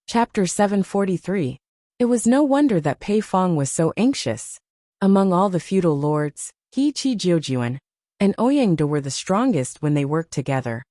Chapter 743. It was no wonder that Pei Fong was so anxious. Among all the feudal lords, he Qi Jiujuan and Ouyangda were the strongest when they worked together,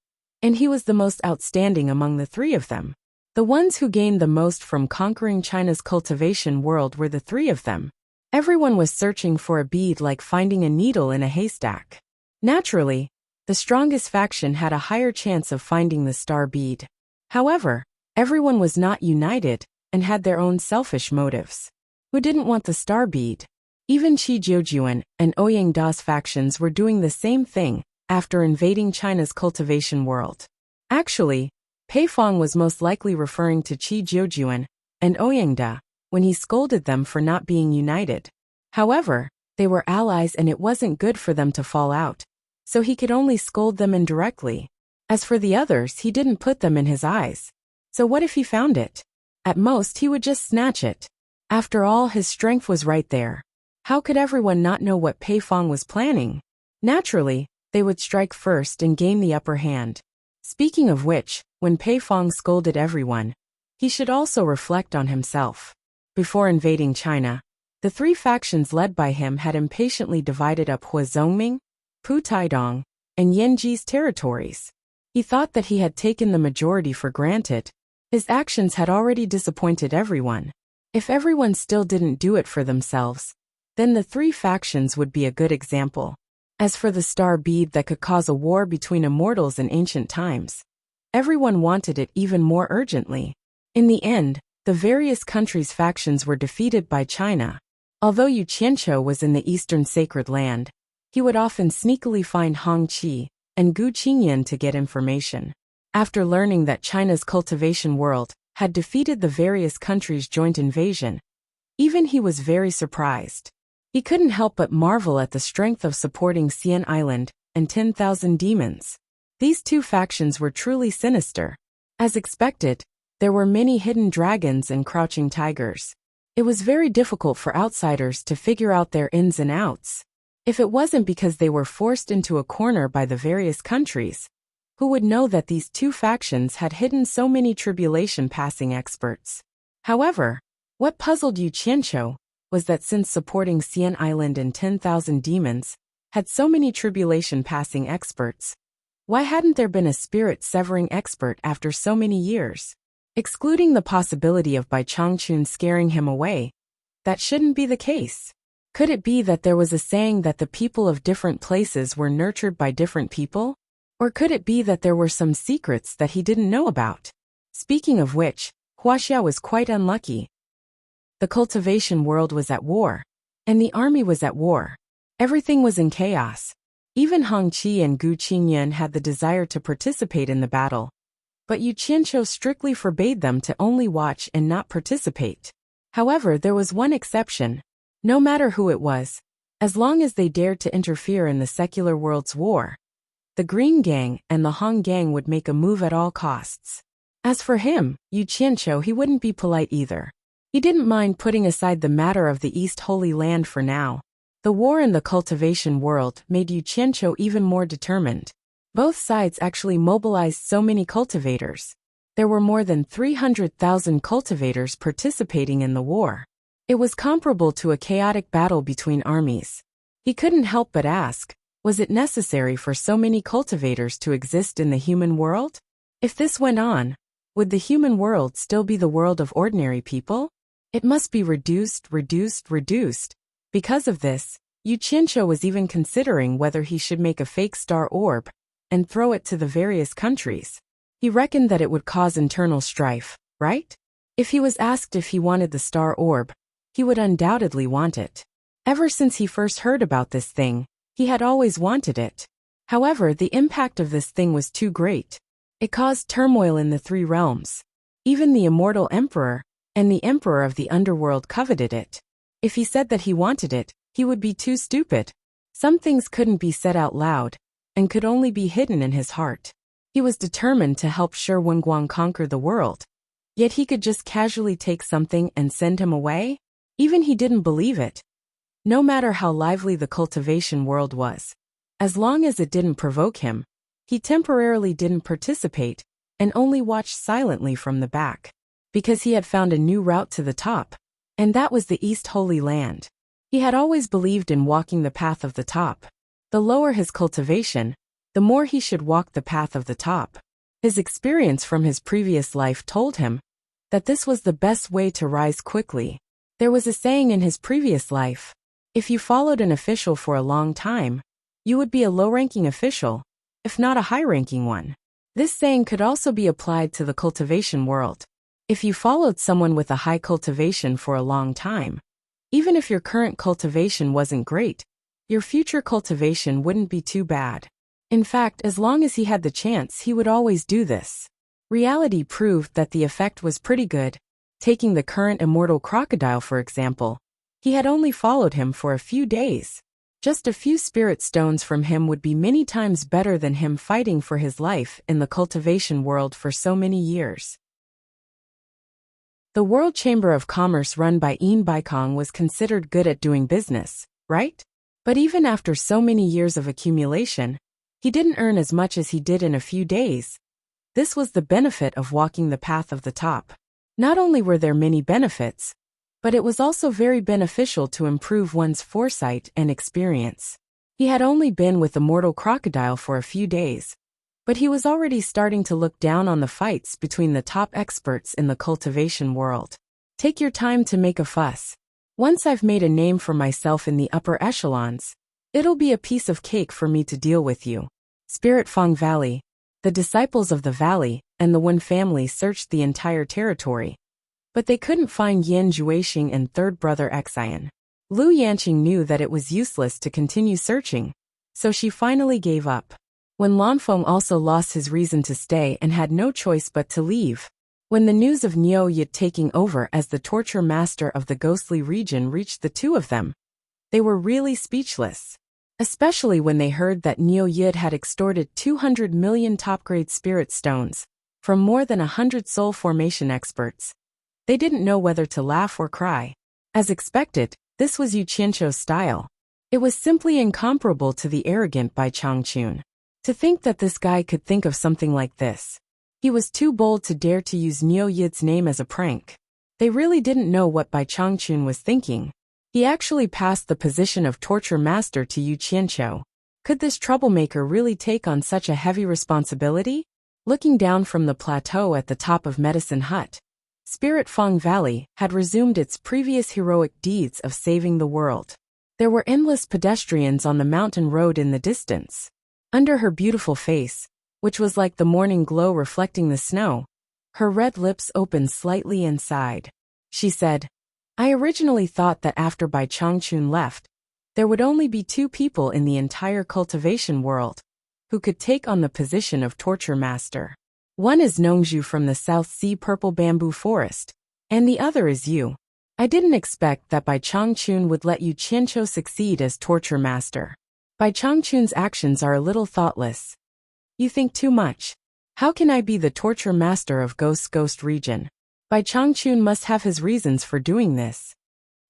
and he was the most outstanding among the three of them. The ones who gained the most from conquering China's cultivation world were the three of them. Everyone was searching for a bead like finding a needle in a haystack. Naturally, the strongest faction had a higher chance of finding the star bead. However, everyone was not united and had their own selfish motives. Who didn't want the star bead? Even Qi Jiujuan and Ouyangda's factions were doing the same thing after invading China's cultivation world. Actually, Pei Fong was most likely referring to Qi Jiujuan and Ouyangda when he scolded them for not being united. However, they were allies and it wasn't good for them to fall out, so he could only scold them indirectly. As for the others, he didn't put them in his eyes. So what if he found it? At most, he would just snatch it. After all, his strength was right there. How could everyone not know what Pei Fong was planning? Naturally, they would strike first and gain the upper hand. Speaking of which, when Pei Fong scolded everyone, he should also reflect on himself. Before invading China, the three factions led by him had impatiently divided up Huazongming, Putaidong, and Yanji's territories. He thought that he had taken the majority for granted. His actions had already disappointed everyone. If everyone still didn't do it for themselves, then the three factions would be a good example. As for the star bead that could cause a war between immortals in ancient times, everyone wanted it even more urgently. In the end, the various countries' factions were defeated by China. Although Yu Qianqiu was in the eastern sacred land, he would often sneakily find Hong Qi and Gu Qingyan to get information. After learning that China's cultivation world had defeated the various countries' joint invasion, even he was very surprised. He couldn't help but marvel at the strength of supporting Xian Island and 10,000 demons. These two factions were truly sinister. As expected, there were many hidden dragons and crouching tigers. It was very difficult for outsiders to figure out their ins and outs. If it wasn't because they were forced into a corner by the various countries, who would know that these two factions had hidden so many tribulation-passing experts? However, what puzzled Yu Qianqiu was that since supporting Xian Island and 10,000 demons had so many tribulation-passing experts, why hadn't there been a spirit-severing expert after so many years? Excluding the possibility of Bai Changchun scaring him away, that shouldn't be the case. Could it be that there was a saying that the people of different places were nurtured by different people? Or could it be that there were some secrets that he didn't know about? Speaking of which, Huaxia was quite unlucky. The cultivation world was at war, and the army was at war. Everything was in chaos. Even Hong Qi and Gu Qingyan had the desire to participate in the battle, but Yu Qianqiu strictly forbade them to only watch and not participate. However, there was one exception. No matter who it was, as long as they dared to interfere in the secular world's war, the Green Gang and the Hong Gang would make a move at all costs. As for him, Yu Qianqiu, he wouldn't be polite either. He didn't mind putting aside the matter of the East Holy Land for now. The war in the cultivation world made Yu Qianqiu even more determined. Both sides actually mobilized so many cultivators. There were more than 300,000 cultivators participating in the war. It was comparable to a chaotic battle between armies. He couldn't help but ask, was it necessary for so many cultivators to exist in the human world? If this went on, would the human world still be the world of ordinary people? It must be reduced. Because of this, Yu Qianqiu was even considering whether he should make a fake star orb and throw it to the various countries. He reckoned that it would cause internal strife, right? If he was asked if he wanted the star orb, he would undoubtedly want it. Ever since he first heard about this thing, he had always wanted it. However, the impact of this thing was too great. It caused turmoil in the three realms. Even the immortal emperor and the emperor of the underworld coveted it. If he said that he wanted it, he would be too stupid. Some things couldn't be said out loud and could only be hidden in his heart. He was determined to help Shi Wenguang conquer the world. Yet he could just casually take something and send him away? Even he didn't believe it. No matter how lively the cultivation world was, as long as it didn't provoke him, he temporarily didn't participate and only watched silently from the back. because he had found a new route to the top, and that was the East Holy Land. He had always believed in walking the path of the top. The lower his cultivation, the more he should walk the path of the top. His experience from his previous life told him that this was the best way to rise quickly. There was a saying in his previous life: if you followed an official for a long time, you would be a low-ranking official, if not a high-ranking one. This saying could also be applied to the cultivation world. If you followed someone with a high cultivation for a long time, even if your current cultivation wasn't great, your future cultivation wouldn't be too bad. In fact, as long as he had the chance, he would always do this. Reality proved that the effect was pretty good. Taking the current immortal crocodile, for example, he had only followed him for a few days. Just a few spirit stones from him would be many times better than him fighting for his life in the cultivation world for so many years. The World Chamber of Commerce run by Een Baikong was considered good at doing business, right? But even after so many years of accumulation, he didn't earn as much as he did in a few days. This was the benefit of walking the path of the top. Not only were there many benefits, but it was also very beneficial to improve one's foresight and experience. He had only been with the mortal crocodile for a few days, but he was already starting to look down on the fights between the top experts in the cultivation world. Take your time to make a fuss. Once I've made a name for myself in the upper echelons, it'll be a piece of cake for me to deal with you. Spirit Fang Valley. The disciples of the valley and the Wen family searched the entire territory, but they couldn't find Yan Juexing and third brother Xian. Lu Yanqing knew that it was useless to continue searching, so she finally gave up. When Lanfeng also lost his reason to stay and had no choice but to leave. When the news of Niu Yid taking over as the torture master of the ghostly region reached the two of them, they were really speechless. Especially when they heard that Niu Yid had extorted 200 million top-grade spirit stones from more than 100 soul formation experts. They didn't know whether to laugh or cry. As expected, this was Yu Qianqiu's style. It was simply incomparable to the arrogant Bai Changchun. To think that this guy could think of something like this. He was too bold to dare to use Niu Yid's name as a prank. They really didn't know what Bai Changchun was thinking. He actually passed the position of torture master to Yu Qianqiu. Could this troublemaker really take on such a heavy responsibility? Looking down from the plateau at the top of Medicine Hut, Spirit Fang Valley had resumed its previous heroic deeds of saving the world. There were endless pedestrians on the mountain road in the distance. Under her beautiful face, which was like the morning glow reflecting the snow, her red lips opened slightly and sighed. She said, I originally thought that after Bai Changchun left, there would only be two people in the entire cultivation world who could take on the position of torture master. One is Nongzhu from the South Sea Purple Bamboo Forest, and the other is you. I didn't expect that Bai Changchun would let Yu Qianqiu succeed as torture master. Bai Changchun's actions are a little thoughtless. You think too much. How can I be the torture master of Ghost region? Bai Changchun must have his reasons for doing this.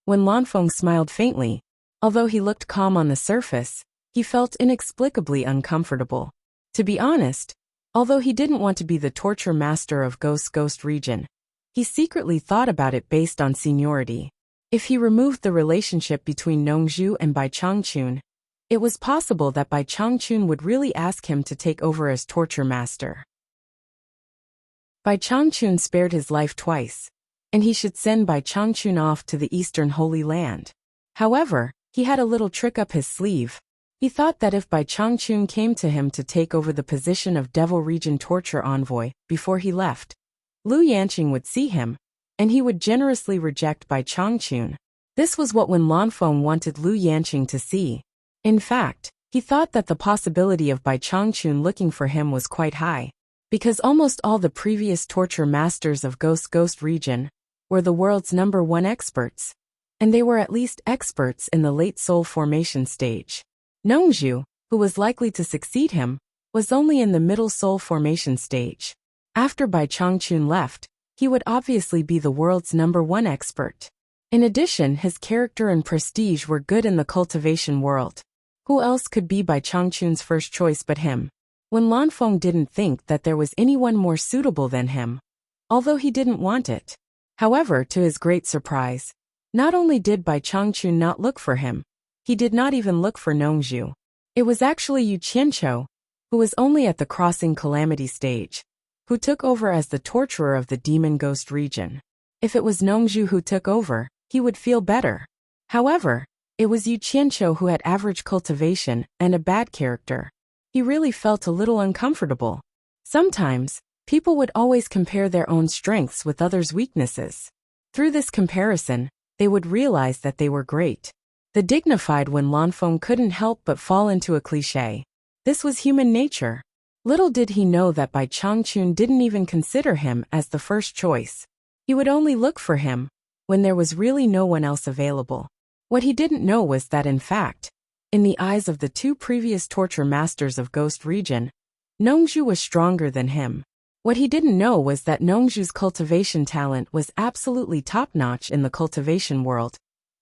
When Lanfeng smiled faintly, although he looked calm on the surface, he felt inexplicably uncomfortable. To be honest, although he didn't want to be the torture master of Ghost region, he secretly thought about it based on seniority. If he removed the relationship between Nongzhu and Bai Changchun, it was possible that Bai Changchun would really ask him to take over as torture master. Bai Changchun spared his life twice, and he should send Bai Changchun off to the Eastern Holy Land. However, he had a little trick up his sleeve. He thought that if Bai Changchun came to him to take over the position of Devil Region Torture Envoy before he left, Lu Yanqing would see him, and he would generously reject Bai Changchun. This was what Wen Lanfeng wanted Lu Yanqing to see. In fact, he thought that the possibility of Bai Changchun looking for him was quite high, because almost all the previous torture masters of Ghost region were the world's #1 experts, and they were at least experts in the late soul formation stage. Nongzhu, who was likely to succeed him, was only in the middle soul formation stage. After Bai Changchun left, he would obviously be the world's #1 expert. In addition, his character and prestige were good in the cultivation world. Who else could be Bai Changchun's first choice but him? When Lanfeng didn't think that there was anyone more suitable than him, although he didn't want it. However, to his great surprise, not only did Bai Changchun not look for him, he did not even look for Nongzhu. It was actually Yu Qianqiu, who was only at the crossing calamity stage, who took over as the torturer of the demon ghost region. If it was Nongzhu who took over, he would feel better. However, it was Yu Qianqiu who had average cultivation and a bad character. He really felt a little uncomfortable. Sometimes, people would always compare their own strengths with others' weaknesses. Through this comparison, they would realize that they were great. The dignified Wen Lanfeng couldn't help but fall into a cliché. This was human nature. Little did he know that Bai Changchun didn't even consider him as the first choice. He would only look for him when there was really no one else available. What he didn't know was that in fact, in the eyes of the two previous torture masters of Ghost Region, Nongzhu was stronger than him. What he didn't know was that Nongzhu's cultivation talent was absolutely top-notch in the cultivation world,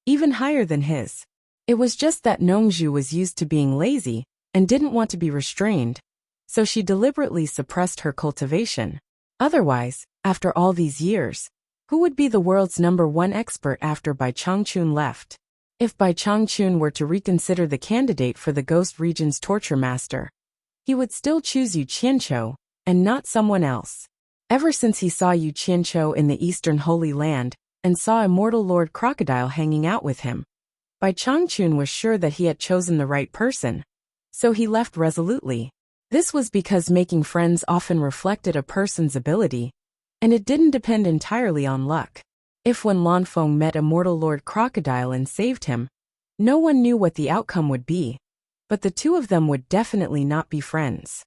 even higher than his. It was just that Nongzhu was used to being lazy and didn't want to be restrained, so she deliberately suppressed her cultivation. Otherwise, after all these years, who would be the world's #1 expert after Bai Changchun left? If Bai Changchun were to reconsider the candidate for the Ghost Region's torture master, he would still choose Yu Qianqiu, and not someone else. Ever since he saw Yu Qianqiu in the Eastern Holy Land, and saw Immortal Lord Crocodile hanging out with him, Bai Changchun was sure that he had chosen the right person, so he left resolutely. This was because making friends often reflected a person's ability, and it didn't depend entirely on luck. If Wen Lanfeng met Immortal Lord Crocodile and saved him, no one knew what the outcome would be, but the two of them would definitely not be friends.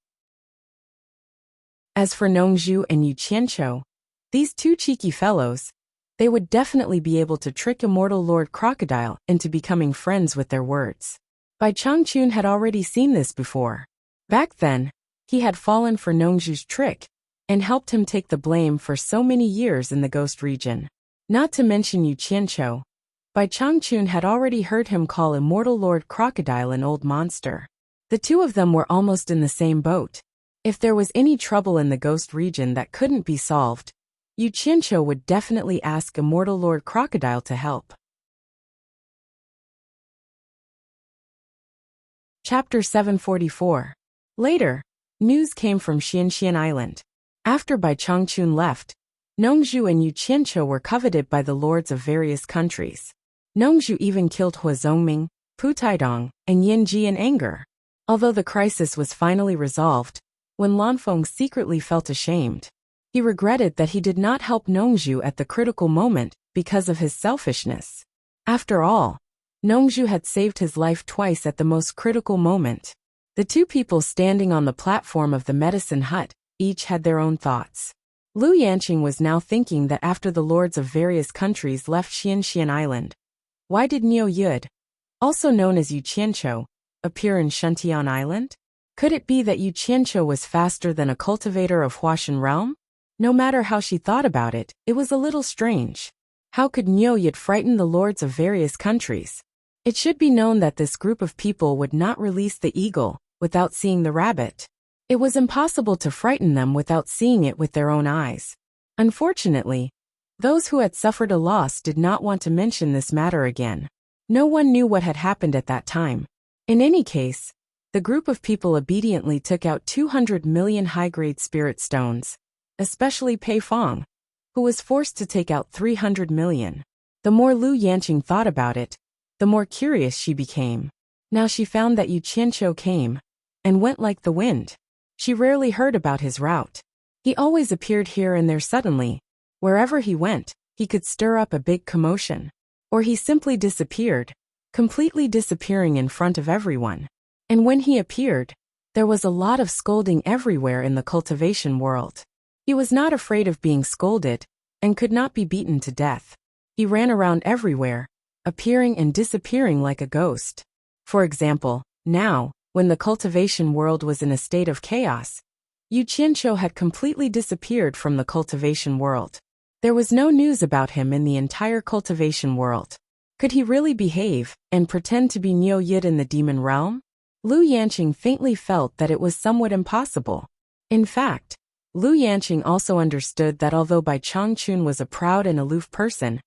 As for Nongzhu and Yu Qianqiu, these two cheeky fellows, they would definitely be able to trick Immortal Lord Crocodile into becoming friends with their words. Bai Changchun had already seen this before. Back then, he had fallen for Nongzhu's trick and helped him take the blame for so many years in the Ghost Region. Not to mention Yu Qianqiu, Bai Changchun had already heard him call Immortal Lord Crocodile an old monster. The two of them were almost in the same boat. If there was any trouble in the Ghost Region that couldn't be solved, Yu Qianqiu would definitely ask Immortal Lord Crocodile to help. Chapter 744. Later, news came from Xianxian Island. After Bai Changchun left, Nongzhu and Yu Qianqiu were coveted by the lords of various countries. Nongzhu even killed Hua Zongming, Pu Taidong, and Yin Ji in anger. Although the crisis was finally resolved, Wen Lanfeng secretly felt ashamed. He regretted that he did not help Nongzhu at the critical moment because of his selfishness. After all, Nongzhu had saved his life twice at the most critical moment. The two people standing on the platform of the medicine hut each had their own thoughts. Lu Yanqing was now thinking that after the lords of various countries left Xianxian Island, why did Niu Yud, also known as Yu Qianqiu, appear in Shuntian Island? Could it be that Yu Qianqiu was faster than a cultivator of Huashan realm? No matter how she thought about it, it was a little strange. How could Niu Yud frighten the lords of various countries? It should be known that this group of people would not release the eagle without seeing the rabbit. It was impossible to frighten them without seeing it with their own eyes. Unfortunately, those who had suffered a loss did not want to mention this matter again. No one knew what had happened at that time. In any case, the group of people obediently took out 200 million high-grade spirit stones, especially Pei Fong, who was forced to take out 300 million. The more Lu Yanqing thought about it, the more curious she became. Now she found that Yu Qianqiu came and went like the wind. She rarely heard about his route. He always appeared here and there suddenly. Wherever he went, he could stir up a big commotion. Or he simply disappeared, completely disappearing in front of everyone. And when he appeared, there was a lot of scolding everywhere in the cultivation world. He was not afraid of being scolded, and could not be beaten to death. He ran around everywhere, appearing and disappearing like a ghost. For example, now, when the cultivation world was in a state of chaos, Yu Qianqiu had completely disappeared from the cultivation world. There was no news about him in the entire cultivation world. Could he really behave and pretend to be Niu Yud in the demon realm? Lu Yanqing faintly felt that it was somewhat impossible. In fact, Lu Yanqing also understood that although Bai Changchun was a proud and aloof person,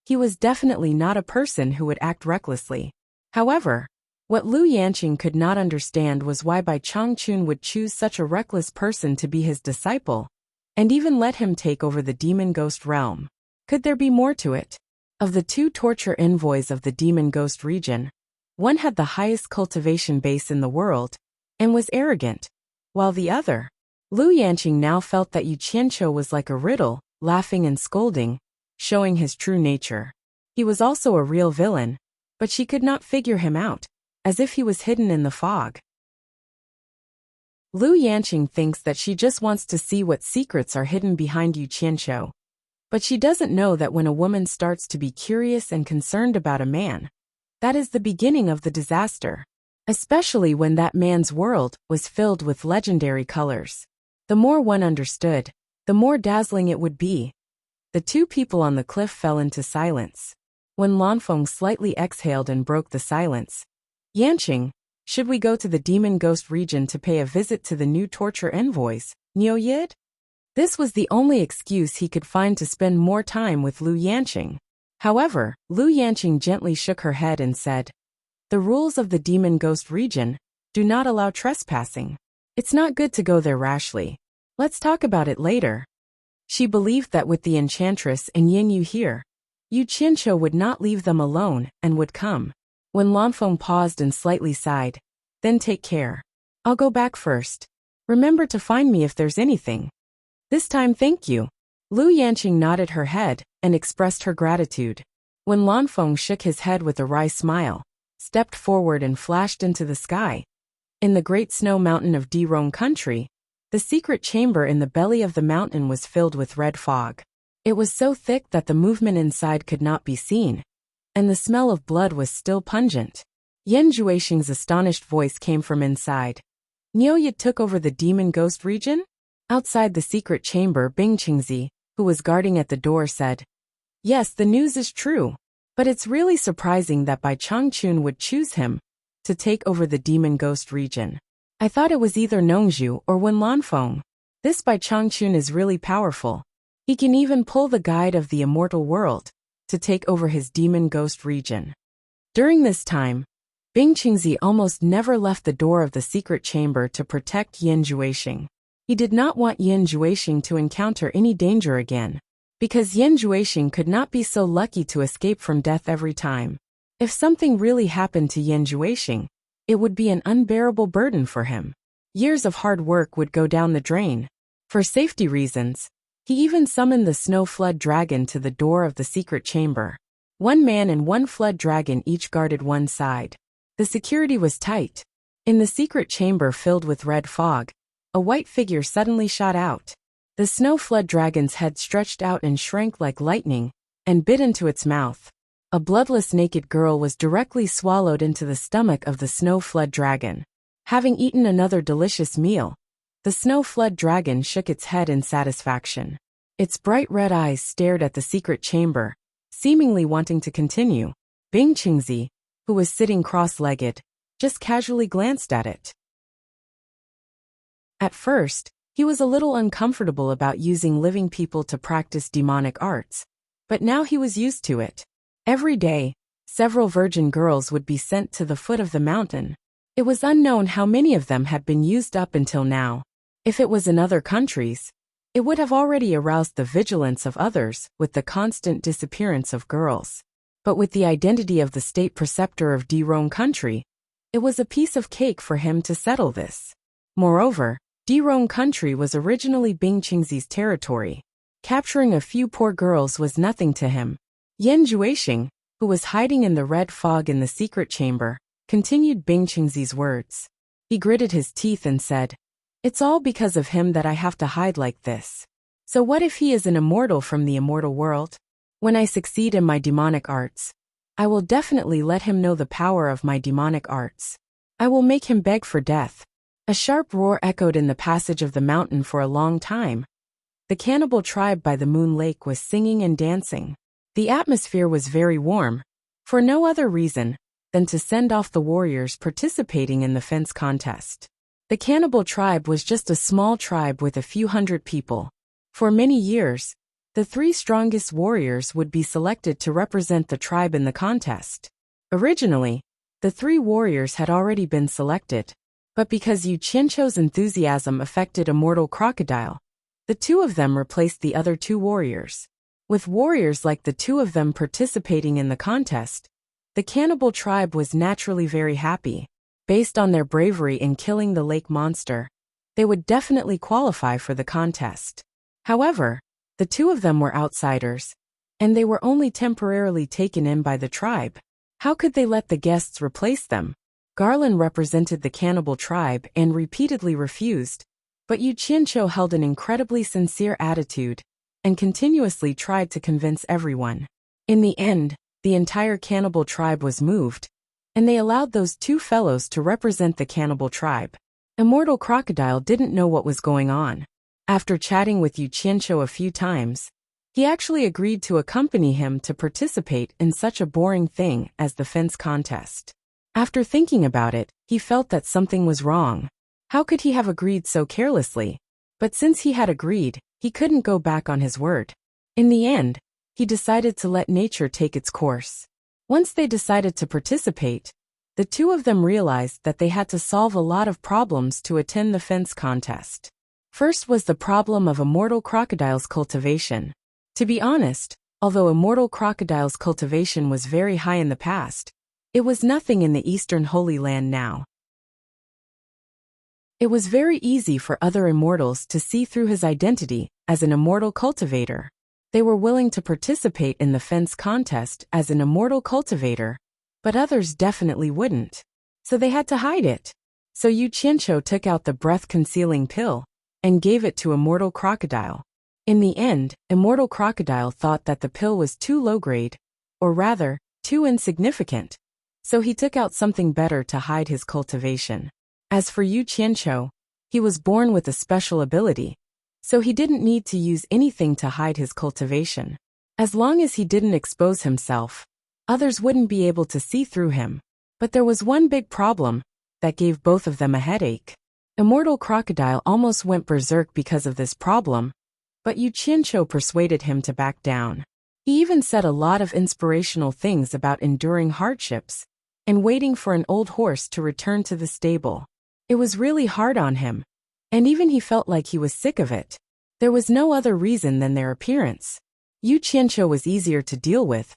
he was definitely not a person who would act recklessly. However, what Lu Yanqing could not understand was why Bai Changchun would choose such a reckless person to be his disciple, and even let him take over the demon ghost realm. Could there be more to it? Of the two torture envoys of the demon ghost region, one had the highest cultivation base in the world, and was arrogant, while the other, Lu Yanqing, now felt that Yu Qianqiu was like a riddle, laughing and scolding, showing his true nature. He was also a real villain, but she could not figure him out, as if he was hidden in the fog. Lu Yanqing thinks that she just wants to see what secrets are hidden behind Yu Qianqiu. But she doesn't know that when a woman starts to be curious and concerned about a man, that is the beginning of the disaster. Especially when that man's world was filled with legendary colors. The more one understood, the more dazzling it would be. The two people on the cliff fell into silence. When Lanfeng slightly exhaled and broke the silence, Yanqing, should we go to the demon ghost region to pay a visit to the new torture envoys, Niu Yid? This was the only excuse he could find to spend more time with Lu Yanqing. However, Lu Yanqing gently shook her head and said, "The rules of the demon ghost region do not allow trespassing. It's not good to go there rashly. Let's talk about it later." She believed that with the enchantress and Yin Yu here, Yu Qianqiu would not leave them alone and would come. When Lanfeng paused and slightly sighed, "Then take care. I'll go back first. Remember to find me if there's anything." "This time, thank you." Lu Yanqing nodded her head and expressed her gratitude. When Lanfeng shook his head with a wry smile, stepped forward and flashed into the sky. In the great snow mountain of Dirong country, the secret chamber in the belly of the mountain was filled with red fog. It was so thick that the movement inside could not be seen, and the smell of blood was still pungent. Yan Juixing's astonished voice came from inside. "Niu Yi took over the demon ghost region?" Outside the secret chamber, Bing Qingzi, who was guarding at the door, said, "Yes, the news is true, but it's really surprising that Bai Changchun would choose him to take over the demon ghost region. I thought it was either Nongzhu or Wen Lanfeng. This Bai Changchun is really powerful. He can even pull the guide of the immortal world to take over his demon ghost region." During this time, Bing Qingzi almost never left the door of the secret chamber to protect Yan Juixing. He did not want Yan Juixing to encounter any danger again, because Yan Juixing could not be so lucky to escape from death every time. If something really happened to Yan Juixing, it would be an unbearable burden for him. Years of hard work would go down the drain. For safety reasons, he even summoned the snow flood dragon to the door of the secret chamber. One man and one flood dragon each guarded one side. The security was tight. In the secret chamber filled with red fog, a white figure suddenly shot out. The snow flood dragon's head stretched out and shrank like lightning, and bit into its mouth. A bloodless naked girl was directly swallowed into the stomach of the snow flood dragon. Having eaten another delicious meal, the snow flood dragon shook its head in satisfaction. Its bright red eyes stared at the secret chamber, seemingly wanting to continue. Bing Qingzi, who was sitting cross-legged, just casually glanced at it. At first, he was a little uncomfortable about using living people to practice demonic arts, but now he was used to it. Every day, several virgin girls would be sent to the foot of the mountain. It was unknown how many of them had been used up until now. If it was in other countries, it would have already aroused the vigilance of others with the constant disappearance of girls. But with the identity of the state preceptor of Dirong country, it was a piece of cake for him to settle this. Moreover, Dirong country was originally Bing Qingzi's territory. Capturing a few poor girls was nothing to him. Yan Juixing, who was hiding in the red fog in the secret chamber, continued Bing Qingzi's words. He gritted his teeth and said, "It's all because of him that I have to hide like this. So what if he is an immortal from the immortal world? When I succeed in my demonic arts, I will definitely let him know the power of my demonic arts. I will make him beg for death." A sharp roar echoed in the passage of the mountain for a long time. The cannibal tribe by the Moon Lake was singing and dancing. The atmosphere was very warm, for no other reason than to send off the warriors participating in the fence contest. The cannibal tribe was just a small tribe with a few hundred people. For many years, the 3 strongest warriors would be selected to represent the tribe in the contest. Originally, the 3 warriors had already been selected, but because Yu Qianqiu's enthusiasm affected Immortal Crocodile, the 2 of them replaced the other 2 warriors. With warriors like the 2 of them participating in the contest, the cannibal tribe was naturally very happy. Based on their bravery in killing the lake monster, they would definitely qualify for the contest. However, the 2 of them were outsiders, and they were only temporarily taken in by the tribe. How could they let the guests replace them? Garland represented the cannibal tribe and repeatedly refused, but Yu Qianqiu held an incredibly sincere attitude and continuously tried to convince everyone. In the end, the entire cannibal tribe was moved, and they allowed those 2 fellows to represent the cannibal tribe. Immortal Crocodile didn't know what was going on. After chatting with Yu Qianqiu a few times, he actually agreed to accompany him to participate in such a boring thing as the fence contest. After thinking about it, he felt that something was wrong. How could he have agreed so carelessly? But since he had agreed, he couldn't go back on his word. In the end, he decided to let nature take its course. Once they decided to participate, the 2 of them realized that they had to solve a lot of problems to attend the fence contest. First was the problem of Immortal Crocodile's cultivation. To be honest, although Immortal Crocodile's cultivation was very high in the past, it was nothing in the Eastern Holy Land now. It was very easy for other immortals to see through his identity as an immortal cultivator. They were willing to participate in the fence contest as an immortal cultivator, but others definitely wouldn't. So they had to hide it. So Yu Qianqiu took out the breath-concealing pill and gave it to Immortal Crocodile. In the end, Immortal Crocodile thought that the pill was too low-grade, or rather, too insignificant. So he took out something better to hide his cultivation. As for Yu Qianqiu, he was born with a special ability, so he didn't need to use anything to hide his cultivation. As long as he didn't expose himself, others wouldn't be able to see through him. But there was one big problem that gave both of them a headache. Immortal Crocodile almost went berserk because of this problem, but Yu Qianqiu persuaded him to back down. He even said a lot of inspirational things about enduring hardships and waiting for an old horse to return to the stable. It was really hard on him, and even he felt like he was sick of it. There was no other reason than their appearance. Yu Qianqiu was easier to deal with,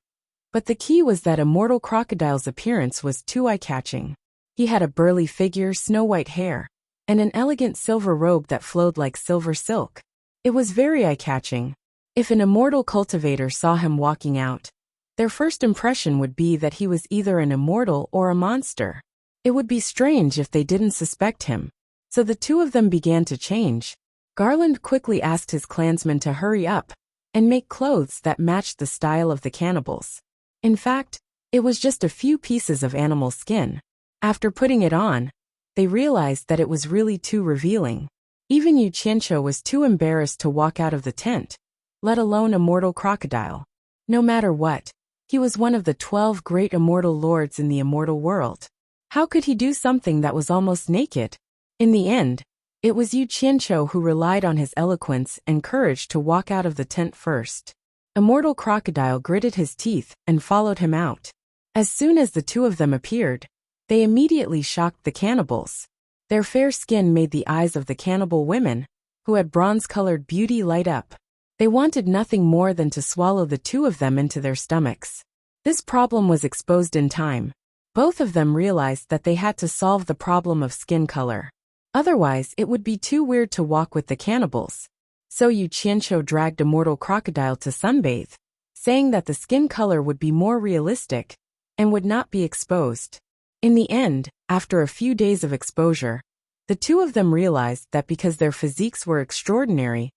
but the key was that Immortal Crocodile's appearance was too eye-catching. He had a burly figure, snow-white hair, and an elegant silver robe that flowed like silver silk. It was very eye-catching. If an immortal cultivator saw him walking out, their first impression would be that he was either an immortal or a monster. It would be strange if they didn't suspect him. So the 2 of them began to change. Garland quickly asked his clansmen to hurry up and make clothes that matched the style of the cannibals. In fact, it was just a few pieces of animal skin. After putting it on, they realized that it was really too revealing. Even Yu Qianqiu was too embarrassed to walk out of the tent, let alone Immortal Crocodile. No matter what, he was one of the 12 great immortal lords in the immortal world. How could he do something that was almost naked? In the end, it was Yu Qianqiu who relied on his eloquence and courage to walk out of the tent first. Immortal Crocodile gritted his teeth and followed him out. As soon as the 2 of them appeared, they immediately shocked the cannibals. Their fair skin made the eyes of the cannibal women, who had bronze-colored beauty, light up. They wanted nothing more than to swallow the 2 of them into their stomachs. This problem was exposed in time. Both of them realized that they had to solve the problem of skin color. Otherwise, it would be too weird to walk with the cannibals. So Yu Qianqiu dragged Immortal Crocodile to sunbathe, saying that the skin color would be more realistic and would not be exposed. In the end, after a few days of exposure, the 2 of them realized that because their physiques were extraordinary,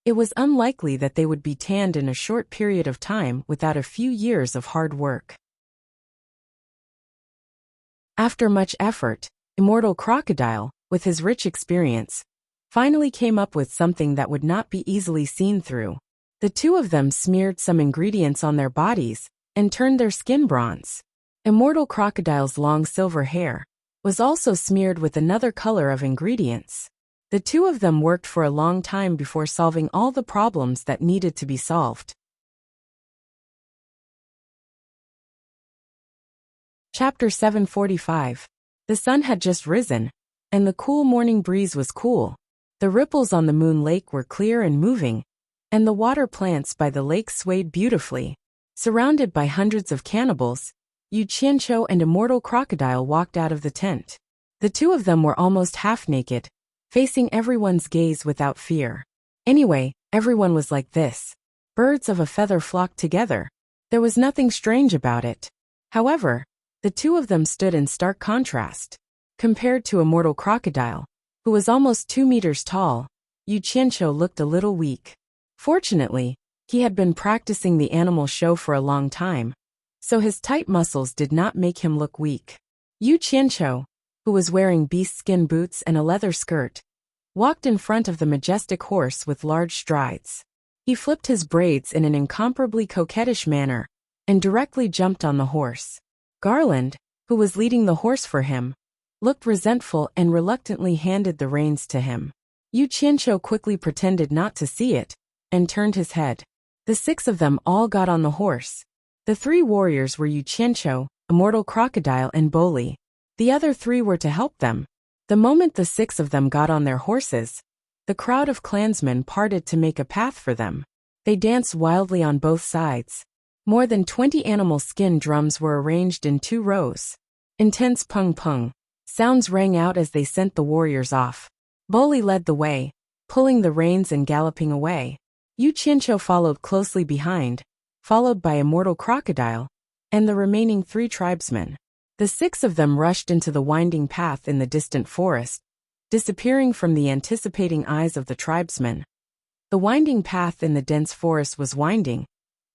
it was unlikely that they would be tanned in a short period of time without a few years of hard work. After much effort, Immortal Crocodile, with his rich experience, finally came up with something that would not be easily seen through. The 2 of them smeared some ingredients on their bodies and turned their skin bronze. Immortal Crocodile's long silver hair was also smeared with another color of ingredients. The two of them worked for a long time before solving all the problems that needed to be solved. Chapter 745. The sun had just risen, and the cool morning breeze was cool. The ripples on the moon lake were clear and moving, and the water plants by the lake swayed beautifully. Surrounded by hundreds of cannibals, Yu Qianqiu and Immortal Crocodile walked out of the tent. The two of them were almost half naked, facing everyone's gaze without fear. Anyway, everyone was like this. Birds of a feather flocked together. There was nothing strange about it. However, the two of them stood in stark contrast. Compared to Immortal Crocodile, who was almost 2 meters tall, Yu Qianqiu looked a little weak. Fortunately, he had been practicing the animal show for a long time, so his tight muscles did not make him look weak. Yu Qianqiu, who was wearing beast skin boots and a leather skirt, walked in front of the majestic horse with large strides. He flipped his braids in an incomparably coquettish manner and directly jumped on the horse. Garland, who was leading the horse for him, looked resentful and reluctantly handed the reins to him. Yu Qianqiu quickly pretended not to see it and turned his head. The 6 of them all got on the horse. The 3 warriors were Yu Qianqiu, Immortal Crocodile and Boli. The other 3 were to help them. The moment the 6 of them got on their horses, the crowd of clansmen parted to make a path for them. They danced wildly on both sides. More than 20 animal skin drums were arranged in 2 rows. Intense pung-pung sounds rang out as they sent the warriors off. Boli led the way, pulling the reins and galloping away. Yu Qianqiu followed closely behind, followed by Immortal Crocodile and the remaining 3 tribesmen. The 6 of them rushed into the winding path in the distant forest, disappearing from the anticipating eyes of the tribesmen. The winding path in the dense forest was winding,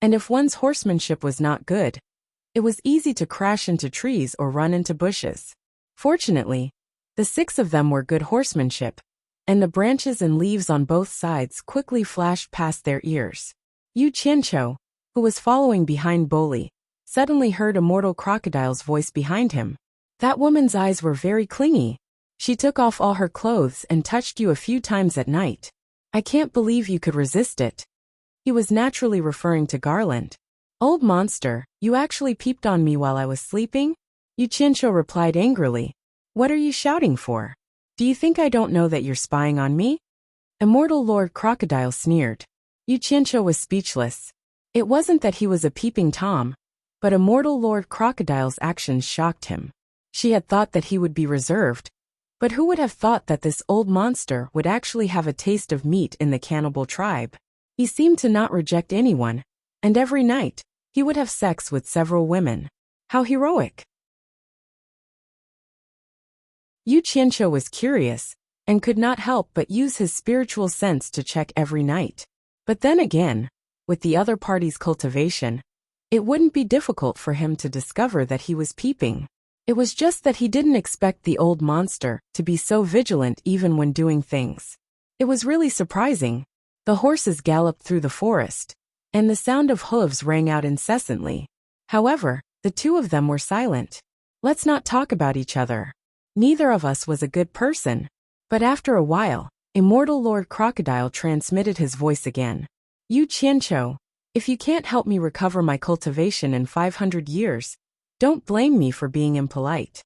and if one's horsemanship was not good, it was easy to crash into trees or run into bushes. Fortunately, the 6 of them were good horsemanship, and the branches and leaves on both sides quickly flashed past their ears. Yu Qianqiu, who was following behind Boli, suddenly heard Immortal Crocodile's voice behind him. That woman's eyes were very clingy. She took off all her clothes and touched you a few times at night. I can't believe you could resist it. He was naturally referring to Garland. Old monster, you actually peeped on me while I was sleeping? Yu Qianqiu replied angrily. What are you shouting for? Do you think I don't know that you're spying on me? Immortal Lord Crocodile sneered. Yu Qianqiu was speechless. It wasn't that he was a peeping Tom, but Immortal Lord Crocodile's actions shocked him. She had thought that he would be reserved, but who would have thought that this old monster would actually have a taste of meat in the cannibal tribe? He seemed to not reject anyone, and every night, he would have sex with several women. How heroic! Yu Qianqiu was curious, and could not help but use his spiritual sense to check every night. But then again, with the other party's cultivation, it wouldn't be difficult for him to discover that he was peeping. It was just that he didn't expect the old monster to be so vigilant even when doing things. It was really surprising. The horses galloped through the forest, and the sound of hooves rang out incessantly. However, the 2 of them were silent. Let's not talk about each other. Neither of us was a good person. But after a while, Immortal Lord Crocodile transmitted his voice again. Yu Qianqiu, if you can't help me recover my cultivation in 500 years, don't blame me for being impolite.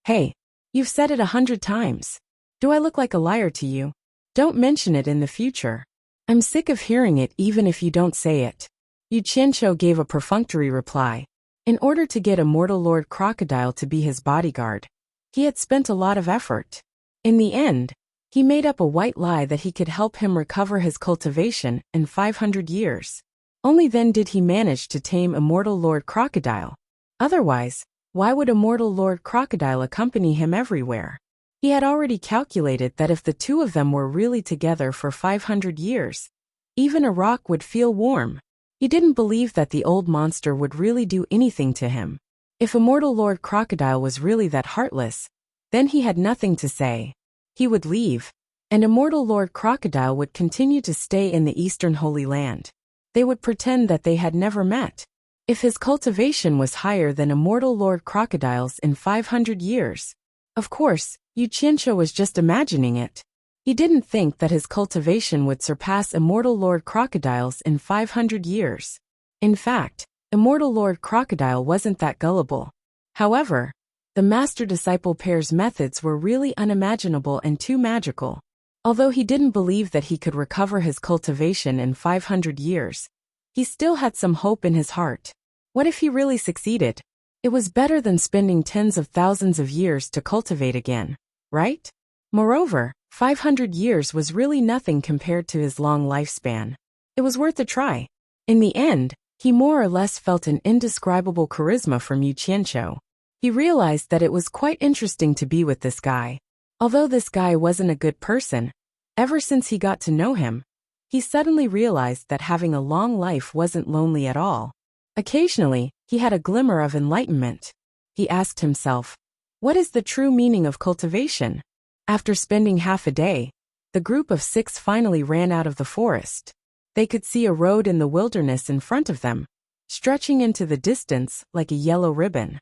Hey, you've said it 100 times. Do I look like a liar to you? Don't mention it in the future. I'm sick of hearing it even if you don't say it. Yu Qianqiu gave a perfunctory reply. In order to get Immortal Lord Crocodile to be his bodyguard, he had spent a lot of effort. In the end, he made up a white lie that he could help him recover his cultivation in 500 years. Only then did he manage to tame Immortal Lord Crocodile. Otherwise, why would Immortal Lord Crocodile accompany him everywhere? He had already calculated that if the 2 of them were really together for 500 years, even a rock would feel warm. He didn't believe that the old monster would really do anything to him. If Immortal Lord Crocodile was really that heartless, then he had nothing to say. He would leave, and Immortal Lord Crocodile would continue to stay in the Eastern Holy Land. They would pretend that they had never met. If his cultivation was higher than Immortal Lord Crocodile's in 500 years, Of course, Yu Qianqiu was just imagining it. He didn't think that his cultivation would surpass Immortal Lord Crocodile's in 500 years. In fact, Immortal Lord Crocodile wasn't that gullible. However, the master-disciple pair's methods were really unimaginable and too magical. Although he didn't believe that he could recover his cultivation in 500 years, he still had some hope in his heart. What if he really succeeded? It was better than spending tens of thousands of years to cultivate again, right? Moreover, 500 years was really nothing compared to his long lifespan. It was worth a try. In the end, he more or less felt an indescribable charisma from Yu Qianqiu. He realized that it was quite interesting to be with this guy. Although this guy wasn't a good person, ever since he got to know him, he suddenly realized that having a long life wasn't lonely at all. Occasionally, he had a glimmer of enlightenment. He asked himself, what is the true meaning of cultivation? After spending half a day, the group of 6 finally ran out of the forest. They could see a road in the wilderness in front of them, stretching into the distance like a yellow ribbon.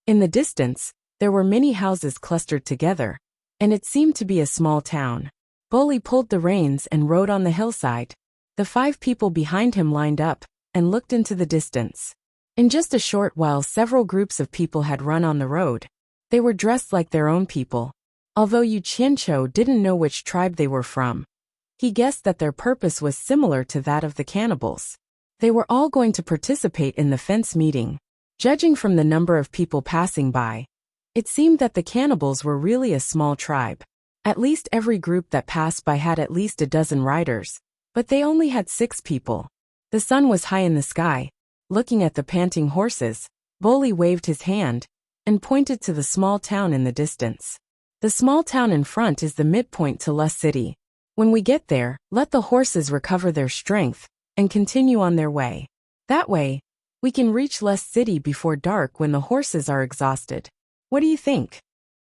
In the distance, there were many houses clustered together, and it seemed to be a small town. Bully pulled the reins and rode on the hillside. The 5 people behind him lined up and looked into the distance. In just a short while, several groups of people had run on the road. They were dressed like their own people. Although Yu Qianqiu didn't know which tribe they were from, he guessed that their purpose was similar to that of the cannibals. They were all going to participate in the fence meeting. Judging from the number of people passing by, it seemed that the cannibals were really a small tribe. At least every group that passed by had at least a dozen riders, but they only had 6 people. The sun was high in the sky. Looking at the panting horses, Bully waved his hand and pointed to the small town in the distance. The small town in front is the midpoint to Lust City. When we get there, let the horses recover their strength and continue on their way. That way, we can reach Lust City before dark when the horses are exhausted. What do you think?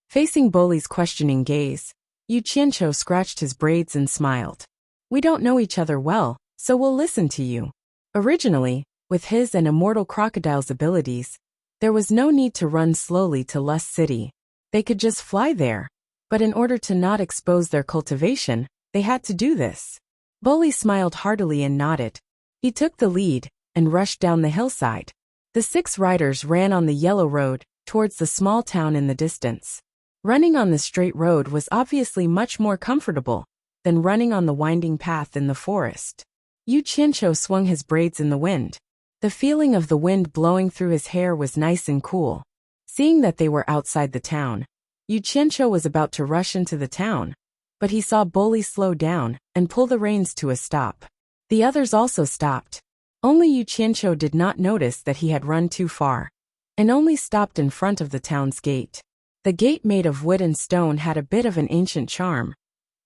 Facing Bully's questioning gaze, Yu Qianqiu scratched his braids and smiled. We don't know each other well, so we'll listen to you. Originally, with his and Immortal Crocodile's abilities, there was no need to run slowly to Lust City. They could just fly there. But in order to not expose their cultivation, they had to do this. Bully smiled heartily and nodded. He took the lead and rushed down the hillside. The 6 riders ran on the yellow road towards the small town in the distance. Running on the straight road was obviously much more comfortable than running on the winding path in the forest. Yu Qianqiu swung his braids in the wind. The feeling of the wind blowing through his hair was nice and cool. Seeing that they were outside the town, Yu Qianqiu was about to rush into the town, but he saw Bully slow down and pull the reins to a stop. The others also stopped. Only Yu Qianqiu did not notice that he had run too far, and only stopped in front of the town's gate. The gate made of wood and stone had a bit of an ancient charm,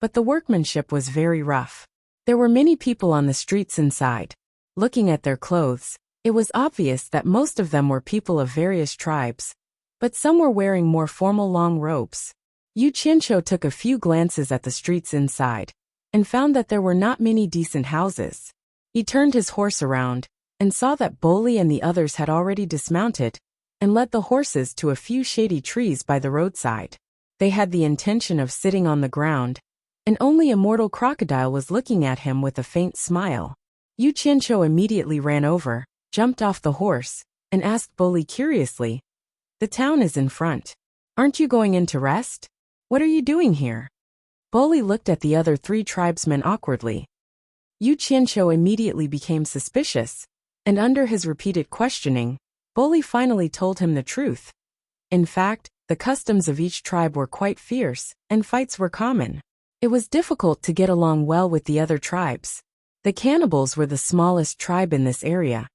but the workmanship was very rough. There were many people on the streets inside. Looking at their clothes, it was obvious that most of them were people of various tribes, but some were wearing more formal long robes. Yu Qianqiu took a few glances at the streets inside, and found that there were not many decent houses. He turned his horse around, and saw that Bully and the others had already dismounted, and led the horses to a few shady trees by the roadside. They had the intention of sitting on the ground, and only Immortal Crocodile was looking at him with a faint smile. Yu Qianqiu immediately ran over, jumped off the horse, and asked Bully curiously, "The town is in front. Aren't you going in to rest? What are you doing here?" Bully looked at the other 3 tribesmen awkwardly. Yu Qianqiu immediately became suspicious, and under his repeated questioning, Bully finally told him the truth. In fact, the customs of each tribe were quite fierce, and fights were common. It was difficult to get along well with the other tribes. The cannibals were the smallest tribe in this area,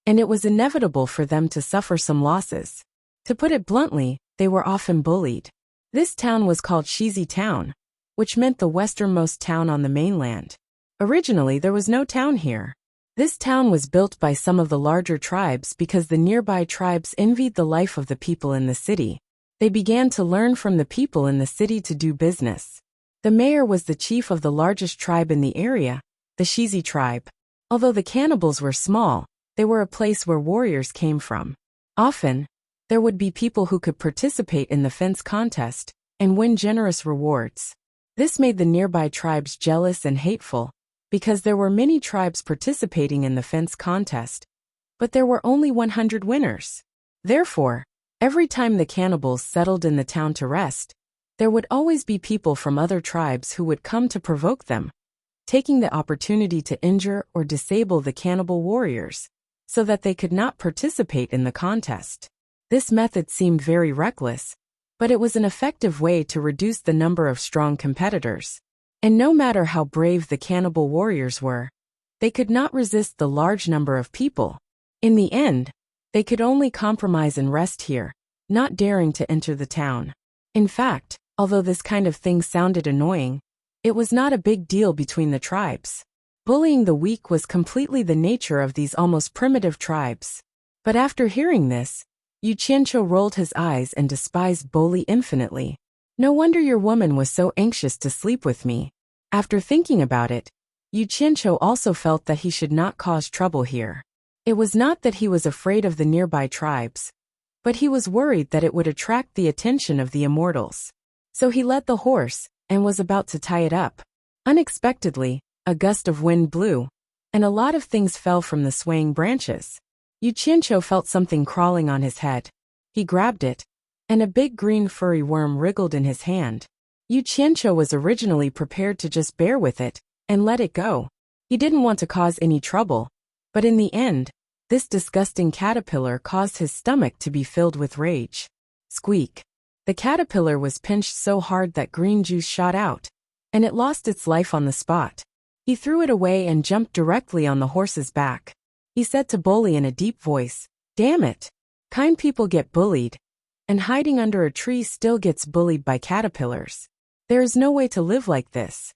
and it was inevitable for them to suffer some losses. To put it bluntly, they were often bullied. This town was called Shizi Town, which meant the westernmost town on the mainland. Originally, there was no town here. This town was built by some of the larger tribes because the nearby tribes envied the life of the people in the city. They began to learn from the people in the city to do business. The mayor was the chief of the largest tribe in the area, the Shizi tribe. Although the cannibals were small, they were a place where warriors came from. Often, There would be people who could participate in the fence contest and win generous rewards. This made the nearby tribes jealous and hateful, because there were many tribes participating in the fence contest, but there were only 100 winners. Therefore, every time the cannibals settled in the town to rest, there would always be people from other tribes who would come to provoke them, taking the opportunity to injure or disable the cannibal warriors, so that they could not participate in the contest. This method seemed very reckless, but it was an effective way to reduce the number of strong competitors. And no matter how brave the cannibal warriors were, they could not resist the large number of people. In the end, they could only compromise and rest here, not daring to enter the town. In fact, although this kind of thing sounded annoying, it was not a big deal between the tribes. Bullying the weak was completely the nature of these almost primitive tribes. But after hearing this, Yu Qianqiu rolled his eyes and despised bully infinitely. No wonder your woman was so anxious to sleep with me. After thinking about it, Yu Qianqiu also felt that he should not cause trouble here. It was not that he was afraid of the nearby tribes, but he was worried that it would attract the attention of the immortals. So he led the horse and was about to tie it up. Unexpectedly, a gust of wind blew, and a lot of things fell from the swaying branches. Yu Qianqiu felt something crawling on his head. He grabbed it, and a big green furry worm wriggled in his hand. Yu Qianqiu was originally prepared to just bear with it and let it go. He didn't want to cause any trouble, but in the end, this disgusting caterpillar caused his stomach to be filled with rage. Squeak! The caterpillar was pinched so hard that green juice shot out, and it lost its life on the spot. He threw it away and jumped directly on the horse's back. He said to Bully in a deep voice, "Damn it! Kind people get bullied, and hiding under a tree still gets bullied by caterpillars. There is no way to live like this.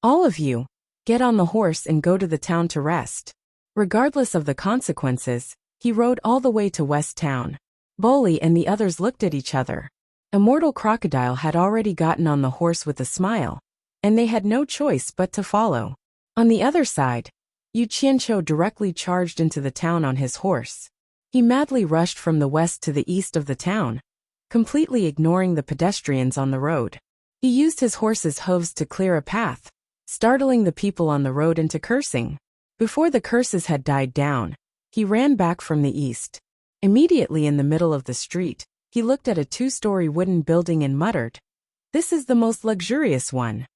All of you, get on the horse and go to the town to rest." Regardless of the consequences, he rode all the way to West Town. Bully and the others looked at each other. Immortal Crocodile had already gotten on the horse with a smile, and they had no choice but to follow. On the other side, Yu Qianqiu directly charged into the town on his horse. He madly rushed from the west to the east of the town, completely ignoring the pedestrians on the road. He used his horse's hooves to clear a path, startling the people on the road into cursing. Before the curses had died down, he ran back from the east. Immediately in the middle of the street, he looked at a 2-story wooden building and muttered, "This is the most luxurious one."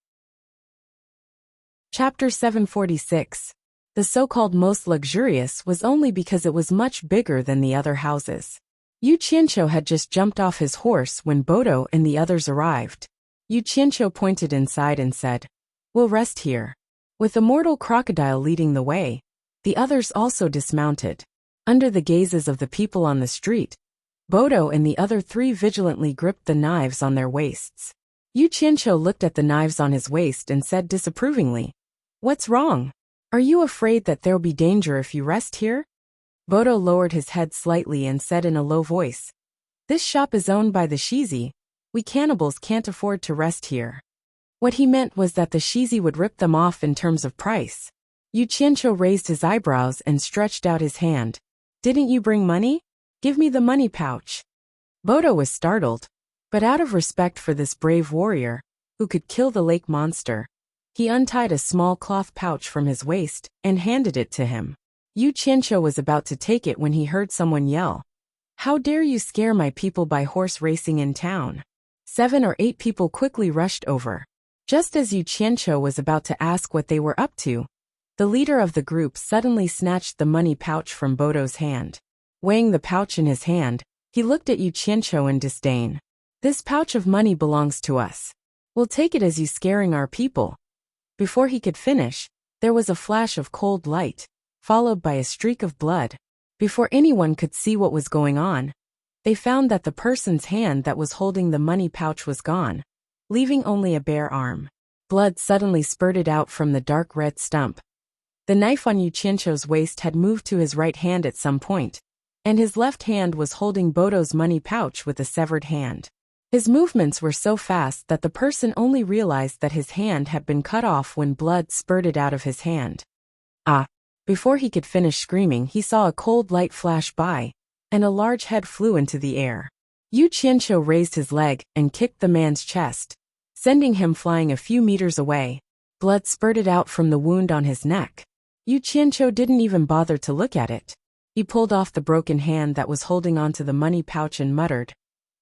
Chapter 746. The so-called most luxurious was only because it was much bigger than the other houses. Yu Qianqiu had just jumped off his horse when Bodo and the others arrived. Yu Qianqiu pointed inside and said, "We'll rest here." With Immortal Crocodile leading the way, the others also dismounted. Under the gazes of the people on the street, Bodo and the other 3 vigilantly gripped the knives on their waists. Yu Qianqiu looked at the knives on his waist and said disapprovingly, "What's wrong? Are you afraid that there'll be danger if you rest here?" Bodo lowered his head slightly and said in a low voice, "This shop is owned by the Shizi. We cannibals can't afford to rest here." What he meant was that the Shizi would rip them off in terms of price. Yu Qianqiu raised his eyebrows and stretched out his hand. "Didn't you bring money? Give me the money pouch." Bodo was startled, but out of respect for this brave warrior, who could kill the lake monster, he untied a small cloth pouch from his waist and handed it to him. Yu Qianqiu was about to take it when he heard someone yell, "How dare you scare my people by horse racing in town?" 7 or 8 people quickly rushed over. Just as Yu Qianqiu was about to ask what they were up to, the leader of the group suddenly snatched the money pouch from Bodo's hand. Weighing the pouch in his hand, he looked at Yu Qianqiu in disdain. "This pouch of money belongs to us. We'll take it as you scaring our people." Before he could finish, there was a flash of cold light, followed by a streak of blood. Before anyone could see what was going on, they found that the person's hand that was holding the money pouch was gone, leaving only a bare arm. Blood suddenly spurted out from the dark red stump. The knife on Yu Qianqiu's waist had moved to his right hand at some point, and his left hand was holding Bodo's money pouch with a severed hand. His movements were so fast that the person only realized that his hand had been cut off when blood spurted out of his hand. Ah! Before he could finish screaming, he saw a cold light flash by, and a large head flew into the air. Yu Qianqiu raised his leg and kicked the man's chest, sending him flying a few meters away. Blood spurted out from the wound on his neck. Yu Qianqiu didn't even bother to look at it. He pulled off the broken hand that was holding onto the money pouch and muttered,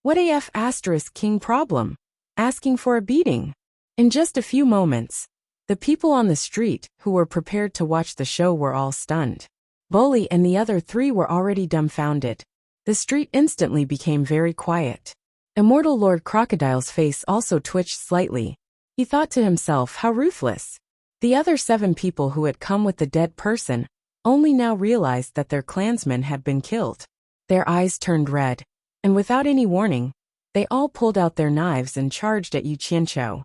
"What AF asterisk king problem? Asking for a beating." In just a few moments, the people on the street who were prepared to watch the show were all stunned. Bully and the other three were already dumbfounded. The street instantly became very quiet. Immortal Lord Crocodile's face also twitched slightly. He thought to himself, how ruthless. The other 7 people who had come with the dead person only now realized that their clansmen had been killed. Their eyes turned red, and without any warning, they all pulled out their knives and charged at Yu Qianqiu.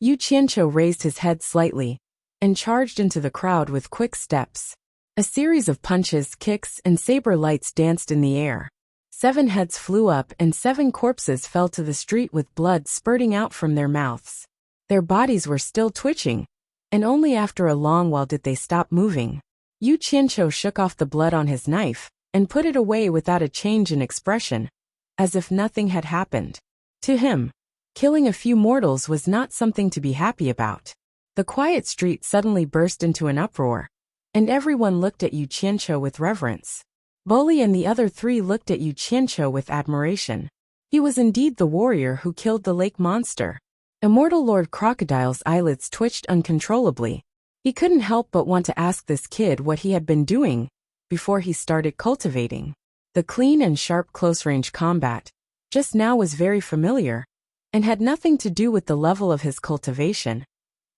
Yu Qianqiu raised his head slightly and charged into the crowd with quick steps. A series of punches, kicks, and saber lights danced in the air. 7 heads flew up and 7 corpses fell to the street with blood spurting out from their mouths. Their bodies were still twitching, and only after a long while did they stop moving. Yu Qianqiu shook off the blood on his knife and put it away without a change in expression, as if nothing had happened. To him, killing a few mortals was not something to be happy about. The quiet street suddenly burst into an uproar, and everyone looked at Yu Qianqiu with reverence. Bully and the other 3 looked at Yu Qianqiu with admiration. He was indeed the warrior who killed the lake monster. Immortal Lord Crocodile's eyelids twitched uncontrollably. He couldn't help but want to ask this kid what he had been doing before he started cultivating. The clean and sharp close-range combat just now was very familiar and had nothing to do with the level of his cultivation.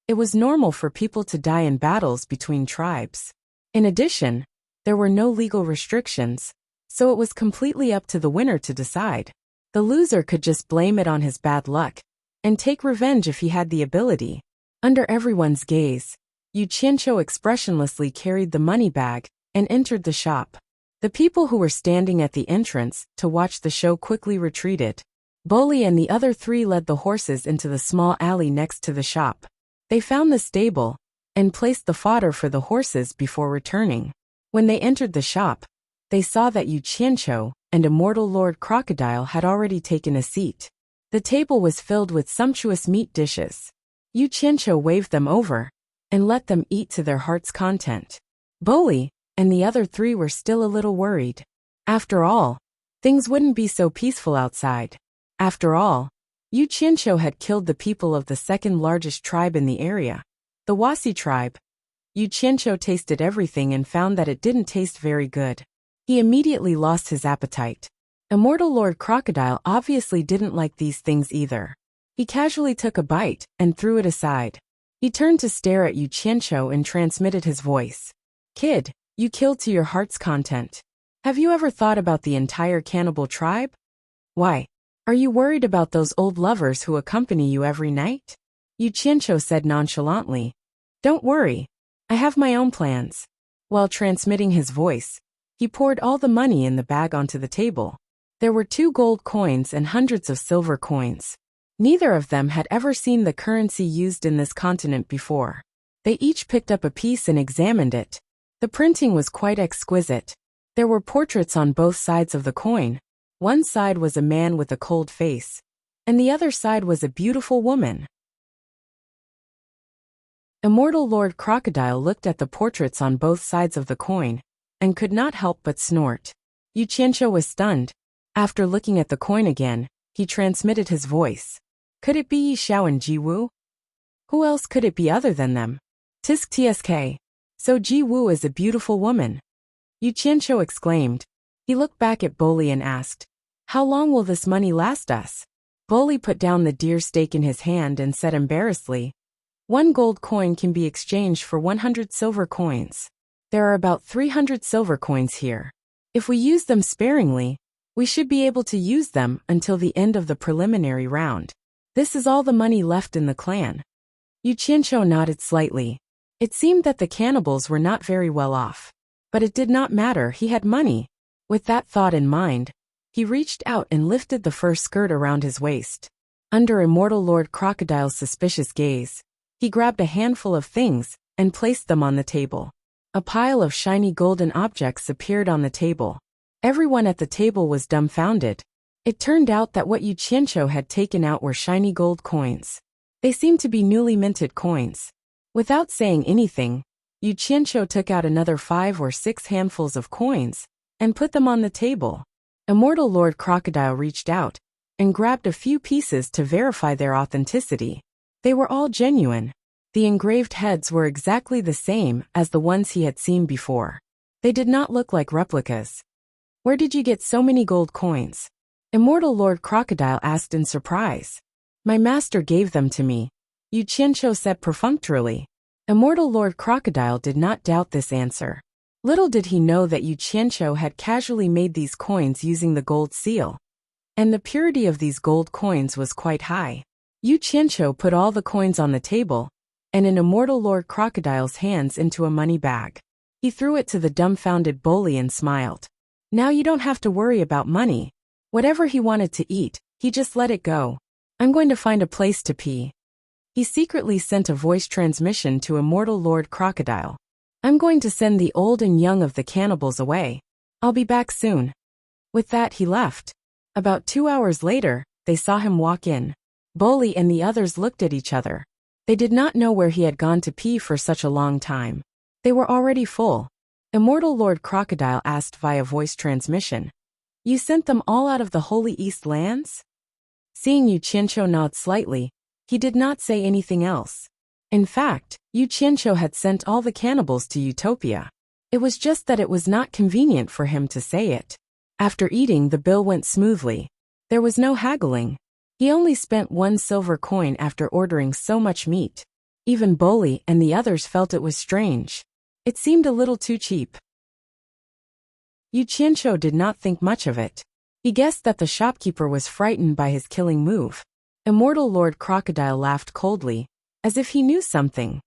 It was normal for people to die in battles between tribes. In addition, there were no legal restrictions, so it was completely up to the winner to decide. The loser could just blame it on his bad luck and take revenge if he had the ability. Under everyone's gaze, Yu Qianqiu expressionlessly carried the money bag and entered the shop. The people who were standing at the entrance to watch the show quickly retreated. Bully and the other 3 led the horses into the small alley next to the shop. They found the stable and placed the fodder for the horses before returning. When they entered the shop, they saw that Yu Qianqiu and Immortal Lord Crocodile had already taken a seat. The table was filled with sumptuous meat dishes. Yu Qianqiu waved them over and let them eat to their heart's content. Bully and the other 3 were still a little worried. After all, things wouldn't be so peaceful outside. After all, Yu Qianqiu had killed the people of the 2nd largest tribe in the area, the Wasi tribe. Yu Qianqiu tasted everything and found that it didn't taste very good. He immediately lost his appetite. Immortal Lord Crocodile obviously didn't like these things either. He casually took a bite and threw it aside. He turned to stare at Yu Qianqiu and transmitted his voice. "Kid, you killed to your heart's content. Have you ever thought about the entire cannibal tribe? Why? Are you worried about those old lovers who accompany you every night?" Yu Qianqiu said nonchalantly. "Don't worry. I have my own plans." While transmitting his voice, he poured all the money in the bag onto the table. There were 2 gold coins and hundreds of silver coins. Neither of them had ever seen the currency used in this continent before. They each picked up a piece and examined it. The printing was quite exquisite. There were portraits on both sides of the coin. One side was a man with a cold face, and the other side was a beautiful woman. Immortal Lord Crocodile looked at the portraits on both sides of the coin and could not help but snort. Yu Qianqiu was stunned. After looking at the coin again, he transmitted his voice. Could it be Yi Xiao and Ji Wu? Who else could it be other than them? Tisk tsk. So Ji Wu is a beautiful woman. Yu Qianqiu exclaimed. He looked back at Bully and asked, "How long will this money last us?" Bully put down the deer steak in his hand and said embarrassedly, "1 gold coin can be exchanged for 100 silver coins. There are about 300 silver coins here. If we use them sparingly, we should be able to use them until the end of the preliminary round. This is all the money left in the clan." Yu Qianqiu nodded slightly. It seemed that the cannibals were not very well off. But it did not matter, he had money. With that thought in mind, he reached out and lifted the fur skirt around his waist. Under Immortal Lord Crocodile's suspicious gaze, he grabbed a handful of things and placed them on the table. A pile of shiny golden objects appeared on the table. Everyone at the table was dumbfounded. It turned out that what Yu Qianqiu had taken out were shiny gold coins. They seemed to be newly minted coins. Without saying anything, Yu Qianqiu took out another 5 or 6 handfuls of coins and put them on the table. Immortal Lord Crocodile reached out and grabbed a few pieces to verify their authenticity. They were all genuine. The engraved heads were exactly the same as the ones he had seen before. They did not look like replicas. "Where did you get so many gold coins?" Immortal Lord Crocodile asked in surprise. "My master gave them to me," Yu Qianqiu said perfunctorily. Immortal Lord Crocodile did not doubt this answer. Little did he know that Yu Qianqiu had casually made these coins using the gold seal. And the purity of these gold coins was quite high. Yu Qianqiu put all the coins on the table, and in Immortal Lord Crocodile's hands into a money bag. He threw it to the dumbfounded bully and smiled. "Now you don't have to worry about money. Whatever he wanted to eat, he just let it go. I'm going to find a place to pee." He secretly sent a voice transmission to Immortal Lord Crocodile. "I'm going to send the old and young of the cannibals away. I'll be back soon." With that he left. About 2 hours later, they saw him walk in. Bully and the others looked at each other. They did not know where he had gone to pee for such a long time. They were already full. Immortal Lord Crocodile asked via voice transmission, "You sent them all out of the Holy East Lands?" Seeing Yu Qianqiu nod slightly, he did not say anything else. In fact, Yu Qianqiu had sent all the cannibals to Utopia. It was just that it was not convenient for him to say it. After eating, the bill went smoothly. There was no haggling. He only spent 1 silver coin after ordering so much meat. Even Bully and the others felt it was strange. It seemed a little too cheap. Yu Qianqiu did not think much of it. He guessed that the shopkeeper was frightened by his killing move. Immortal Lord Crocodile laughed coldly, as if he knew something.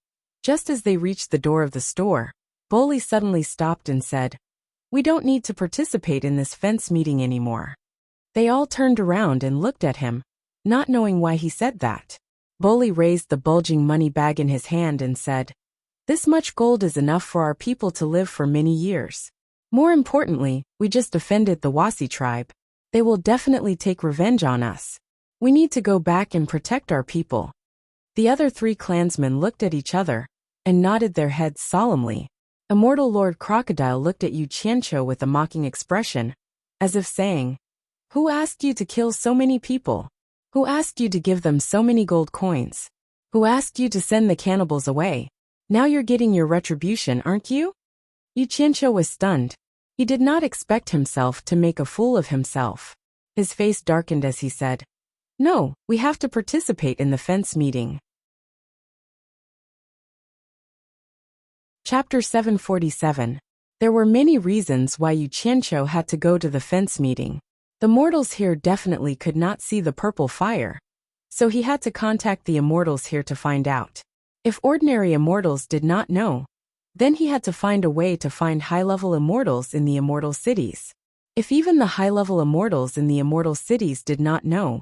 Just as they reached the door of the store, Bully suddenly stopped and said, "We don't need to participate in this fence meeting anymore." They all turned around and looked at him, not knowing why he said that. Bully raised the bulging money bag in his hand and said, "This much gold is enough for our people to live for many years. More importantly, we just offended the Wasi tribe. They will definitely take revenge on us. We need to go back and protect our people." The other 3 clansmen looked at each other and nodded their heads solemnly. Immortal Lord Crocodile looked at Yu Qianqiu with a mocking expression, as if saying, "Who asked you to kill so many people? Who asked you to give them so many gold coins? Who asked you to send the cannibals away? Now you're getting your retribution, aren't you?" Yu Qianqiu was stunned. He did not expect himself to make a fool of himself. His face darkened as he said, "No, we have to participate in the fence meeting." Chapter 747. There were many reasons why Yu Qianqiu had to go to the fence meeting. The mortals here definitely could not see the purple fire, so he had to contact the immortals here to find out. If ordinary immortals did not know, then he had to find a way to find high-level immortals in the immortal cities. If even the high-level immortals in the immortal cities did not know,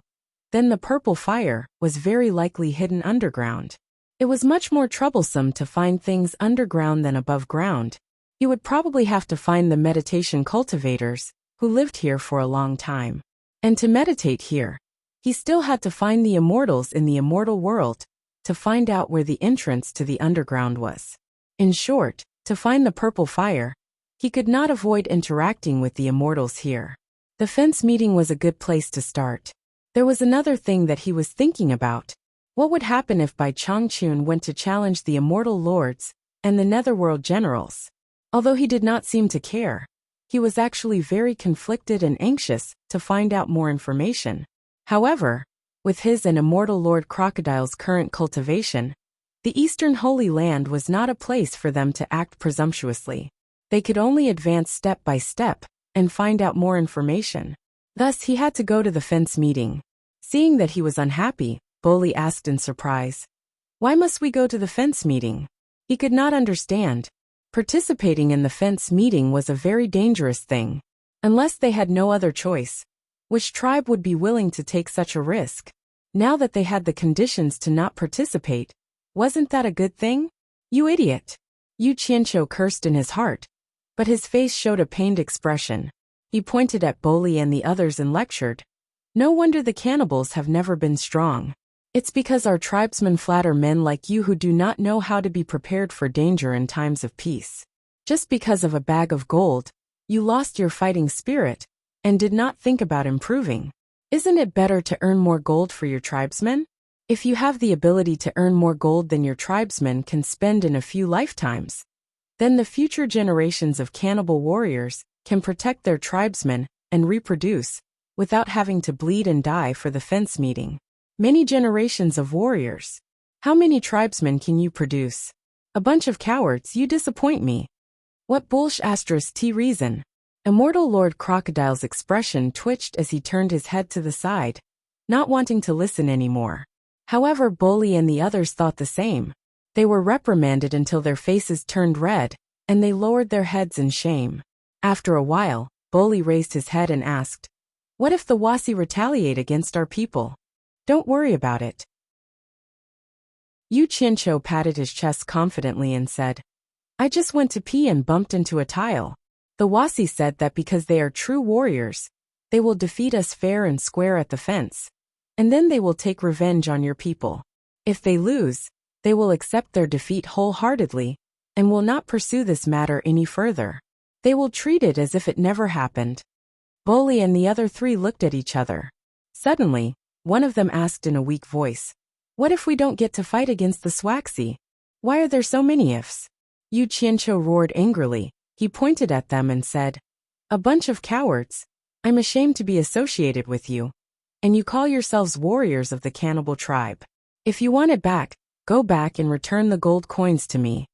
then the purple fire was very likely hidden underground. It was much more troublesome to find things underground than above ground. He would probably have to find the meditation cultivators, who lived here for a long time. And to meditate here, he still had to find the immortals in the immortal world, to find out where the entrance to the underground was. In short, to find the purple fire, he could not avoid interacting with the immortals here. The fence meeting was a good place to start. There was another thing that he was thinking about. What would happen if Bai Changchun went to challenge the immortal lords and the netherworld generals? Although he did not seem to care, he was actually very conflicted and anxious to find out more information. However, with his and Immortal Lord Crocodile's current cultivation, the Eastern Holy Land was not a place for them to act presumptuously. They could only advance step by step and find out more information. Thus he had to go to the fence meeting. Seeing that he was unhappy, Bully asked in surprise, "Why must we go to the fence meeting?" He could not understand. Participating in the fence meeting was a very dangerous thing. Unless they had no other choice, which tribe would be willing to take such a risk? Now that they had the conditions to not participate, wasn't that a good thing? "You idiot!" Yu Qianqiu cursed in his heart, but his face showed a pained expression. He pointed at Bolly and the others and lectured. No wonder the cannibals have never been strong. It's because our tribesmen flatter men like you who do not know how to be prepared for danger in times of peace. Just because of a bag of gold, you lost your fighting spirit and did not think about improving. Isn't it better to earn more gold for your tribesmen? If you have the ability to earn more gold than your tribesmen can spend in a few lifetimes, then the future generations of cannibal warriors can protect their tribesmen and reproduce without having to bleed and die for the fence meeting. Many generations of warriors. How many tribesmen can you produce? A bunch of cowards, you disappoint me. What bullsh asterisk T reason? Immortal Lord Crocodile's expression twitched as he turned his head to the side, not wanting to listen anymore. However, Bolly and the others thought the same. They were reprimanded until their faces turned red, and they lowered their heads in shame. After a while, Bolly raised his head and asked, "What if the Wasi retaliate against our people?" "Don't worry about it." Yu Qianqiu patted his chest confidently and said, "I just went to pee and bumped into a tile. The Wasi said that because they are true warriors, they will defeat us fair and square at the fence, and then they will take revenge on your people. If they lose, they will accept their defeat wholeheartedly and will not pursue this matter any further. They will treat it as if it never happened." Bolly and the other three looked at each other. Suddenly, one of them asked in a weak voice, "What if we don't get to fight against the Swaxi? Why are there so many ifs?" Yu Qianqiu roared angrily. He pointed at them and said, "A bunch of cowards. I'm ashamed to be associated with you. And you call yourselves warriors of the cannibal tribe. If you want it back, go back and return the gold coins to me."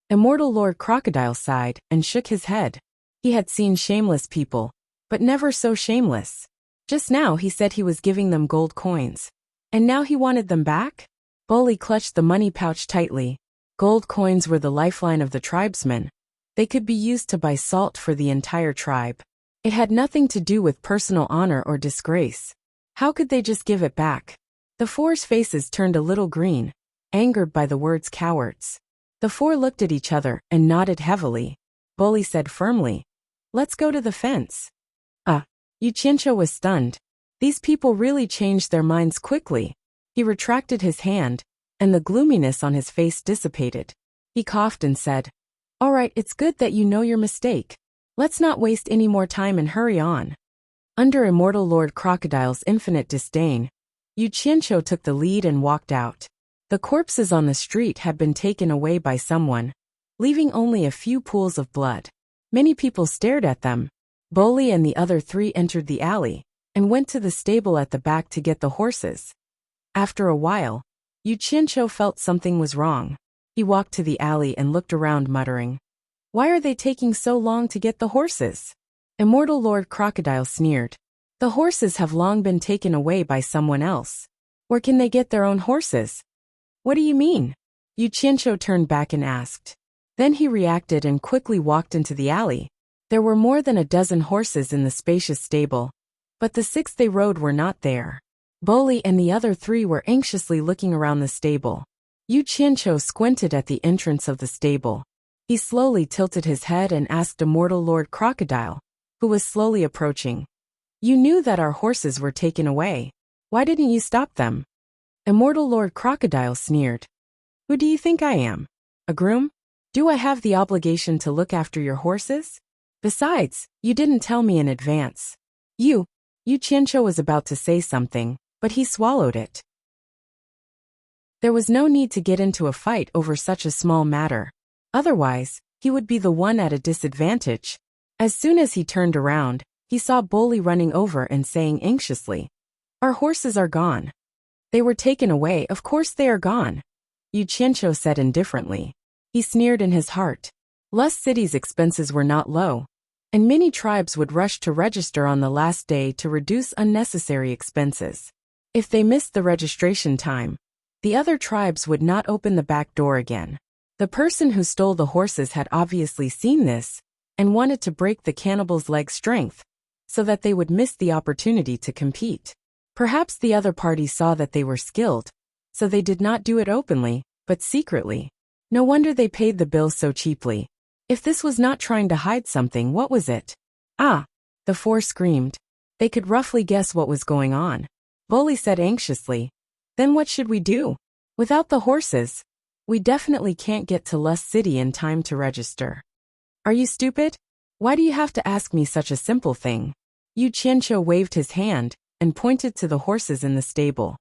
Immortal Lord Crocodile sighed and shook his head. He had seen shameless people, but never so shameless. Just now he said he was giving them gold coins. And now he wanted them back? Bolly clutched the money pouch tightly. Gold coins were the lifeline of the tribesmen. They could be used to buy salt for the entire tribe. It had nothing to do with personal honor or disgrace. How could they just give it back? The four's faces turned a little green, angered by the words cowards. The four looked at each other and nodded heavily. Bolly said firmly, "Let's go to the fence." Yu Qianqiu was stunned. These people really changed their minds quickly. He retracted his hand, and the gloominess on his face dissipated. He coughed and said, "All right, it's good that you know your mistake. Let's not waste any more time and hurry on." Under Immortal Lord Crocodile's infinite disdain, Yu Qianqiu took the lead and walked out. The corpses on the street had been taken away by someone, leaving only a few pools of blood. Many people stared at them. Bolly and the other three entered the alley and went to the stable at the back to get the horses. After a while, Yu Qianqiu felt something was wrong. He walked to the alley and looked around muttering, "Why are they taking so long to get the horses?" Immortal Lord Crocodile sneered, "The horses have long been taken away by someone else. Where can they get their own horses?" "What do you mean?" Yu Qianqiu turned back and asked. Then he reacted and quickly walked into the alley. There were more than a dozen horses in the spacious stable, but the six they rode were not there. Bolly and the other three were anxiously looking around the stable. Yu Qianqiu squinted at the entrance of the stable. He slowly tilted his head and asked Immortal Lord Crocodile, who was slowly approaching, "You knew that our horses were taken away. Why didn't you stop them?" Immortal Lord Crocodile sneered. "Who do you think I am? A groom? Do I have the obligation to look after your horses? Besides, you didn't tell me in advance." Yu Qianqiu was about to say something, but he swallowed it. There was no need to get into a fight over such a small matter. Otherwise, he would be the one at a disadvantage. As soon as he turned around, he saw Bolly running over and saying anxiously, "Our horses are gone." "They were taken away, of course they are gone," Yu Qianqiu said indifferently. He sneered in his heart. Lust City's expenses were not low, and many tribes would rush to register on the last day to reduce unnecessary expenses. If they missed the registration time, the other tribes would not open the back door again. The person who stole the horses had obviously seen this and wanted to break the cannibals' leg strength so that they would miss the opportunity to compete. Perhaps the other party saw that they were skilled, so they did not do it openly, but secretly. No wonder they paid the bill so cheaply. If this was not trying to hide something, what was it? The The four screamed. They could roughly guess what was going on. Bully said anxiously, "Then what should we do? Without the horses, we definitely can't get to Lust City in time to register." "Are you stupid? Why do you have to ask me such a simple thing?" Yu Qianqiu waved his hand and pointed to the horses in the stable.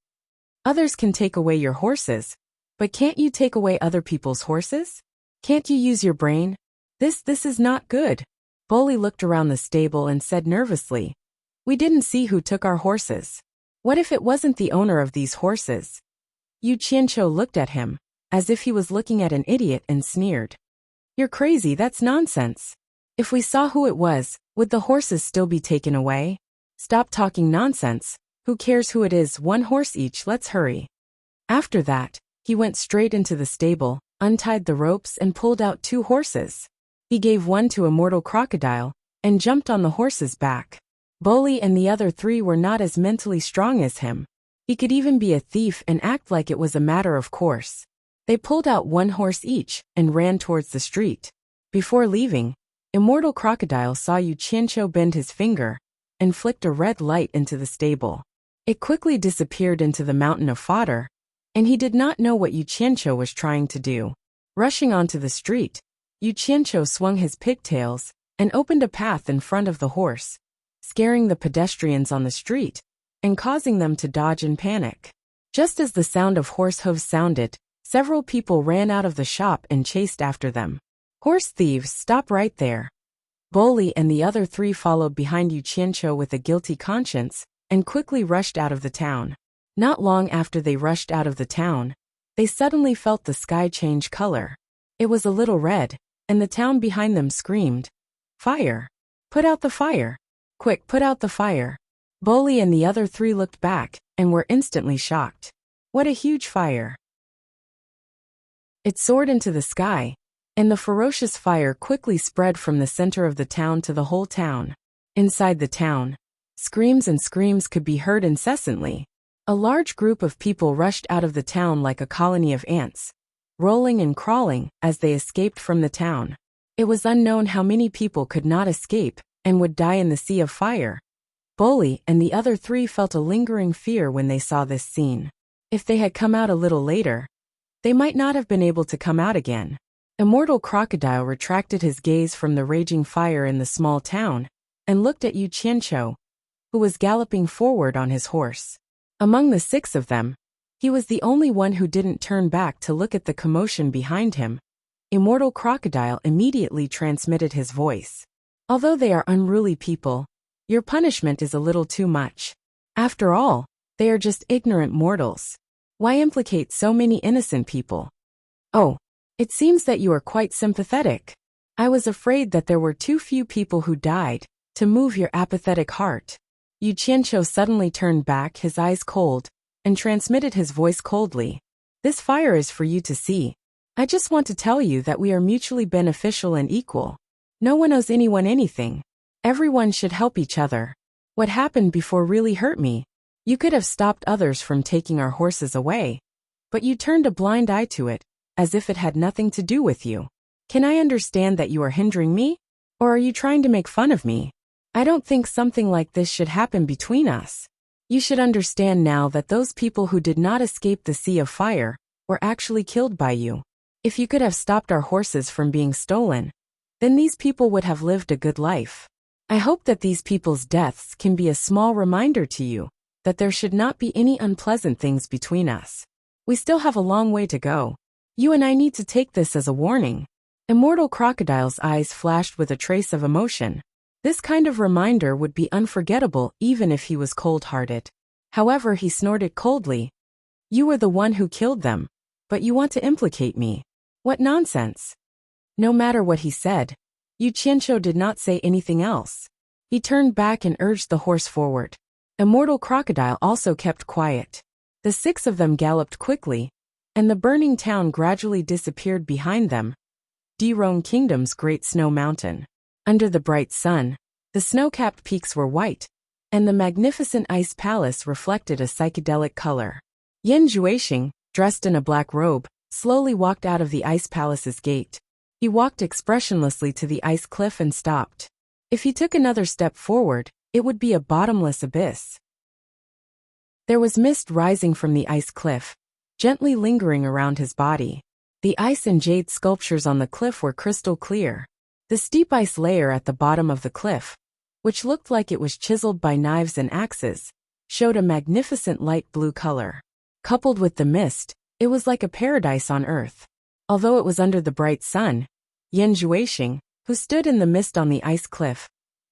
"Others can take away your horses, but can't you take away other people's horses? Can't you use your brain? This is not good." Bully looked around the stable and said nervously, "We didn't see who took our horses. What if it wasn't the owner of these horses?" Yu Qianqiu looked at him, as if he was looking at an idiot, and sneered. "You're crazy, that's nonsense. If we saw who it was, would the horses still be taken away? Stop talking nonsense. Who cares who it is? One horse each, let's hurry." After that, he went straight into the stable, untied the ropes and pulled out 2 horses. He gave one to Immortal Crocodile, and jumped on the horse's back. Bully and the other 3 were not as mentally strong as him. He could even be a thief and act like it was a matter of course. They pulled out 1 horse each and ran towards the street. Before leaving, Immortal Crocodile saw Yu Qianqiu bend his finger and flicked a red light into the stable. It quickly disappeared into the mountain of fodder, and he did not know what Yu Qianqiu was trying to do. Rushing onto the street, Yu Qianqiu swung his pigtails and opened a path in front of the horse, scaring the pedestrians on the street and causing them to dodge in panic. Just as the sound of horse hooves sounded, several people ran out of the shop and chased after them. "Horse thieves, stop right there." Bully and the other 3 followed behind Yu Qianqiu with a guilty conscience and quickly rushed out of the town. Not long after they rushed out of the town, they suddenly felt the sky change color. It was a little red, and the town behind them screamed, "Fire! Put out the fire! Quick, put out the fire!" Bully and the other 3 looked back and were instantly shocked. What a huge fire! It soared into the sky, and the ferocious fire quickly spread from the center of the town to the whole town. Inside the town, screams and screams could be heard incessantly. A large group of people rushed out of the town like a colony of ants, rolling and crawling as they escaped from the town. It was unknown how many people could not escape and would die in the sea of fire. Bully and the other 3 felt a lingering fear when they saw this scene. If they had come out a little later, they might not have been able to come out again. Immortal Crocodile retracted his gaze from the raging fire in the small town and looked at Yu Qianqiu, who was galloping forward on his horse. Among the 6 of them, he was the only one who didn't turn back to look at the commotion behind him. Immortal Crocodile immediately transmitted his voice. "Although they are unruly people, your punishment is a little too much. After all, they are just ignorant mortals. Why implicate so many innocent people? Oh, it seems that you are quite sympathetic. I was afraid that there were too few people who died to move your apathetic heart." Yu Qianqiu suddenly turned back, his eyes cold, and transmitted his voice coldly. "This fire is for you to see. I just want to tell you that we are mutually beneficial and equal. No one owes anyone anything. Everyone should help each other. What happened before really hurt me. You could have stopped others from taking our horses away, but you turned a blind eye to it, as if it had nothing to do with you. Can I understand that you are hindering me? Or are you trying to make fun of me? I don't think something like this should happen between us. You should understand now that those people who did not escape the sea of fire were actually killed by you. If you could have stopped our horses from being stolen, then these people would have lived a good life. I hope that these people's deaths can be a small reminder to you that there should not be any unpleasant things between us. We still have a long way to go. You and I need to take this as a warning." Immortal Crocodile's eyes flashed with a trace of emotion. This kind of reminder would be unforgettable even if he was cold-hearted. However, he snorted coldly. "You were the one who killed them, but you want to implicate me. What nonsense." No matter what he said, Yu Qianqiu did not say anything else. He turned back and urged the horse forward. Immortal Crocodile also kept quiet. The 6 of them galloped quickly, and the burning town gradually disappeared behind them. Dirong Kingdom's great snow mountain. Under the bright sun, the snow-capped peaks were white, and the magnificent ice palace reflected a psychedelic color. Yan Juexing, dressed in a black robe, slowly walked out of the ice palace's gate. He walked expressionlessly to the ice cliff and stopped. If he took another step forward, it would be a bottomless abyss. There was mist rising from the ice cliff, gently lingering around his body. The ice and jade sculptures on the cliff were crystal clear. The steep ice layer at the bottom of the cliff, which looked like it was chiseled by knives and axes, showed a magnificent light blue color. Coupled with the mist, it was like a paradise on earth. Although it was under the bright sun, Yan Zhuixing, who stood in the mist on the ice cliff,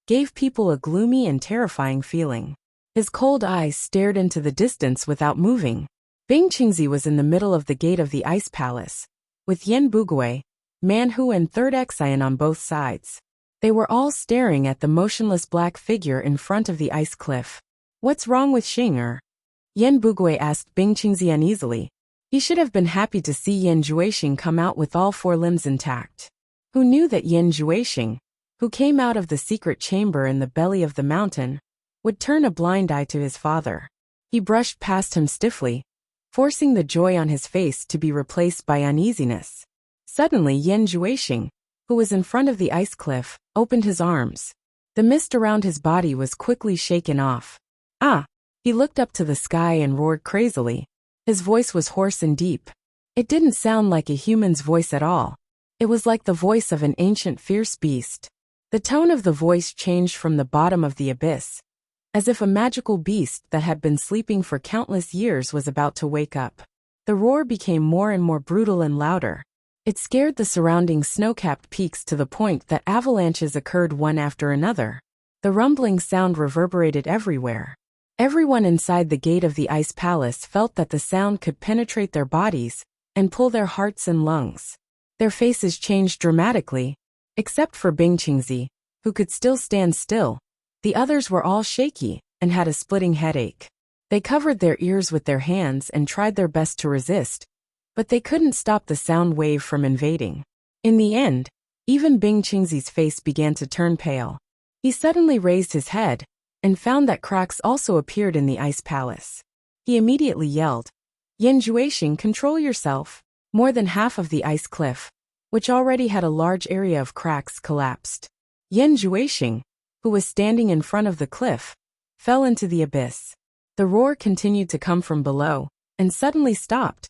gave people a gloomy and terrifying feeling. His cold eyes stared into the distance without moving. Bing Qingzi was in the middle of the gate of the ice palace, with Yan Bugui, Manhu and Third Exile on both sides. They were all staring at the motionless black figure in front of the ice cliff. "What's wrong with Xing?" Yan Bugui asked Bing Qingzi uneasily. He should have been happy to see Yan Zhuixing come out with all four limbs intact. Who knew that Yan Zhuixing, who came out of the secret chamber in the belly of the mountain, would turn a blind eye to his father? He brushed past him stiffly, forcing the joy on his face to be replaced by uneasiness. Suddenly Yan Zhuixing, who was in front of the ice cliff, opened his arms. The mist around his body was quickly shaken off. "Ah!" He looked up to the sky and roared crazily. His voice was hoarse and deep. It didn't sound like a human's voice at all. It was like the voice of an ancient fierce beast. The tone of the voice changed from the bottom of the abyss, as if a magical beast that had been sleeping for countless years was about to wake up. The roar became more and more brutal and louder. It scared the surrounding snow-capped peaks to the point that avalanches occurred one after another. The rumbling sound reverberated everywhere. Everyone inside the gate of the ice palace felt that the sound could penetrate their bodies and pull their hearts and lungs. Their faces changed dramatically, except for Bing Qingzi, who could still stand still. The others were all shaky and had a splitting headache. They covered their ears with their hands and tried their best to resist, but they couldn't stop the sound wave from invading. In the end, even Bing Qingzi's face began to turn pale. He suddenly raised his head and found that cracks also appeared in the ice palace. He immediately yelled, "Yan Zhuixing, control yourself!" More than half of the ice cliff, which already had a large area of cracks, collapsed. Yan Zhuixing, who was standing in front of the cliff, fell into the abyss. The roar continued to come from below, and suddenly stopped.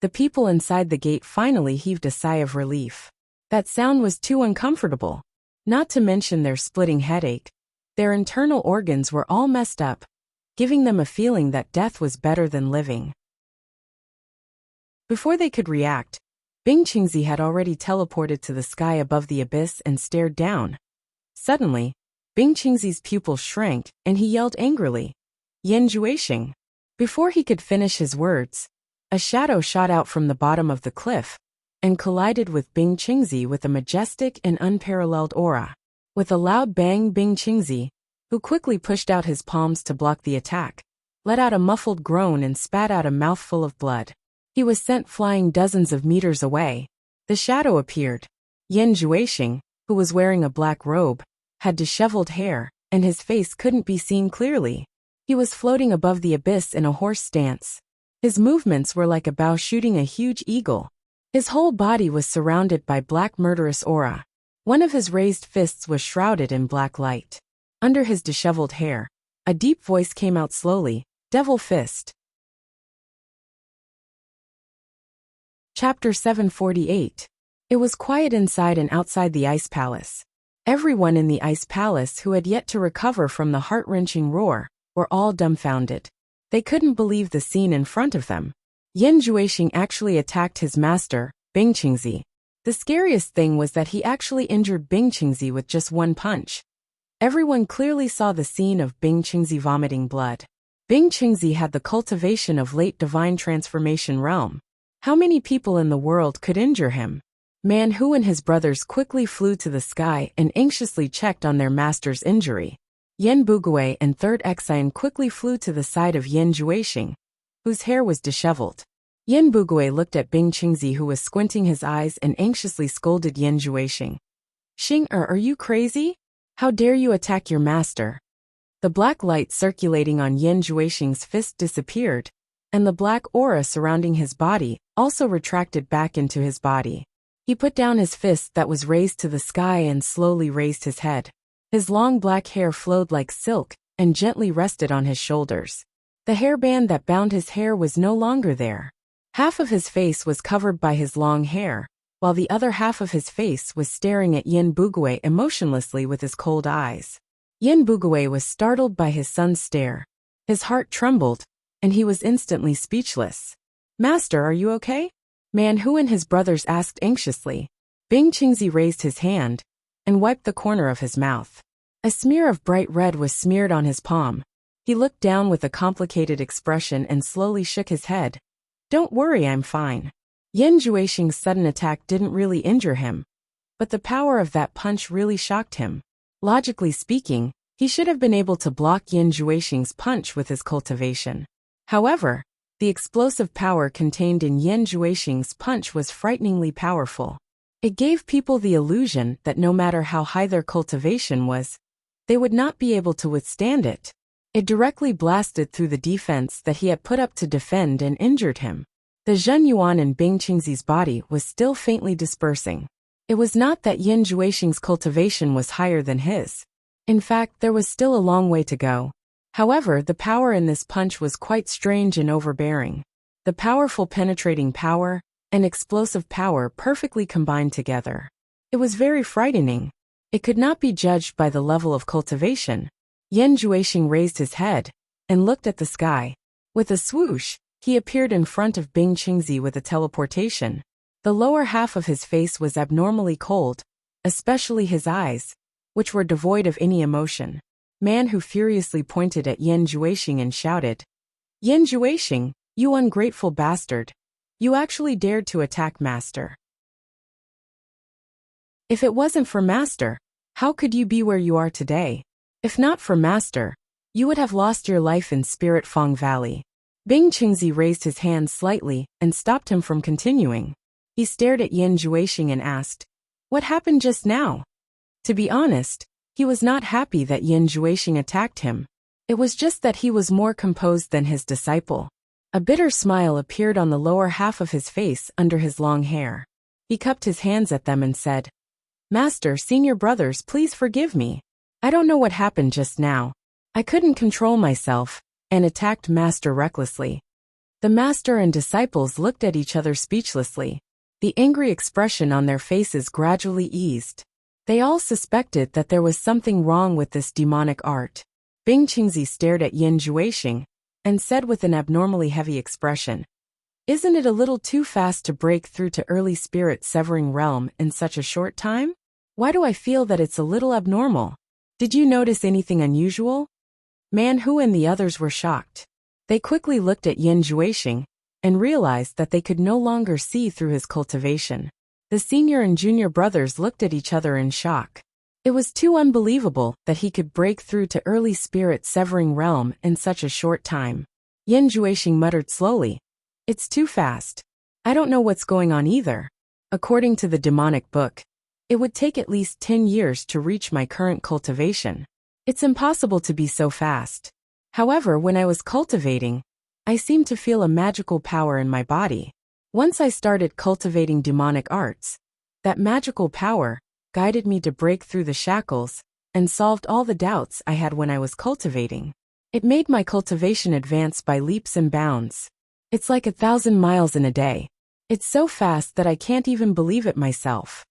The people inside the gate finally heaved a sigh of relief. That sound was too uncomfortable. Not to mention their splitting headache. Their internal organs were all messed up, giving them a feeling that death was better than living. Before they could react, Bing Qingzi had already teleported to the sky above the abyss and stared down. Suddenly, Bing Qingzi's pupils shrank, and he yelled angrily, "Yan Zhuixing!" Before he could finish his words, a shadow shot out from the bottom of the cliff and collided with Bing Qingzi with a majestic and unparalleled aura. With a loud bang, Bing Qingzi, who quickly pushed out his palms to block the attack, let out a muffled groan and spat out a mouthful of blood. He was sent flying dozens of meters away. The shadow appeared. Yan Zhuixing, who was wearing a black robe, had disheveled hair, and his face couldn't be seen clearly. He was floating above the abyss in a horse stance. His movements were like a bow shooting a huge eagle. His whole body was surrounded by black murderous aura. One of his raised fists was shrouded in black light. Under his disheveled hair, a deep voice came out slowly, "Devil Fist." Chapter 748. It was quiet inside and outside the ice palace. Everyone in the ice palace who had yet to recover from the heart-wrenching roar were all dumbfounded. They couldn't believe the scene in front of them. Yan Zhuixing actually attacked his master, Bing Qingzi. The scariest thing was that he actually injured Bing Qingzi with just one punch. Everyone clearly saw the scene of Bing Qingzi vomiting blood. Bing Qingzi had the cultivation of late divine transformation realm. How many people in the world could injure him? Manhu and his brothers quickly flew to the sky and anxiously checked on their master's injury. Yan Bugui and Third Exile quickly flew to the side of Yan Zhuixing, whose hair was disheveled. Yan Bugui looked at Bing Qingzi, who was squinting his eyes, and anxiously scolded Yan Zhuixing. "Xing, are you crazy? How dare you attack your master?" The black light circulating on Yan Zhuixing's fist disappeared, and the black aura surrounding his body also retracted back into his body. He put down his fist that was raised to the sky and slowly raised his head. His long black hair flowed like silk and gently rested on his shoulders. The hairband that bound his hair was no longer there. Half of his face was covered by his long hair, while the other half of his face was staring at Yin Bugue emotionlessly with his cold eyes. Yin Bugue was startled by his son's stare. His heart trembled, and he was instantly speechless. "Master, are you okay?" Man Hu and his brothers asked anxiously. Bing Qingzi raised his hand and wiped the corner of his mouth. A smear of bright red was smeared on his palm. He looked down with a complicated expression and slowly shook his head. "Don't worry, I'm fine." Yin Juexing's sudden attack didn't really injure him, but the power of that punch really shocked him. Logically speaking, he should have been able to block Yin Juexing's punch with his cultivation. However, the explosive power contained in Yin Juexing's punch was frighteningly powerful. It gave people the illusion that no matter how high their cultivation was, they would not be able to withstand it. It directly blasted through the defense that he had put up to defend and injured him. The Zhen Yuan in Bing Qingzi's body was still faintly dispersing. It was not that Yin Juexing's cultivation was higher than his. In fact, there was still a long way to go. However, the power in this punch was quite strange and overbearing. The powerful penetrating power and explosive power perfectly combined together. It was very frightening. It could not be judged by the level of cultivation. Yin Juexing raised his head and looked at the sky. With a swoosh, he appeared in front of Bing Qingzi with a teleportation. The lower half of his face was abnormally cold, especially his eyes, which were devoid of any emotion. Man Hu furiously pointed at Yin Juexing and shouted, "Yin Juexing, you ungrateful bastard! You actually dared to attack Master. If it wasn't for Master, how could you be where you are today? If not for Master, you would have lost your life in Spirit Fong Valley." Bing Qingzi raised his hand slightly and stopped him from continuing. He stared at Yin Juexing and asked, "What happened just now?" To be honest, he was not happy that Yin Juexing attacked him. It was just that he was more composed than his disciple. A bitter smile appeared on the lower half of his face under his long hair. He cupped his hands at them and said, "Master, senior brothers, please forgive me. I don't know what happened just now. I couldn't control myself and attacked Master recklessly." The master and disciples looked at each other speechlessly. The angry expression on their faces gradually eased. They all suspected that there was something wrong with this demonic art. Bing Qingzi stared at Yin Juexing and said with an abnormally heavy expression, "Isn't it a little too fast to break through to early spirit severing realm in such a short time? Why do I feel that it's a little abnormal? Did you notice anything unusual?" Man Hu and the others were shocked. They quickly looked at Yin Juexing and realized that they could no longer see through his cultivation. The senior and junior brothers looked at each other in shock. It was too unbelievable that he could break through to early spirit severing realm in such a short time. Yin Juexing muttered slowly, "It's too fast. I don't know what's going on either. According to the demonic book, it would take at least 10 years to reach my current cultivation. It's impossible to be so fast. However, when I was cultivating, I seemed to feel a magical power in my body. Once I started cultivating demonic arts, that magical power guided me to break through the shackles and solved all the doubts I had when I was cultivating. It made my cultivation advance by leaps and bounds. It's like 1,000 miles in a day. It's so fast that I can't even believe it myself."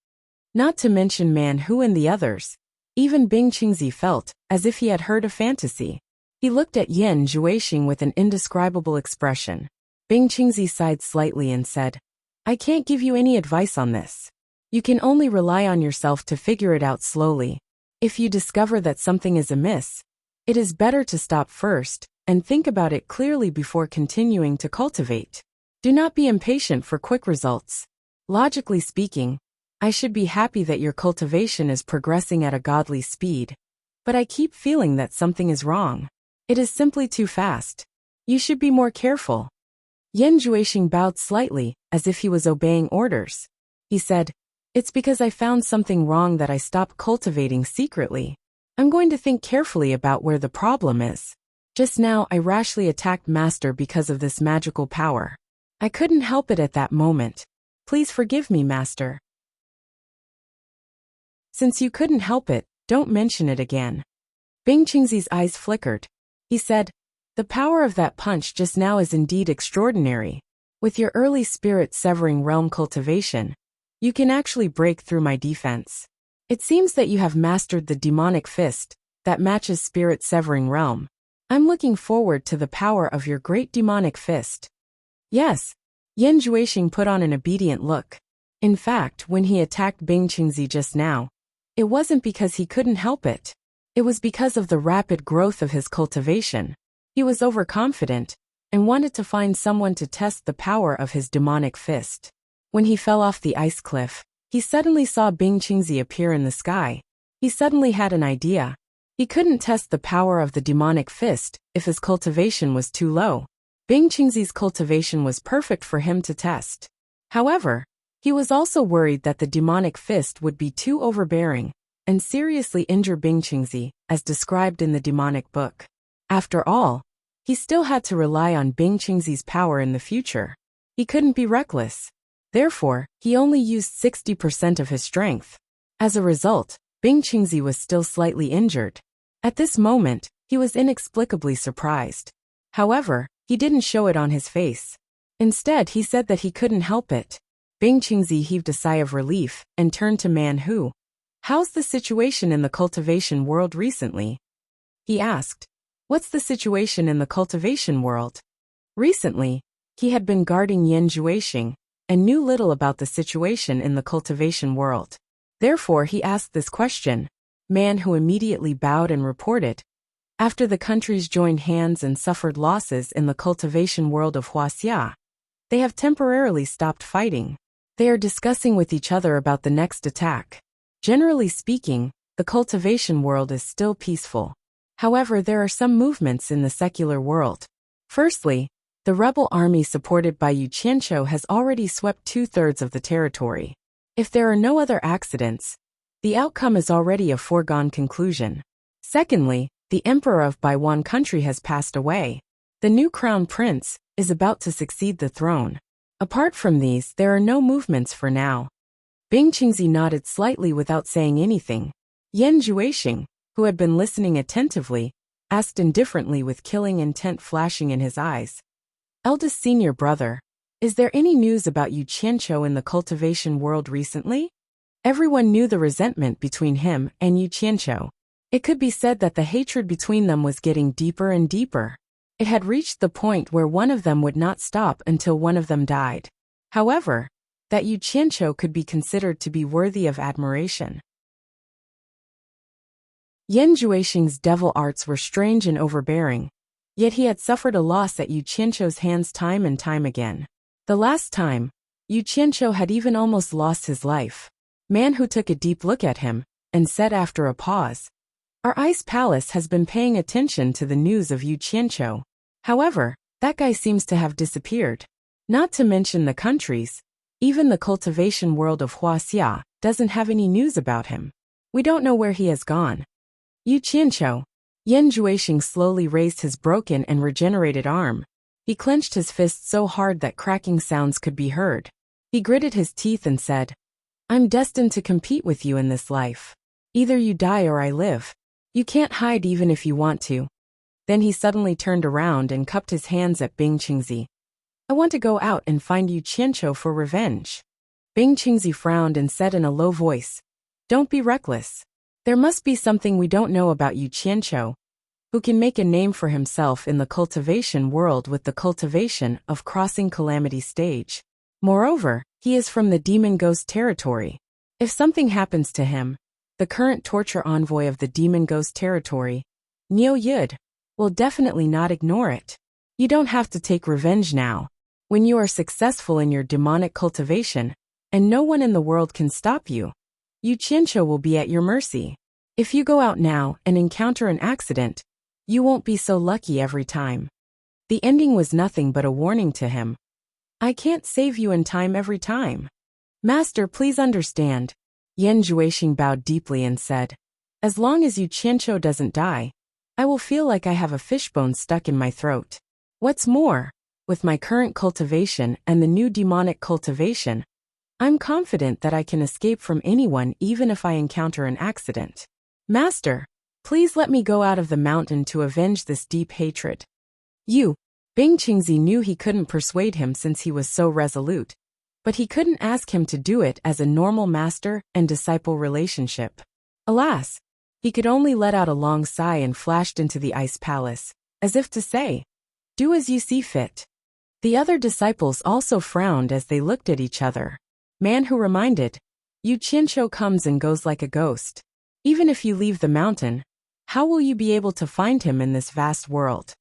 Not to mention Man Hu and the others. Even Bing Qingzi felt as if he had heard a fantasy. He looked at Yin Juexing with an indescribable expression. Bing Qingzi sighed slightly and said, "I can't give you any advice on this. You can only rely on yourself to figure it out slowly. If you discover that something is amiss, it is better to stop first and think about it clearly before continuing to cultivate. Do not be impatient for quick results. Logically speaking, I should be happy that your cultivation is progressing at a godly speed, but I keep feeling that something is wrong. It is simply too fast. You should be more careful." Yin Juexing bowed slightly, as if he was obeying orders. He said, "It's because I found something wrong that I stopped cultivating secretly. I'm going to think carefully about where the problem is. Just now I rashly attacked Master because of this magical power. I couldn't help it at that moment. Please forgive me, Master." Since you couldn't help it, Don't mention it again. Bing Qingzi's eyes flickered. He said, "The power of that punch just now is indeed extraordinary. With your early spirit-severing realm cultivation, you can actually break through my defense. It seems that you have mastered the demonic fist that matches spirit-severing realm. I'm looking forward to the power of your great demonic fist." Yes. Yan Juexing put on an obedient look. In fact, when he attacked Bing Qingzi just now, it wasn't because he couldn't help it. It was because of the rapid growth of his cultivation. He was overconfident and wanted to find someone to test the power of his demonic fist. When he fell off the ice cliff, he suddenly saw Bing Qingzi appear in the sky. He suddenly had an idea. He couldn't test the power of the demonic fist if his cultivation was too low. Bing Qingzi's cultivation was perfect for him to test. However, he was also worried that the demonic fist would be too overbearing and seriously injure Bing Qingzi, as described in the demonic book. After all, he still had to rely on Bing Qingzi's power in the future. He couldn't be reckless. Therefore, he only used 60% of his strength. As a result, Bing Qingzi was still slightly injured. At this moment, he was inexplicably surprised. However, he didn't show it on his face. Instead, he said that he couldn't help it. Bing Qingzi heaved a sigh of relief and turned to Man Hu. "How's the situation in the cultivation world recently?" he asked. "What's the situation in the cultivation world?" Recently, he had been guarding Yan Juexing and knew little about the situation in the cultivation world. Therefore, he asked this question. Man Hu immediately bowed and reported. After the countries joined hands and suffered losses in the cultivation world of Huaxia, they have temporarily stopped fighting. They are discussing with each other about the next attack. Generally speaking, the cultivation world is still peaceful. However, there are some movements in the secular world. Firstly, the rebel army supported by Yu Qianqiu has already swept 2/3 of the territory. If there are no other accidents, the outcome is already a foregone conclusion. Secondly, the emperor of Baiwan country has passed away. The new crown prince is about to succeed the throne. Apart from these, there are no movements for now. Bing Qingzi nodded slightly without saying anything. Yan Juexing, who had been listening attentively, asked indifferently with killing intent flashing in his eyes. "Eldest senior brother, is there any news about Yu Qianqiu in the cultivation world recently?" Everyone knew the resentment between him and Yu Qianqiu. It could be said that the hatred between them was getting deeper and deeper. It had reached the point where one of them would not stop until one of them died. However, that Yu Qianqiu could be considered to be worthy of admiration. Yan Juexing's devil arts were strange and overbearing, yet he had suffered a loss at Yu Qianqiu's hands time and time again. The last time, Yu Qianqiu had even almost lost his life. Man Hu took a deep look at him and said after a pause, "Our ice palace has been paying attention to the news of Yu Qianqiu. However, that guy seems to have disappeared. Not to mention the countries, even the cultivation world of Huaxia doesn't have any news about him. We don't know where he has gone." Yu Qianqiu. Yan Juexing slowly raised his broken and regenerated arm. He clenched his fist so hard that cracking sounds could be heard. He gritted his teeth and said, "I'm destined to compete with you in this life. Either you die or I live. You can't hide even if you want to." Then he suddenly turned around and cupped his hands at Bing Qingzi. "I want to go out and find Yu Qianqiu for revenge." Bing Qingzi frowned and said in a low voice, "Don't be reckless. There must be something we don't know about Yu Qianqiu, who can make a name for himself in the cultivation world with the cultivation of crossing calamity stage. Moreover, he is from the demon ghost territory. If something happens to him, the current torture envoy of the demon ghost territory, Niu Yud, will definitely not ignore it. You don't have to take revenge now. When you are successful in your demonic cultivation, and no one in the world can stop you, Yu Qianqiu will be at your mercy. If you go out now and encounter an accident, you won't be so lucky every time." The ending was nothing but a warning to him. "I can't save you in time every time. Master, please understand." Yan Juexing bowed deeply and said, "As long as Yu Qianqiu doesn't die, I will feel like I have a fishbone stuck in my throat. What's more, with my current cultivation and the new demonic cultivation, I'm confident that I can escape from anyone even if I encounter an accident." "Master, please let me go out of the mountain to avenge this deep hatred." Bing Qingzi knew he couldn't persuade him since he was so resolute, but he couldn't ask him to do it as a normal master and disciple relationship. Alas, he could only let out a long sigh and flashed into the ice palace, as if to say, "Do as you see fit." The other disciples also frowned as they looked at each other. Man who reminded, "Yu Qianqiu comes and goes like a ghost. Even if you leave the mountain, how will you be able to find him in this vast world?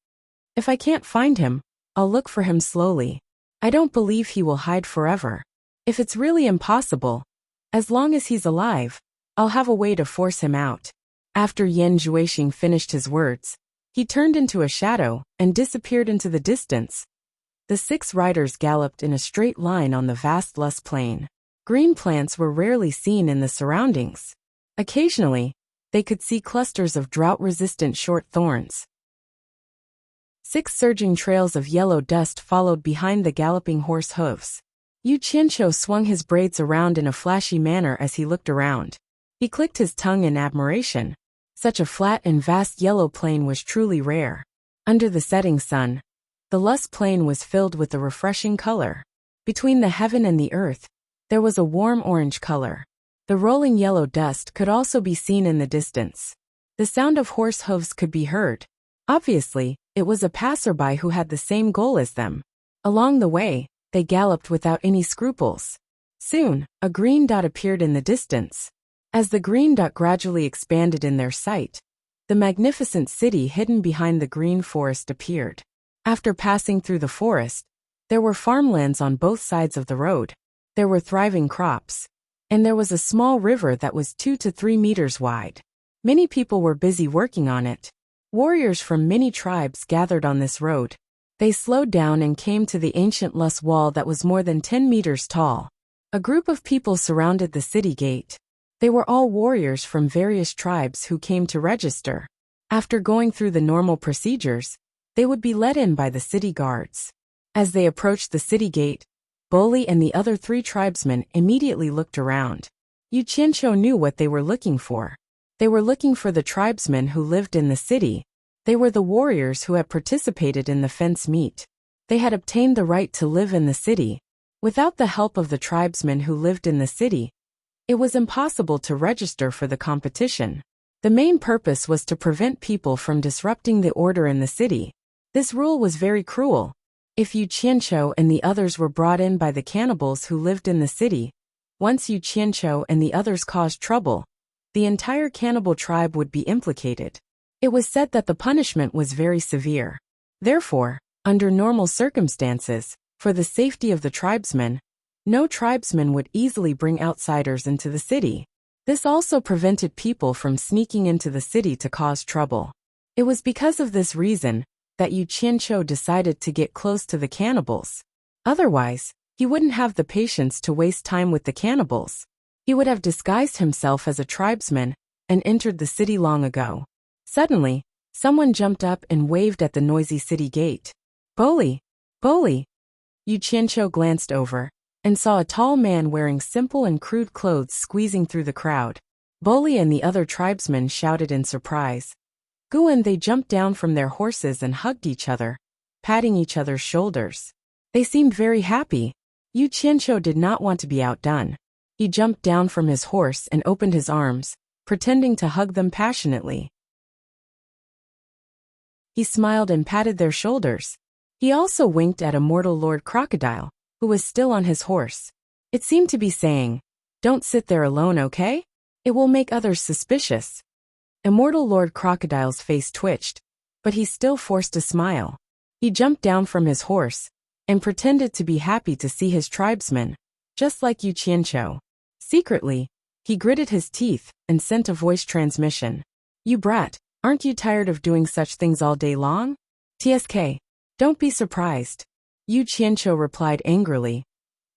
If I can't find him, I'll look for him slowly. I don't believe he will hide forever. If it's really impossible, as long as he's alive, I'll have a way to force him out." After Yan Zhuixing finished his words, he turned into a shadow and disappeared into the distance. The 6 riders galloped in a straight line on the vast lush plain. Green plants were rarely seen in the surroundings. Occasionally, they could see clusters of drought-resistant short thorns. 6 surging trails of yellow dust followed behind the galloping horse hooves. Yu Qianqiu swung his braids around in a flashy manner as he looked around. He clicked his tongue in admiration. Such a flat and vast yellow plain was truly rare. Under the setting sun, the lush plain was filled with a refreshing color. Between the heaven and the earth, there was a warm orange color. The rolling yellow dust could also be seen in the distance. The sound of horse hooves could be heard. Obviously, it was a passerby who had the same goal as them. Along the way, they galloped without any scruples. Soon, a green dot appeared in the distance. As the green dot gradually expanded in their sight, the magnificent city hidden behind the green forest appeared. After passing through the forest, there were farmlands on both sides of the road. There were thriving crops, and there was a small river that was 2 to 3 meters wide. Many people were busy working on it. Warriors from many tribes gathered on this road. They slowed down and came to the ancient lush wall that was more than 10 meters tall. A group of people surrounded the city gate. They were all warriors from various tribes who came to register. After going through the normal procedures, they would be let in by the city guards. As they approached the city gate, Boli and the other 3 tribesmen immediately looked around. Yu Qianqiu knew what they were looking for. They were looking for the tribesmen who lived in the city. They were the warriors who had participated in the fence meet. They had obtained the right to live in the city. Without the help of the tribesmen who lived in the city, it was impossible to register for the competition. The main purpose was to prevent people from disrupting the order in the city. This rule was very cruel. If Yu Qianqiu and the others were brought in by the cannibals who lived in the city, once Yu Qianqiu and the others caused trouble, the entire cannibal tribe would be implicated. It was said that the punishment was very severe. Therefore, under normal circumstances, for the safety of the tribesmen, no tribesman would easily bring outsiders into the city. This also prevented people from sneaking into the city to cause trouble. It was because of this reason that Yu Qianqiu decided to get close to the cannibals. Otherwise, he wouldn't have the patience to waste time with the cannibals. He would have disguised himself as a tribesman and entered the city long ago. Suddenly, someone jumped up and waved at the noisy city gate. "Boli! Boli!" Yu Qianqiu glanced over and saw a tall man wearing simple and crude clothes squeezing through the crowd. Boli and the other tribesmen shouted in surprise. Guan, they jumped down from their horses and hugged each other, patting each other's shoulders. They seemed very happy. Yu Qianqiu did not want to be outdone. He jumped down from his horse and opened his arms, pretending to hug them passionately. He smiled and patted their shoulders. He also winked at Immortal Lord Crocodile, who was still on his horse. It seemed to be saying, "Don't sit there alone, okay? It will make others suspicious." Immortal Lord Crocodile's face twitched, but he still forced a smile. He jumped down from his horse and pretended to be happy to see his tribesmen, just like Yu Qianqiu. Secretly, he gritted his teeth and sent a voice transmission. "You brat, aren't you tired of doing such things all day long? TSK, don't be surprised." Yu Qianqiu replied angrily.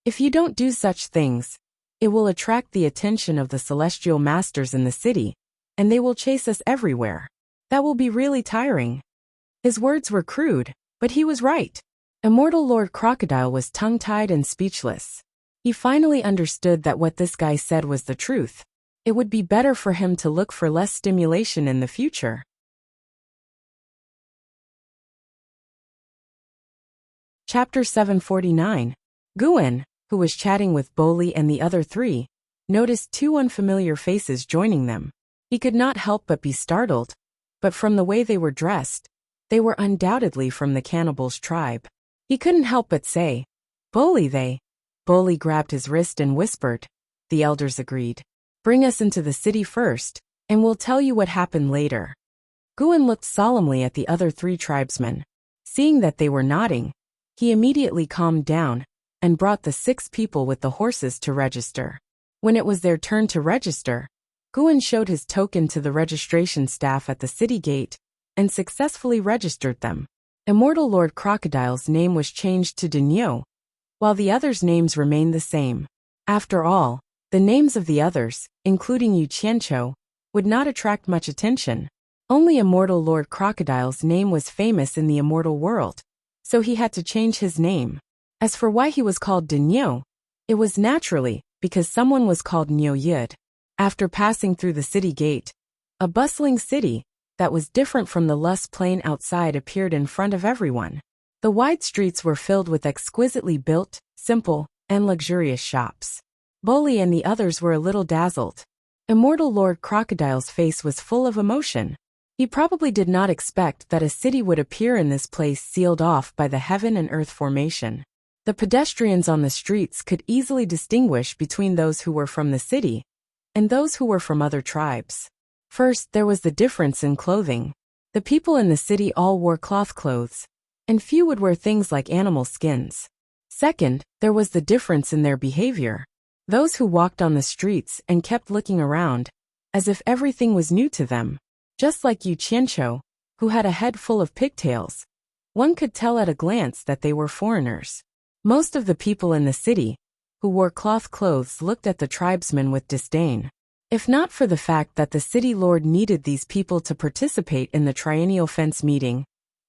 "If you don't do such things, it will attract the attention of the celestial masters in the city, and they will chase us everywhere. That will be really tiring." His words were crude, but he was right. Immortal Lord Crocodile was tongue-tied and speechless. He finally understood that what this guy said was the truth. it would be better for him to look for less stimulation in the future. Chapter 749. Guan, who was chatting with Boli and the other three, noticed two unfamiliar faces joining them. He could not help but be startled, but from the way they were dressed, they were undoubtedly from the cannibals' tribe. He couldn't help but say, "Boli they." Boli grabbed his wrist and whispered. The elders agreed. "Bring us into the city first, and we'll tell you what happened later." Guan looked solemnly at the other three tribesmen. Seeing that they were nodding, he immediately calmed down and brought the 6 people with the horses to register. When it was their turn to register, Guan showed his token to the registration staff at the city gate and successfully registered them. Immortal Lord Crocodile's name was changed to Dinyo, while the others' names remained the same. After all, the names of the others, including Yu Qianqiu, would not attract much attention. Only Immortal Lord Crocodile's name was famous in the immortal world, so he had to change his name. As for why he was called Dinyo, it was naturally because someone was called Nyo Yud. After passing through the city gate, a bustling city that was different from the lush plain outside appeared in front of everyone. The wide streets were filled with exquisitely built, simple, and luxurious shops. Boli and the others were a little dazzled. Immortal Lord Crocodile's face was full of emotion. He probably did not expect that a city would appear in this place sealed off by the heaven and earth formation. The pedestrians on the streets could easily distinguish between those who were from the city and those who were from other tribes. First, there was the difference in clothing. The people in the city all wore cloth clothes, and few would wear things like animal skins. Second, there was the difference in their behavior. Those who walked on the streets and kept looking around, as if everything was new to them. Just like Yu Qianqiu, who had a head full of pigtails, one could tell at a glance that they were foreigners. Most of the people in the city, who wore cloth clothes, looked at the tribesmen with disdain. If not for the fact that the city lord needed these people to participate in the triennial fence meeting,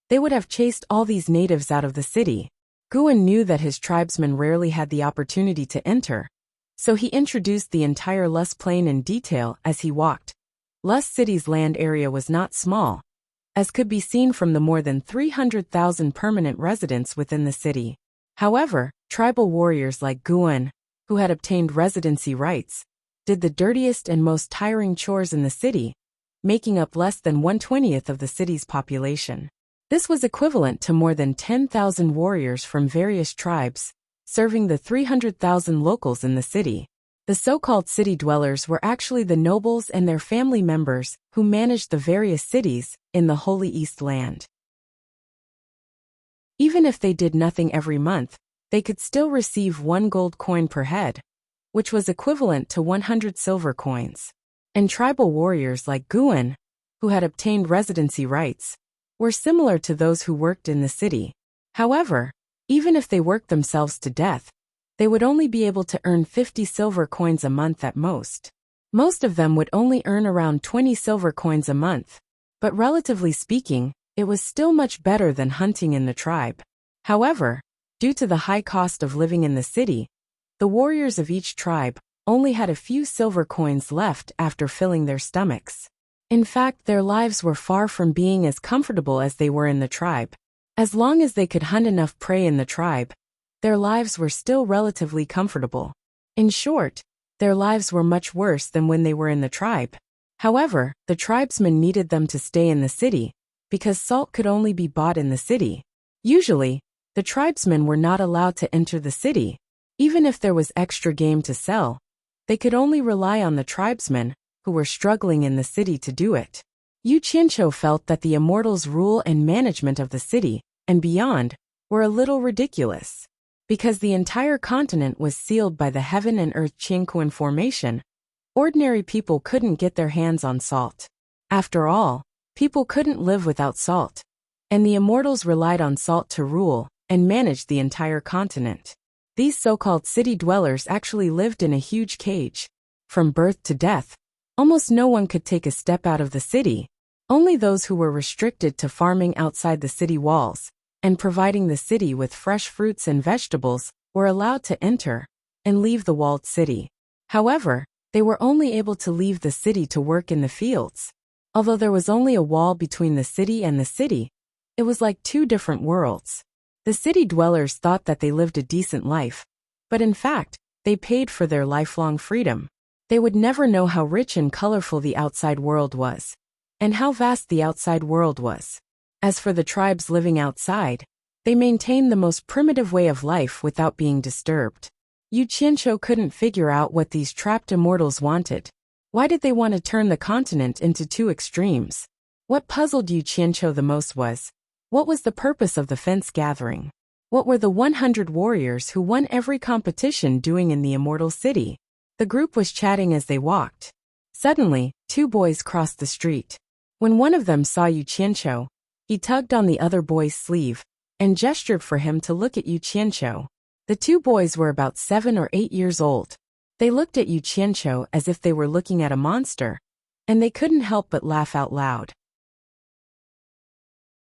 they would have chased all these natives out of the city. Guan knew that his tribesmen rarely had the opportunity to enter, so he introduced the entire Lush Plain in detail as he walked. Lush City's land area was not small, as could be seen from the more than 300,000 permanent residents within the city. However, tribal warriors like Guan, who had obtained residency rights, did the dirtiest and most tiring chores in the city, making up less than 1/20th of the city's population. This was equivalent to more than 10,000 warriors from various tribes, serving the 300,000 locals in the city. The so-called city dwellers were actually the nobles and their family members who managed the various cities in the Holy East land. Even if they did nothing every month, they could still receive 1 gold coin per head, which was equivalent to 100 silver coins. And tribal warriors like Guan, who had obtained residency rights, were similar to those who worked in the city. However, even if they worked themselves to death, they would only be able to earn 50 silver coins a month at most. Most of them would only earn around 20 silver coins a month, but relatively speaking, it was still much better than hunting in the tribe. However, due to the high cost of living in the city, the warriors of each tribe only had a few silver coins left after filling their stomachs. In fact, their lives were far from being as comfortable as they were in the tribe. As long as they could hunt enough prey in the tribe, their lives were still relatively comfortable. In short, their lives were much worse than when they were in the tribe. However, the tribesmen needed them to stay in the city, because salt could only be bought in the city. Usually, the tribesmen were not allowed to enter the city. Even if there was extra game to sell, they could only rely on the tribesmen, who were struggling in the city, to do it. Yu Qianqiu felt that the immortals' rule and management of the city, and beyond, were a little ridiculous. Because the entire continent was sealed by the heaven and earth Qingquan formation, ordinary people couldn't get their hands on salt. After all, people couldn't live without salt, and the immortals relied on salt to rule and manage the entire continent. These so-called city dwellers actually lived in a huge cage. From birth to death, almost no one could take a step out of the city. Only those who were restricted to farming outside the city walls and providing the city with fresh fruits and vegetables were allowed to enter and leave the walled city. However, They were only able to leave the city to work in the fields. Although there was only a wall between the city and the city, it was like two different worlds. The city dwellers thought that they lived a decent life, but in fact, they paid for their lifelong freedom. They would never know how rich and colorful the outside world was, and how vast the outside world was. As for the tribes living outside, they maintained the most primitive way of life without being disturbed. Yu Qianqiu couldn't figure out what these trapped immortals wanted. Why did they want to turn the continent into two extremes? What puzzled Yu Qianqiu the most was, what was the purpose of the fence gathering? What were the 100 warriors who won every competition doing in the immortal city? The group was chatting as they walked. Suddenly, two boys crossed the street. When one of them saw Yu Qianqiu, he tugged on the other boy's sleeve and gestured for him to look at Yu Qianqiu. The two boys were about 7 or 8 years old. They looked at Yu Qianqiu as if they were looking at a monster, and they couldn't help but laugh out loud.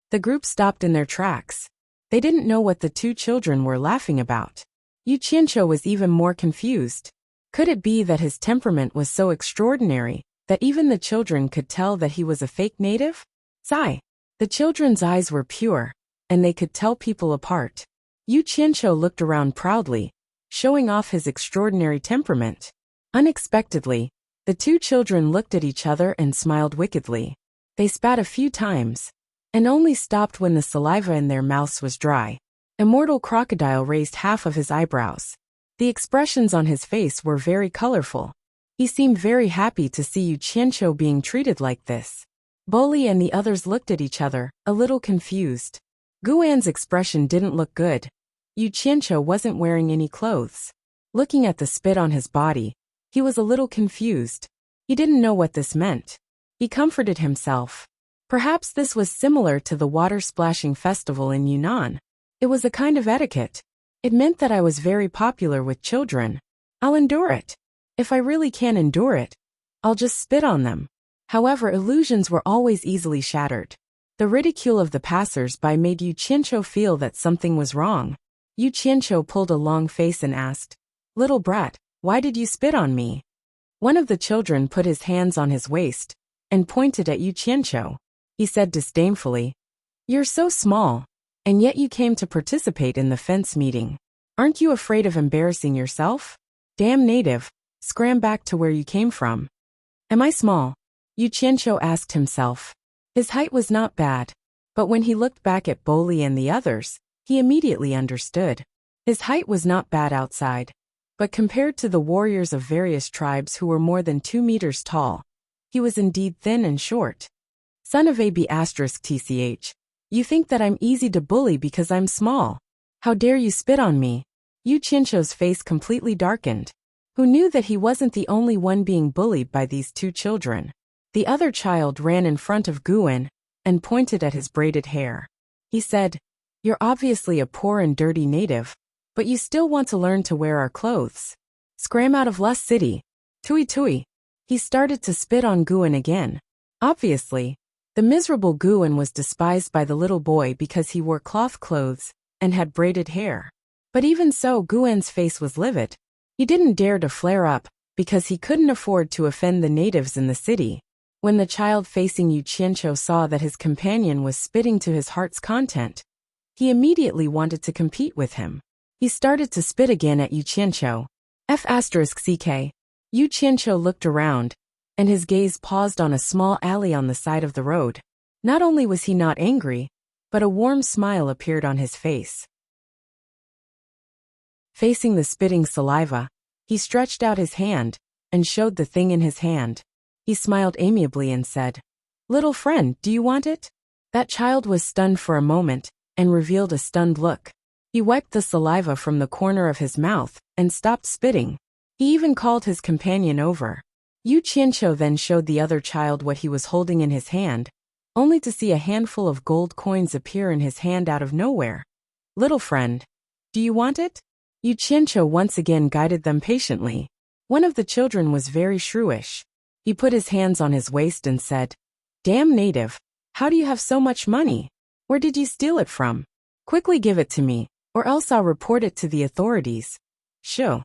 The group stopped in their tracks. They didn't know what the two children were laughing about. Yu Qianqiu was even more confused. Could it be that his temperament was so extraordinary that even the children could tell that he was a fake native? Sigh. The children's eyes were pure, and they could tell people apart. Yu Qianqiu looked around proudly, showing off his extraordinary temperament. Unexpectedly, the two children looked at each other and smiled wickedly. They spat a few times, and only stopped when the saliva in their mouths was dry. Immortal Crocodile raised half of his eyebrows. The expressions on his face were very colorful. He seemed very happy to see Yu Qianqiu being treated like this. Boli and the others looked at each other, a little confused. Guan's expression didn't look good. Yu Qianqiu wasn't wearing any clothes. Looking at the spit on his body, he was a little confused. He didn't know what this meant. He comforted himself. Perhaps this was similar to the water splashing festival in Yunnan. It was a kind of etiquette. It meant that I was very popular with children. I'll endure it. If I really can't endure it, I'll just spit on them. However, illusions were always easily shattered. The ridicule of the passers-by made Yu Qianqiu feel that something was wrong. Yu Qianqiu pulled a long face and asked, "Little brat, why did you spit on me?" One of the children put his hands on his waist and pointed at Yu Qianqiu. He said disdainfully, "You're so small, and yet you came to participate in the fence meeting. Aren't you afraid of embarrassing yourself? Damn native, scram back to where you came from." Am I small? Yu Qianqiu asked himself. His height was not bad, but when he looked back at Boli and the others, he immediately understood. His height was not bad outside, but compared to the warriors of various tribes who were more than 2 meters tall, he was indeed thin and short. Son of AB *TCH. You think that I'm easy to bully because I'm small. How dare you spit on me? Yu Qianqiu's face completely darkened. Who knew that he wasn't the only one being bullied by these two children? The other child ran in front of Guan and pointed at his braided hair. He said, "You're obviously a poor and dirty native, but you still want to learn to wear our clothes. Scram out of Lust City. Tui tui." He started to spit on Guan again. Obviously, the miserable Guan was despised by the little boy because he wore cloth clothes and had braided hair. But even so, Guan's face was livid. He didn't dare to flare up because he couldn't afford to offend the natives in the city. When the child facing Yu Qianqiu saw that his companion was spitting to his heart's content, he immediately wanted to compete with him. He started to spit again at Yu Qianqiu. *CK. Yu Qianqiu looked around, and his gaze paused on a small alley on the side of the road. Not only was he not angry, but a warm smile appeared on his face. Facing the spitting saliva, he stretched out his hand and showed the thing in his hand. He smiled amiably and said, "Little friend, do you want it?" That child was stunned for a moment and revealed a stunned look. He wiped the saliva from the corner of his mouth and stopped spitting. He even called his companion over. Yu Qianqiu then showed the other child what he was holding in his hand, only to see a handful of gold coins appear in his hand out of nowhere. "Little friend, do you want it?" Yu Qianqiu once again guided them patiently. One of the children was very shrewish. He put his hands on his waist and said, "Damn native, how do you have so much money? Where did you steal it from? Quickly give it to me, or else I'll report it to the authorities." "Shoo."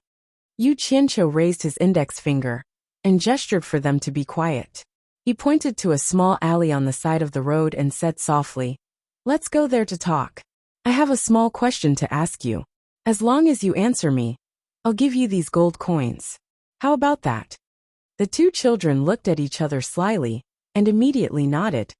Yu Qianqiu raised his index finger and gestured for them to be quiet. He pointed to a small alley on the side of the road and said softly, "Let's go there to talk. I have a small question to ask you. As long as you answer me, I'll give you these gold coins. How about that?" The two children looked at each other slyly and immediately nodded.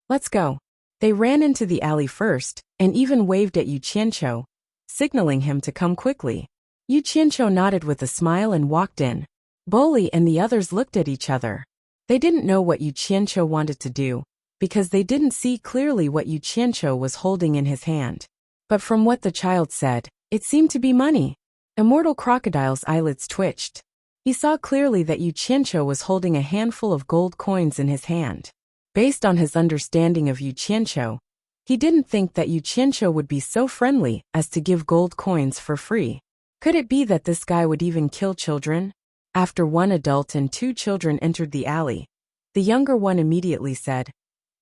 "Let's go." They ran into the alley first and even waved at Yu Qianqiu, signaling him to come quickly. Yu Qianqiu nodded with a smile and walked in. Boli and the others looked at each other. They didn't know what Yu Qianqiu wanted to do, because they didn't see clearly what Yu Qianqiu was holding in his hand. But from what the child said, it seemed to be money. Immortal Crocodile's eyelids twitched. He saw clearly that Yu Qianqiu was holding a handful of gold coins in his hand. Based on his understanding of Yu Qianqiu, he didn't think that Yu Qianqiu would be so friendly as to give gold coins for free. Could it be that this guy would even kill children? After one adult and two children entered the alley, the younger one immediately said,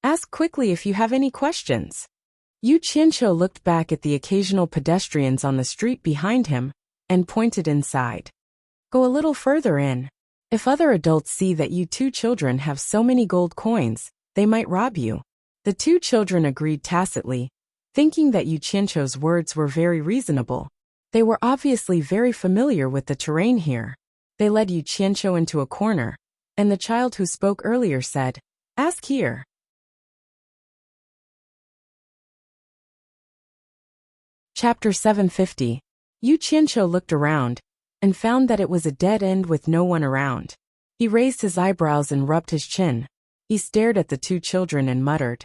"Ask quickly if you have any questions." Yu Qianqiu looked back at the occasional pedestrians on the street behind him and pointed inside. "Go a little further in. If other adults see that you two children have so many gold coins, they might rob you." The two children agreed tacitly, thinking that Yu Qianqiu's words were very reasonable. They were obviously very familiar with the terrain here. They led Yu Qianqiu into a corner, and the child who spoke earlier said, "Ask here." Chapter 750. Yu Qianqiu looked around and found that it was a dead end with no one around. He raised his eyebrows and rubbed his chin. He stared at the two children and muttered,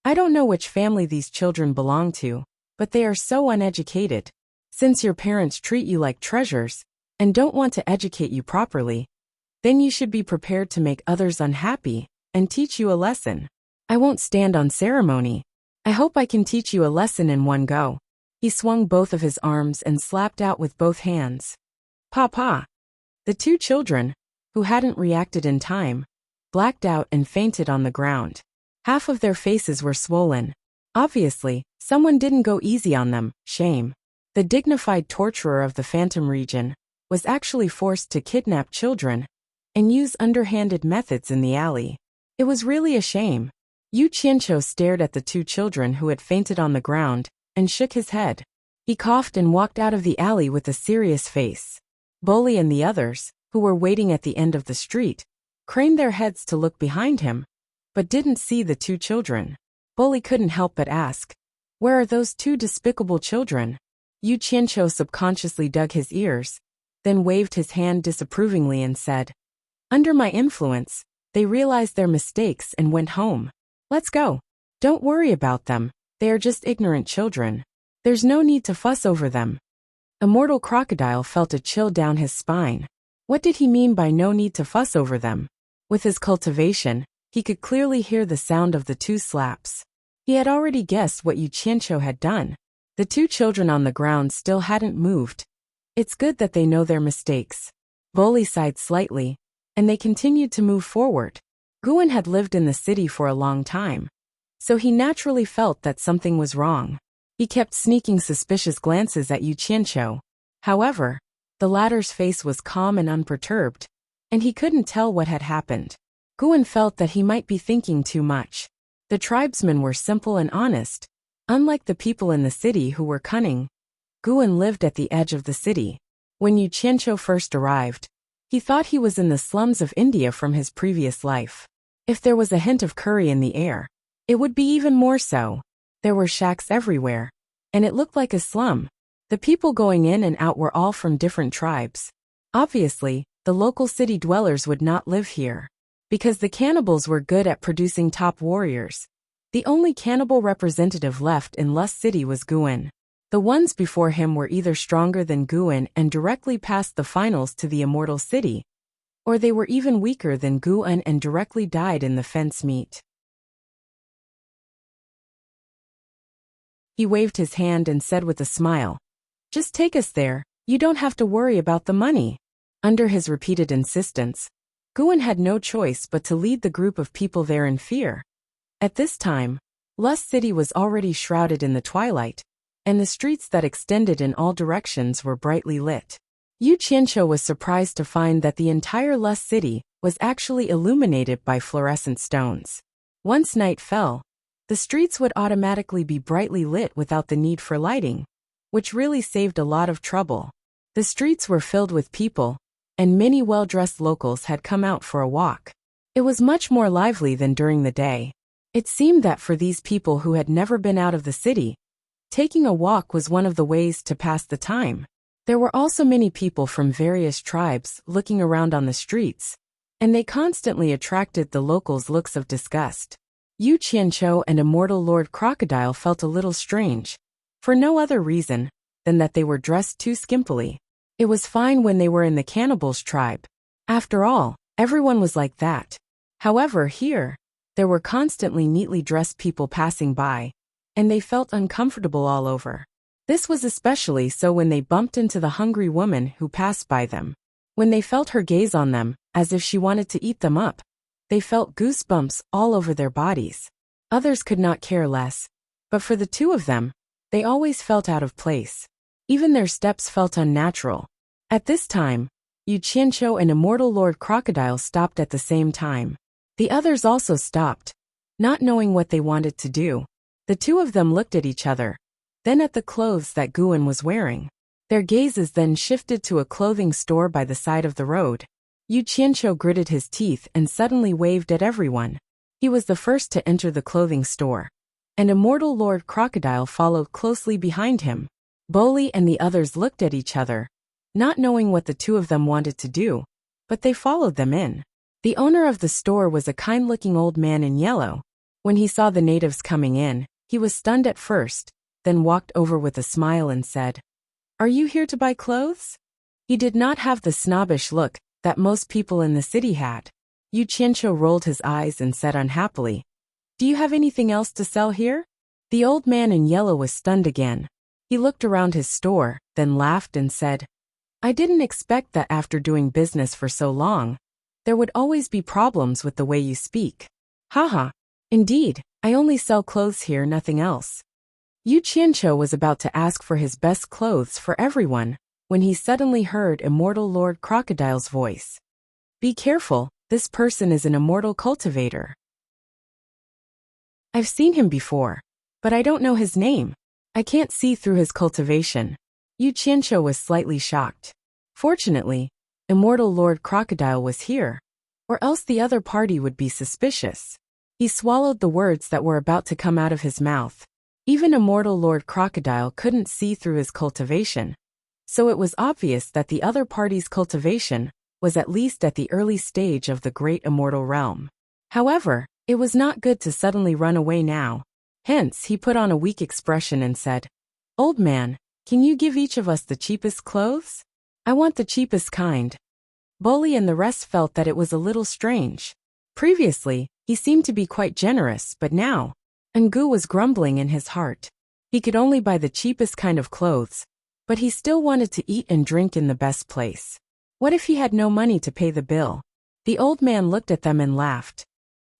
"I don't know which family these children belong to, but they are so uneducated. Since your parents treat you like treasures and don't want to educate you properly, then you should be prepared to make others unhappy and teach you a lesson. I won't stand on ceremony. I hope I can teach you a lesson in one go." He swung both of his arms and slapped out with both hands. "Papa!" The two children, who hadn't reacted in time, blacked out and fainted on the ground. Half of their faces were swollen. Obviously, someone didn't go easy on them. Shame. The dignified torturer of the Phantom region was actually forced to kidnap children and use underhanded methods in the alley. It was really a shame. Yu Qianqiu stared at the two children who had fainted on the ground and shook his head. He coughed and walked out of the alley with a serious face. Boli and the others, who were waiting at the end of the street, craned their heads to look behind him, but didn't see the two children. Boli couldn't help but ask, "Where are those two despicable children?" Yu Qianqiu subconsciously dug his ears, then waved his hand disapprovingly and said, "Under my influence, they realized their mistakes and went home. Let's go. Don't worry about them, they are just ignorant children. There's no need to fuss over them." Immortal Crocodile felt a chill down his spine. What did he mean by no need to fuss over them? With his cultivation, he could clearly hear the sound of the two slaps. He had already guessed what Yu Qianqiu had done. The two children on the ground still hadn't moved. It's good that they know their mistakes. Boli sighed slightly, and they continued to move forward. Guan had lived in the city for a long time, so he naturally felt that something was wrong. He kept sneaking suspicious glances at Yu Qianqiu. However, the latter's face was calm and unperturbed, and he couldn't tell what had happened. Guan felt that he might be thinking too much. The tribesmen were simple and honest, unlike the people in the city who were cunning. Guan lived at the edge of the city. When Yu Qianqiu first arrived, he thought he was in the slums of India from his previous life. If there was a hint of curry in the air, it would be even more so. There were shacks everywhere, and it looked like a slum. The people going in and out were all from different tribes. Obviously, the local city dwellers would not live here, because the cannibals were good at producing top warriors. The only cannibal representative left in Lust City was Guan. The ones before him were either stronger than Guan and directly passed the finals to the Immortal City, or they were even weaker than Guan and directly died in the fence meet. He waved his hand and said with a smile, "Just take us there, you don't have to worry about the money." Under his repeated insistence, Guan had no choice but to lead the group of people there in fear. At this time, Lust City was already shrouded in the twilight, and the streets that extended in all directions were brightly lit. Yu Qianqiu was surprised to find that the entire Lust City was actually illuminated by fluorescent stones. Once night fell, the streets would automatically be brightly lit without the need for lighting, which really saved a lot of trouble. The streets were filled with people, and many well-dressed locals had come out for a walk. It was much more lively than during the day. It seemed that for these people who had never been out of the city, taking a walk was one of the ways to pass the time. There were also many people from various tribes looking around on the streets, and they constantly attracted the locals' looks of disgust. Yu Qianqiu and Immortal Lord Crocodile felt a little strange, for no other reason than that they were dressed too skimpily. It was fine when they were in the cannibals' tribe. After all, everyone was like that. However, here, there were constantly neatly dressed people passing by, and they felt uncomfortable all over. This was especially so when they bumped into the hungry woman who passed by them. When they felt her gaze on them, as if she wanted to eat them up, they felt goosebumps all over their bodies. Others could not care less, but for the two of them, they always felt out of place. Even their steps felt unnatural. At this time, Yu Qianqiu and Immortal Lord Crocodile stopped at the same time. The others also stopped, not knowing what they wanted to do. The two of them looked at each other, then at the clothes that Guan was wearing. Their gazes then shifted to a clothing store by the side of the road. Yu Qianqiu gritted his teeth and suddenly waved at everyone. He was the first to enter the clothing store, and Immortal Lord Crocodile followed closely behind him. Boli and the others looked at each other, not knowing what the two of them wanted to do, but they followed them in. The owner of the store was a kind-looking old man in yellow. When he saw the natives coming in, he was stunned at first, then walked over with a smile and said, "Are you here to buy clothes?" He did not have the snobbish look that most people in the city had. Yu Qianqiu rolled his eyes and said unhappily, "Do you have anything else to sell here?" The old man in yellow was stunned again. He looked around his store, then laughed and said, "I didn't expect that after doing business for so long, there would always be problems with the way you speak. Haha. Indeed, I only sell clothes here, nothing else." Yu Qianqiu was about to ask for his best clothes for everyone, when he suddenly heard Immortal Lord Crocodile's voice. "Be careful, this person is an immortal cultivator. I've seen him before, but I don't know his name. I can't see through his cultivation." Yu Qianqiu was slightly shocked. Fortunately, Immortal Lord Crocodile was here, or else the other party would be suspicious. He swallowed the words that were about to come out of his mouth. Even Immortal Lord Crocodile couldn't see through his cultivation, so it was obvious that the other party's cultivation was at least at the early stage of the great immortal realm. However, it was not good to suddenly run away now. Hence, he put on a weak expression and said, "Old man, can you give each of us the cheapest clothes? I want the cheapest kind." Boli and the rest felt that it was a little strange. Previously, he seemed to be quite generous, but now, Ngu was grumbling in his heart. He could only buy the cheapest kind of clothes, but he still wanted to eat and drink in the best place. What if he had no money to pay the bill? The old man looked at them and laughed.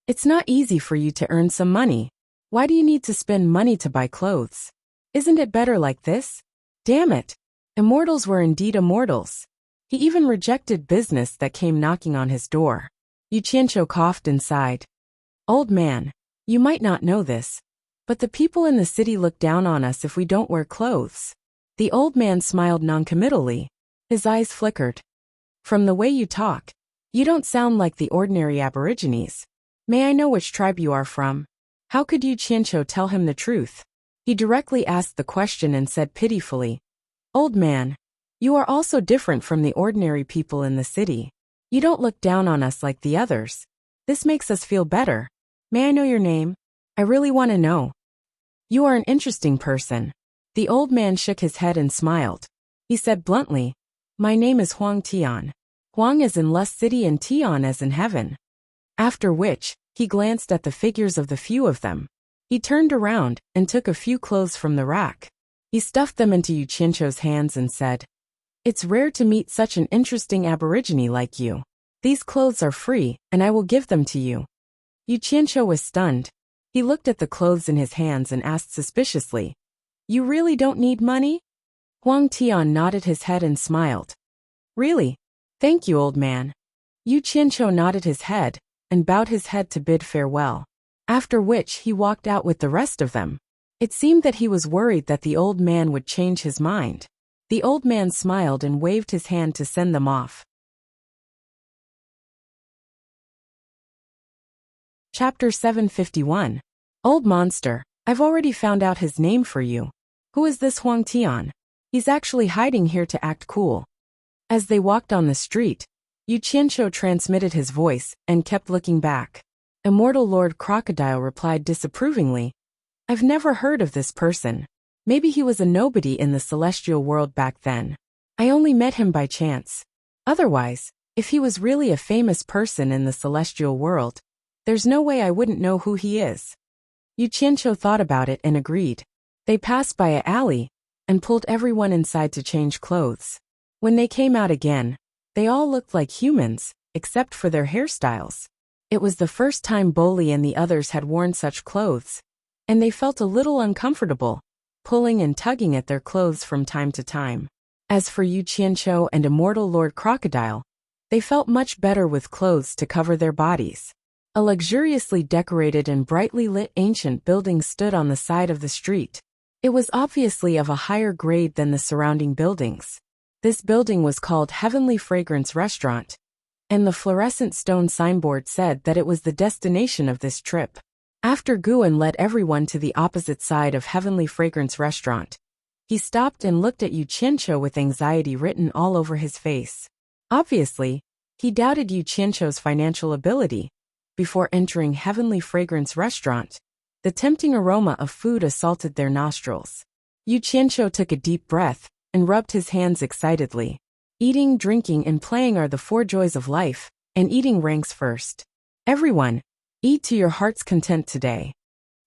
"It's not easy for you to earn some money. Why do you need to spend money to buy clothes? Isn't it better like this? Damn it. Immortals were indeed immortals." He even rejected business that came knocking on his door. Yu Qianqiu coughed and sighed. "Old man, you might not know this, but the people in the city look down on us if we don't wear clothes." The old man smiled noncommittally. His eyes flickered. "From the way you talk, you don't sound like the ordinary aborigines. May I know which tribe you are from?" How could Yu Qianqiu tell him the truth? He directly asked the question and said pitifully, "Old man, you are also different from the ordinary people in the city. You don't look down on us like the others. This makes us feel better. May I know your name? I really want to know. You are an interesting person." The old man shook his head and smiled. He said bluntly, "My name is Huang Tian. Huang as in Lust City and Tian as in heaven." After which, he glanced at the figures of the few of them. He turned around and took a few clothes from the rack. He stuffed them into Yu Qianqiu's hands and said, "It's rare to meet such an interesting aborigine like you. These clothes are free, and I will give them to you." Yu Qianqiu was stunned. He looked at the clothes in his hands and asked suspiciously, "You really don't need money?" Huang Tian nodded his head and smiled. "Really? Thank you, old man." Yu Qianqiu nodded his head and bowed his head to bid farewell, after which he walked out with the rest of them. It seemed that he was worried that the old man would change his mind. The old man smiled and waved his hand to send them off. Chapter 751. Old Monster, I've already found out his name for you. Who is this Huang Tian? He's actually hiding here to act cool. As they walked on the street, Yu Qianqiu transmitted his voice and kept looking back. Immortal Lord Crocodile replied disapprovingly, I've never heard of this person. Maybe he was a nobody in the celestial world back then. I only met him by chance. Otherwise, if he was really a famous person in the celestial world, there's no way I wouldn't know who he is. Yu Qianqiu thought about it and agreed. They passed by an alley and pulled everyone inside to change clothes. When they came out again, they all looked like humans, except for their hairstyles. It was the first time Bolly and the others had worn such clothes, and they felt a little uncomfortable, pulling and tugging at their clothes from time to time. As for Yu Qianqiu and Immortal Lord Crocodile, they felt much better with clothes to cover their bodies. A luxuriously decorated and brightly lit ancient building stood on the side of the street. It was obviously of a higher grade than the surrounding buildings. This building was called Heavenly Fragrance Restaurant, and the fluorescent stone signboard said that it was the destination of this trip. After Guan led everyone to the opposite side of Heavenly Fragrance Restaurant, he stopped and looked at Yu Qianqiu with anxiety written all over his face. Obviously, he doubted Yu Qianqiu's financial ability. Before entering Heavenly Fragrance Restaurant, the tempting aroma of food assaulted their nostrils. Yu Qianqiu took a deep breath and rubbed his hands excitedly. Eating, drinking, and playing are the four joys of life, and eating ranks first. Everyone, eat to your heart's content today.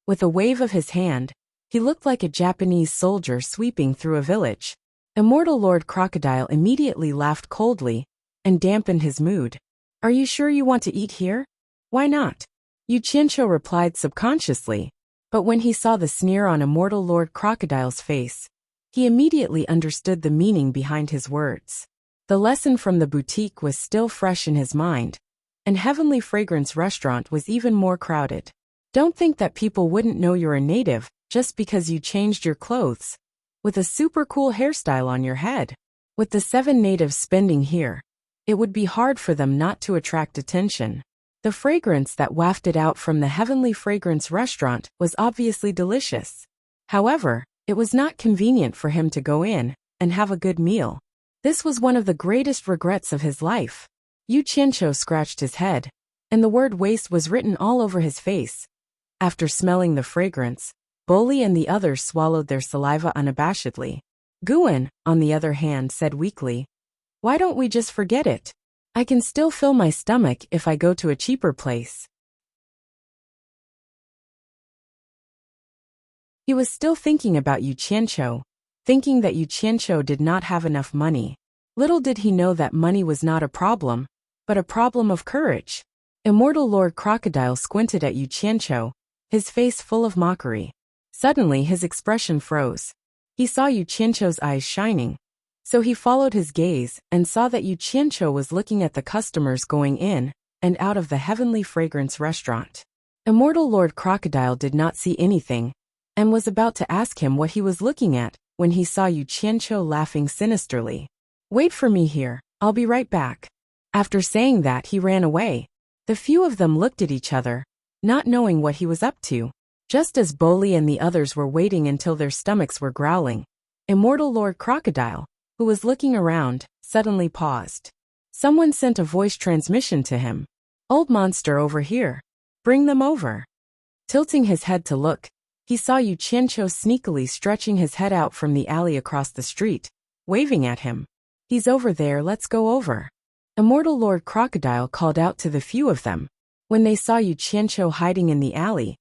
With a wave of his hand, he looked like a Japanese soldier sweeping through a village. Immortal Lord Crocodile immediately laughed coldly and dampened his mood. Are you sure you want to eat here? Why not? Yu Qianqiu replied subconsciously, but when he saw the sneer on Immortal Lord Crocodile's face, he immediately understood the meaning behind his words. The lesson from the boutique was still fresh in his mind, and Heavenly Fragrance Restaurant was even more crowded. Don't think that people wouldn't know you're a native just because you changed your clothes, with a super cool hairstyle on your head. With the 7 natives spending here, it would be hard for them not to attract attention. The fragrance that wafted out from the Heavenly Fragrance Restaurant was obviously delicious. However, it was not convenient for him to go in and have a good meal. This was one of the greatest regrets of his life. Yu Qianqiu scratched his head, and the word waste was written all over his face. After smelling the fragrance, Bolly and the others swallowed their saliva unabashedly. Guan, on the other hand, said weakly, Why don't we just forget it? I can still fill my stomach if I go to a cheaper place. He was still thinking about Yu Qianqiu, thinking that Yu Qianqiu did not have enough money. Little did he know that money was not a problem, but a problem of courage. Immortal Lord Crocodile squinted at Yu Qianqiu, his face full of mockery. Suddenly his expression froze. He saw Yu Qianqiu's eyes shining, so he followed his gaze and saw that Yu Qianqiu was looking at the customers going in and out of the Heavenly Fragrance Restaurant. Immortal Lord Crocodile did not see anything, and was about to ask him what he was looking at when he saw Yu Qianqiu laughing sinisterly. Wait for me here, I'll be right back. After saying that, he ran away. The few of them looked at each other, not knowing what he was up to. Just as Bolly and the others were waiting until their stomachs were growling, Immortal Lord Crocodile, who was looking around, suddenly paused. Someone sent a voice transmission to him. Old monster over here. Bring them over. Tilting his head to look, he saw Yu Qianqiu sneakily stretching his head out from the alley across the street, waving at him. He's over there, let's go over. Immortal Lord Crocodile called out to the few of them. When they saw Yu Qianqiu hiding in the alley,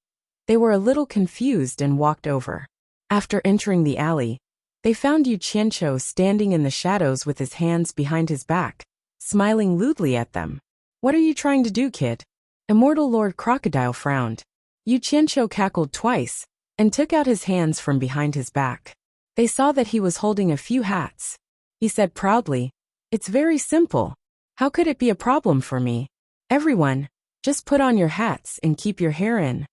they were a little confused and walked over. After entering the alley, they found Yu Qianqiu standing in the shadows with his hands behind his back, smiling lewdly at them. What are you trying to do, kid? Immortal Lord Crocodile frowned. Yu Qianqiu cackled twice and took out his hands from behind his back. They saw that he was holding a few hats. He said proudly, It's very simple. How could it be a problem for me? Everyone, just put on your hats and keep your hair in.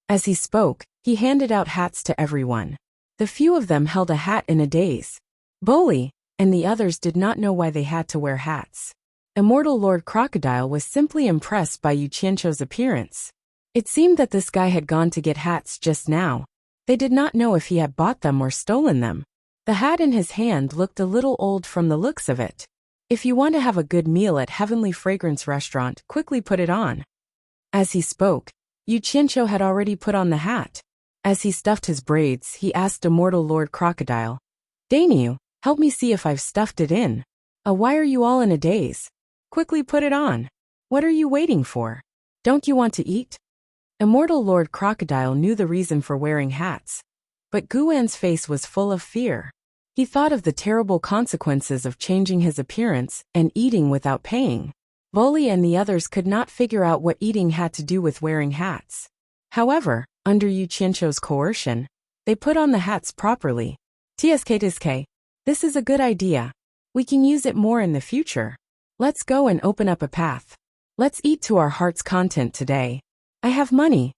As he spoke, he handed out hats to everyone. The few of them held a hat in a daze. Bully and the others did not know why they had to wear hats. Immortal Lord Crocodile was simply impressed by Yu Qianqiu's appearance. It seemed that this guy had gone to get hats just now. They did not know if he had bought them or stolen them. The hat in his hand looked a little old from the looks of it. If you want to have a good meal at Heavenly Fragrance Restaurant, quickly put it on. As he spoke, Yu Qianqiu had already put on the hat. As he stuffed his braids, he asked Immortal Lord Crocodile, "Dainyu, help me see if I've stuffed it in. Why are you all in a daze? Quickly put it on. What are you waiting for? Don't you want to eat?" Immortal Lord Crocodile knew the reason for wearing hats. But Guan's face was full of fear. He thought of the terrible consequences of changing his appearance and eating without paying. Bully and the others could not figure out what eating had to do with wearing hats. However, under Yu Qianqiu's coercion, they put on the hats properly. TSK, this is a good idea. We can use it more in the future. Let's go and open up a path. Let's eat to our heart's content today. I have money.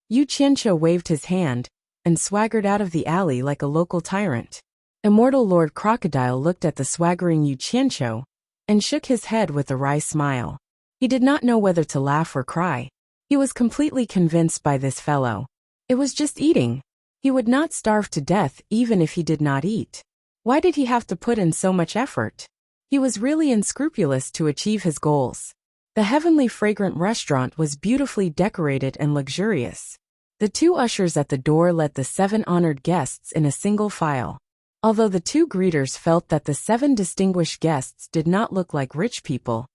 Yu Qianqiu waved his hand and swaggered out of the alley like a local tyrant. Immortal Lord Crocodile looked at the swaggering Yu Qianqiu and shook his head with a wry smile. He did not know whether to laugh or cry. He was completely convinced by this fellow. It was just eating. He would not starve to death even if he did not eat. Why did he have to put in so much effort? He was really unscrupulous to achieve his goals. The Heavenly Fragrant Restaurant was beautifully decorated and luxurious. The two ushers at the door led the 7 honored guests in a single file. Although the 2 greeters felt that the 7 distinguished guests did not look like rich people,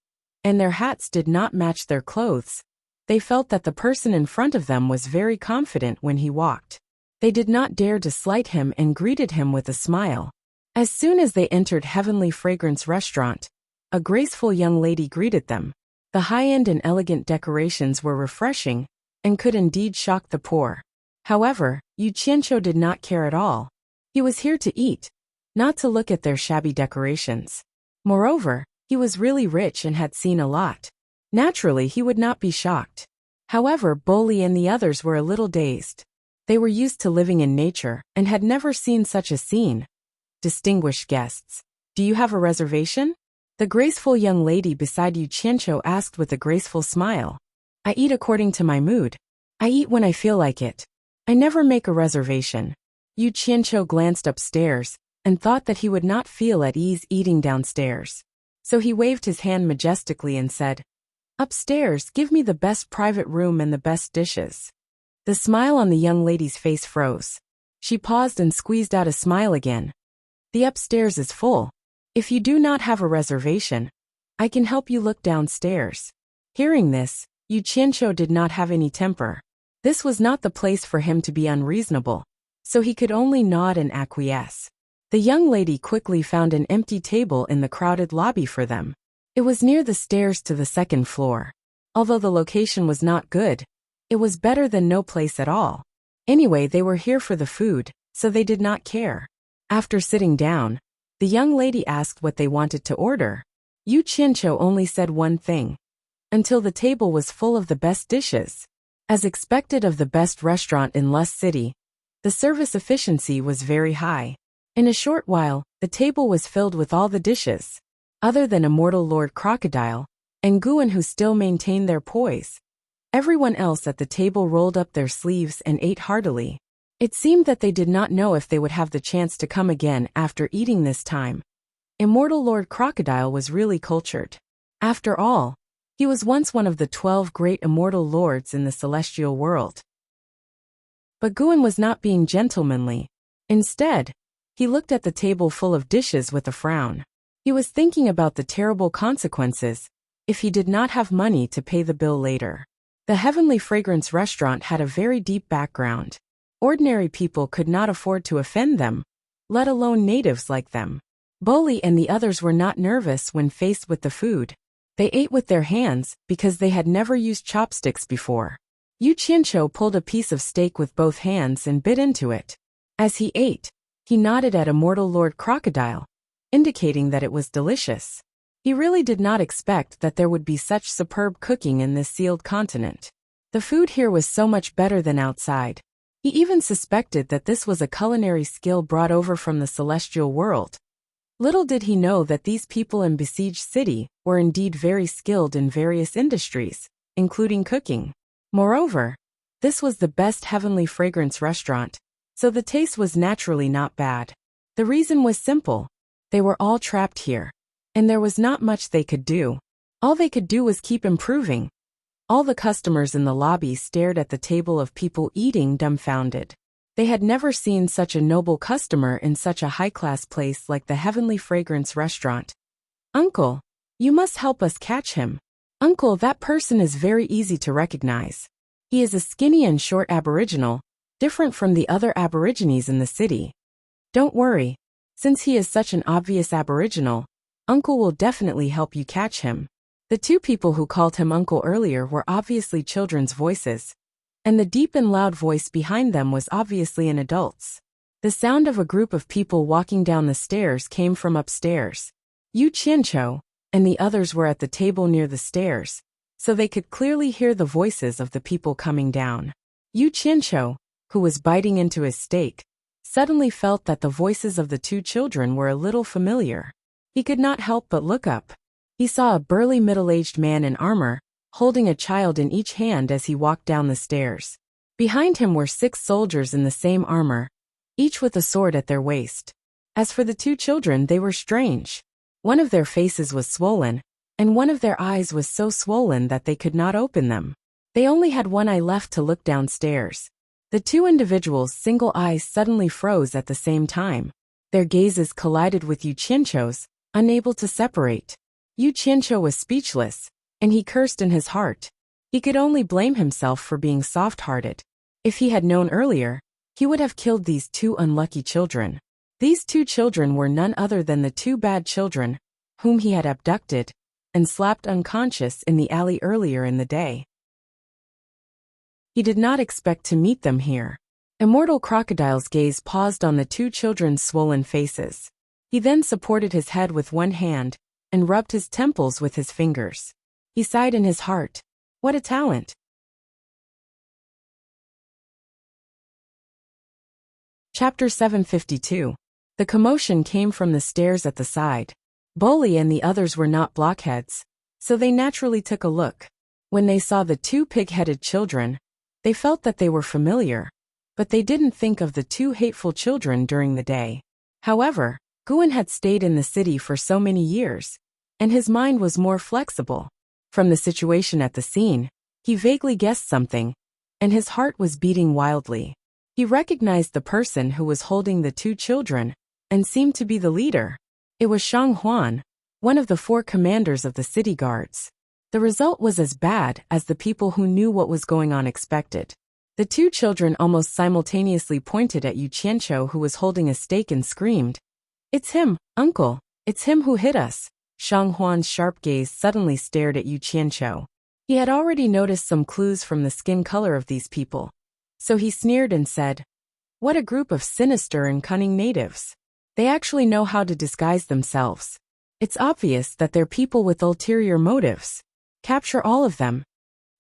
and their hats did not match their clothes, they felt that the person in front of them was very confident when he walked. They did not dare to slight him and greeted him with a smile. As soon as they entered Heavenly Fragrance Restaurant, a graceful young lady greeted them. The high-end and elegant decorations were refreshing and could indeed shock the poor. However, Yu Qianqiu did not care at all. He was here to eat, not to look at their shabby decorations. Moreover, he was really rich and had seen a lot. Naturally, he would not be shocked. However, Bully and the others were a little dazed. They were used to living in nature and had never seen such a scene. Distinguished guests, do you have a reservation? The graceful young lady beside Yu Qianqiu asked with a graceful smile. I eat according to my mood. I eat when I feel like it. I never make a reservation. Yu Qianqiu glanced upstairs and thought that he would not feel at ease eating downstairs. So he waved his hand majestically and said, "Upstairs, give me the best private room and the best dishes." The smile on the young lady's face froze. She paused and squeezed out a smile again. The upstairs is full. If you do not have a reservation, I can help you look downstairs. Hearing this, Yu Qianqiu did not have any temper. This was not the place for him to be unreasonable, so he could only nod and acquiesce. The young lady quickly found an empty table in the crowded lobby for them. It was near the stairs to the 2nd floor. Although the location was not good, it was better than no place at all. Anyway, they were here for the food, so they did not care. After sitting down, the young lady asked what they wanted to order. Yu Qianqiu only said one thing, until the table was full of the best dishes. As expected of the best restaurant in Lust City, the service efficiency was very high. In a short while, the table was filled with all the dishes. Other than Immortal Lord Crocodile and Guan, who still maintained their poise, everyone else at the table rolled up their sleeves and ate heartily. It seemed that they did not know if they would have the chance to come again after eating this time. Immortal Lord Crocodile was really cultured. After all, he was once one of the 12 great immortal lords in the celestial world. But Guan was not being gentlemanly. Instead, he looked at the table full of dishes with a frown. He was thinking about the terrible consequences if he did not have money to pay the bill later. The Heavenly Fragrance Restaurant had a very deep background. Ordinary people could not afford to offend them, let alone natives like them. Bully and the others were not nervous when faced with the food. They ate with their hands because they had never used chopsticks before. Yu Qianqiu pulled a piece of steak with both hands and bit into it. As he ate, he nodded at Immortal Lord Crocodile. indicating that it was delicious. He really did not expect that there would be such superb cooking in this sealed continent. The food here was so much better than outside. He even suspected that this was a culinary skill brought over from the celestial world. Little did he know that these people in besieged city were indeed very skilled in various industries, including cooking. Moreover, this was the best heavenly fragrance restaurant, so the taste was naturally not bad. The reason was simple. They were all trapped here, and there was not much they could do. All they could do was keep improving. All the customers in the lobby stared at the table of people eating dumbfounded. They had never seen such a noble customer in such a high-class place like the Heavenly Fragrance Restaurant. "Uncle, you must help us catch him. Uncle, that person is very easy to recognize. He is a skinny and short aboriginal, different from the other aborigines in the city. Don't worry, since he is such an obvious aboriginal, Uncle will definitely help you catch him." The two people who called him Uncle earlier were obviously children's voices, and the deep and loud voice behind them was obviously an adult's. The sound of a group of people walking down the stairs came from upstairs. Yu Qianqiu and the others were at the table near the stairs, so they could clearly hear the voices of the people coming down. Yu Qianqiu, who was biting into his steak, suddenly felt that the voices of the two children were a little familiar. He could not help but look up. He saw a burly middle-aged man in armor, holding a child in each hand as he walked down the stairs. Behind him were 6 soldiers in the same armor, each with a sword at their waist. As for the two children, they were strange. One of their faces was swollen, and one of their eyes was so swollen that they could not open them. They only had one eye left to look downstairs. The two individuals' single eyes suddenly froze at the same time. Their gazes collided with Yu Qianqiu's, unable to separate. Yu Qianqiu was speechless, and he cursed in his heart. He could only blame himself for being soft-hearted. If he had known earlier, he would have killed these 2 unlucky children. These 2 children were none other than the 2 bad children, whom he had abducted and slapped unconscious in the alley earlier in the day. He did not expect to meet them here. Immortal Crocodile's gaze paused on the 2 children's swollen faces. He then supported his head with one hand and rubbed his temples with his fingers. He sighed in his heart. What a talent! Chapter 752. The commotion came from the stairs at the side. Bully and the others were not blockheads, so they naturally took a look. When they saw the 2 pig-headed children, they felt that they were familiar, but they didn't think of the 2 hateful children during the day. However, Guan had stayed in the city for so many years, and his mind was more flexible. From the situation at the scene, he vaguely guessed something, and his heart was beating wildly. He recognized the person who was holding the 2 children, and seemed to be the leader. It was Shang Huan, one of the 4 commanders of the city guards. The result was as bad as the people who knew what was going on expected. The 2 children almost simultaneously pointed at Yu Qianqiu, who was holding a steak, and screamed, "It's him, Uncle! It's him who hit us!" Shang Huan's sharp gaze suddenly stared at Yu Qianqiu. He had already noticed some clues from the skin color of these people, so he sneered and said, "What a group of sinister and cunning natives. They actually know how to disguise themselves. It's obvious that they're people with ulterior motives. Capture all of them."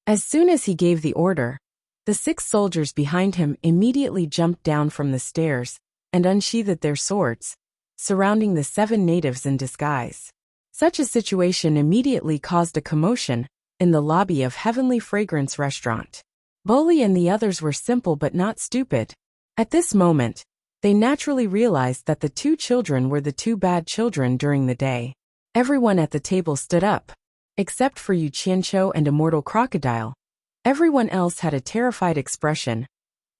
As soon as he gave the order, the 6 soldiers behind him immediately jumped down from the stairs and unsheathed their swords, surrounding the 7 natives in disguise. Such a situation immediately caused a commotion in the lobby of Heavenly Fragrance Restaurant. Bully and the others were simple but not stupid. At this moment, they naturally realized that the 2 children were the 2 bad children during the day. Everyone at the table stood up, except for Yu Qianqiu and Immortal Crocodile. Everyone else had a terrified expression.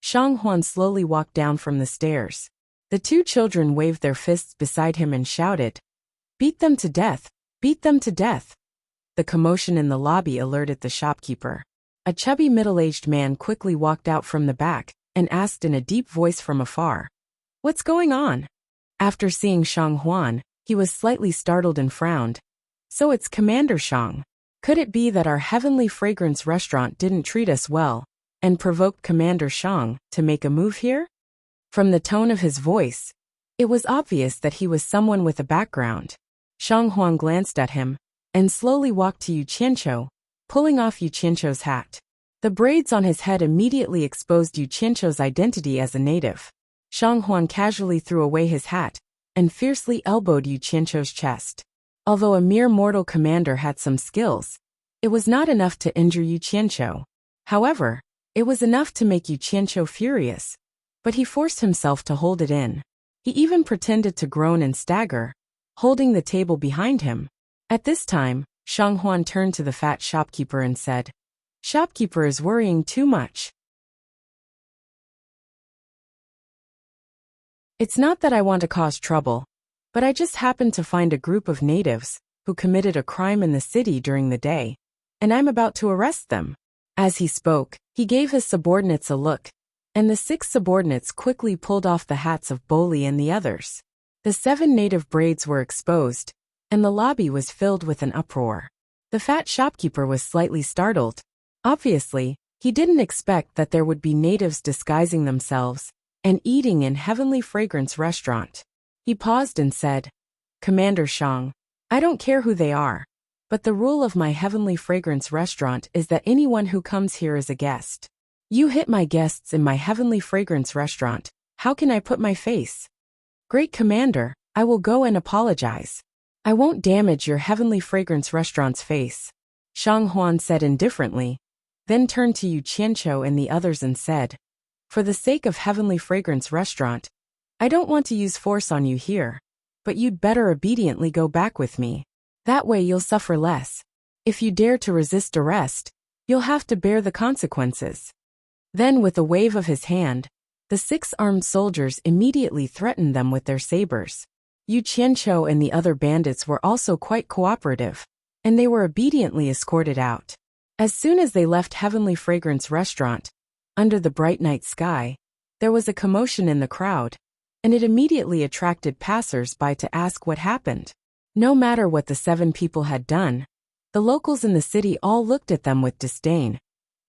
Shang Huan slowly walked down from the stairs. The 2 children waved their fists beside him and shouted, "Beat them to death! Beat them to death!" The commotion in the lobby alerted the shopkeeper. A chubby middle-aged man quickly walked out from the back and asked in a deep voice from afar, "What's going on?" After seeing Shang Huan, he was slightly startled and frowned. "So it's Commander Shang. Could it be that our Heavenly Fragrance Restaurant didn't treat us well and provoked Commander Shang to make a move here?" From the tone of his voice, It was obvious that he was someone with a background. Shang Huan glanced at him and slowly walked to Yu Qianqiu, pulling off Yu Qianqiu's hat. The braids on his head immediately exposed Yu Qianqiu's identity as a native. Shang Huan casually threw away his hat and fiercely elbowed Yu Qianqiu's chest. Although a mere mortal commander had some skills, it was not enough to injure Yu Qianqiu. However, it was enough to make Yu Qianqiu furious, but he forced himself to hold it in. He even pretended to groan and stagger, holding the table behind him. At this time, Shang Huan turned to the fat shopkeeper and said, "Shopkeeper is worrying too much. It's not that I want to cause trouble, but I just happened to find a group of natives who committed a crime in the city during the day, and I'm about to arrest them." As he spoke, he gave his subordinates a look, and the 6 subordinates quickly pulled off the hats of Boli and the others. The 7 native braids were exposed, and the lobby was filled with an uproar. The fat shopkeeper was slightly startled. Obviously, he didn't expect that there would be natives disguising themselves and eating in Heavenly Fragrance restaurant. He paused and said, "Commander Shang, I don't care who they are, but the rule of my Heavenly Fragrance restaurant is that anyone who comes here is a guest. You hit my guests in my Heavenly Fragrance restaurant, how can I put my face?" "Great Commander, I will go and apologize. I won't damage your Heavenly Fragrance restaurant's face," Shang Huan said indifferently, then turned to Yu Qianqiu and the others and said, "For the sake of Heavenly Fragrance restaurant, I don't want to use force on you here, but you'd better obediently go back with me. That way you'll suffer less. If you dare to resist arrest, you'll have to bear the consequences." Then with a wave of his hand, the 6 armed soldiers immediately threatened them with their sabers. Yu Qianqiu and the other bandits were also quite cooperative, and they were obediently escorted out. As soon as they left Heavenly Fragrance restaurant, under the bright night sky, there was a commotion in the crowd, and it immediately attracted passers-by to ask what happened. No matter what the 7 people had done, the locals in the city all looked at them with disdain,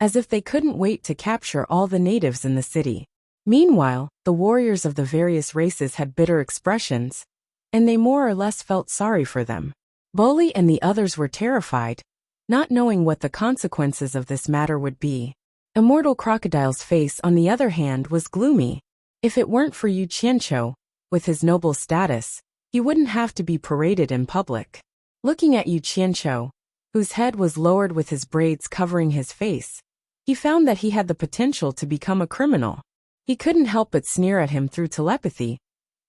as if they couldn't wait to capture all the natives in the city. Meanwhile, the warriors of the various races had bitter expressions, and they more or less felt sorry for them. Boli and the others were terrified, not knowing what the consequences of this matter would be. Immortal Crocodile's face, on the other hand, was gloomy. If it weren't for Yu Qianqiu, with his noble status, he wouldn't have to be paraded in public. Looking at Yu Qianqiu, whose head was lowered with his braids covering his face, he found that he had the potential to become a criminal. He couldn't help but sneer at him through telepathy.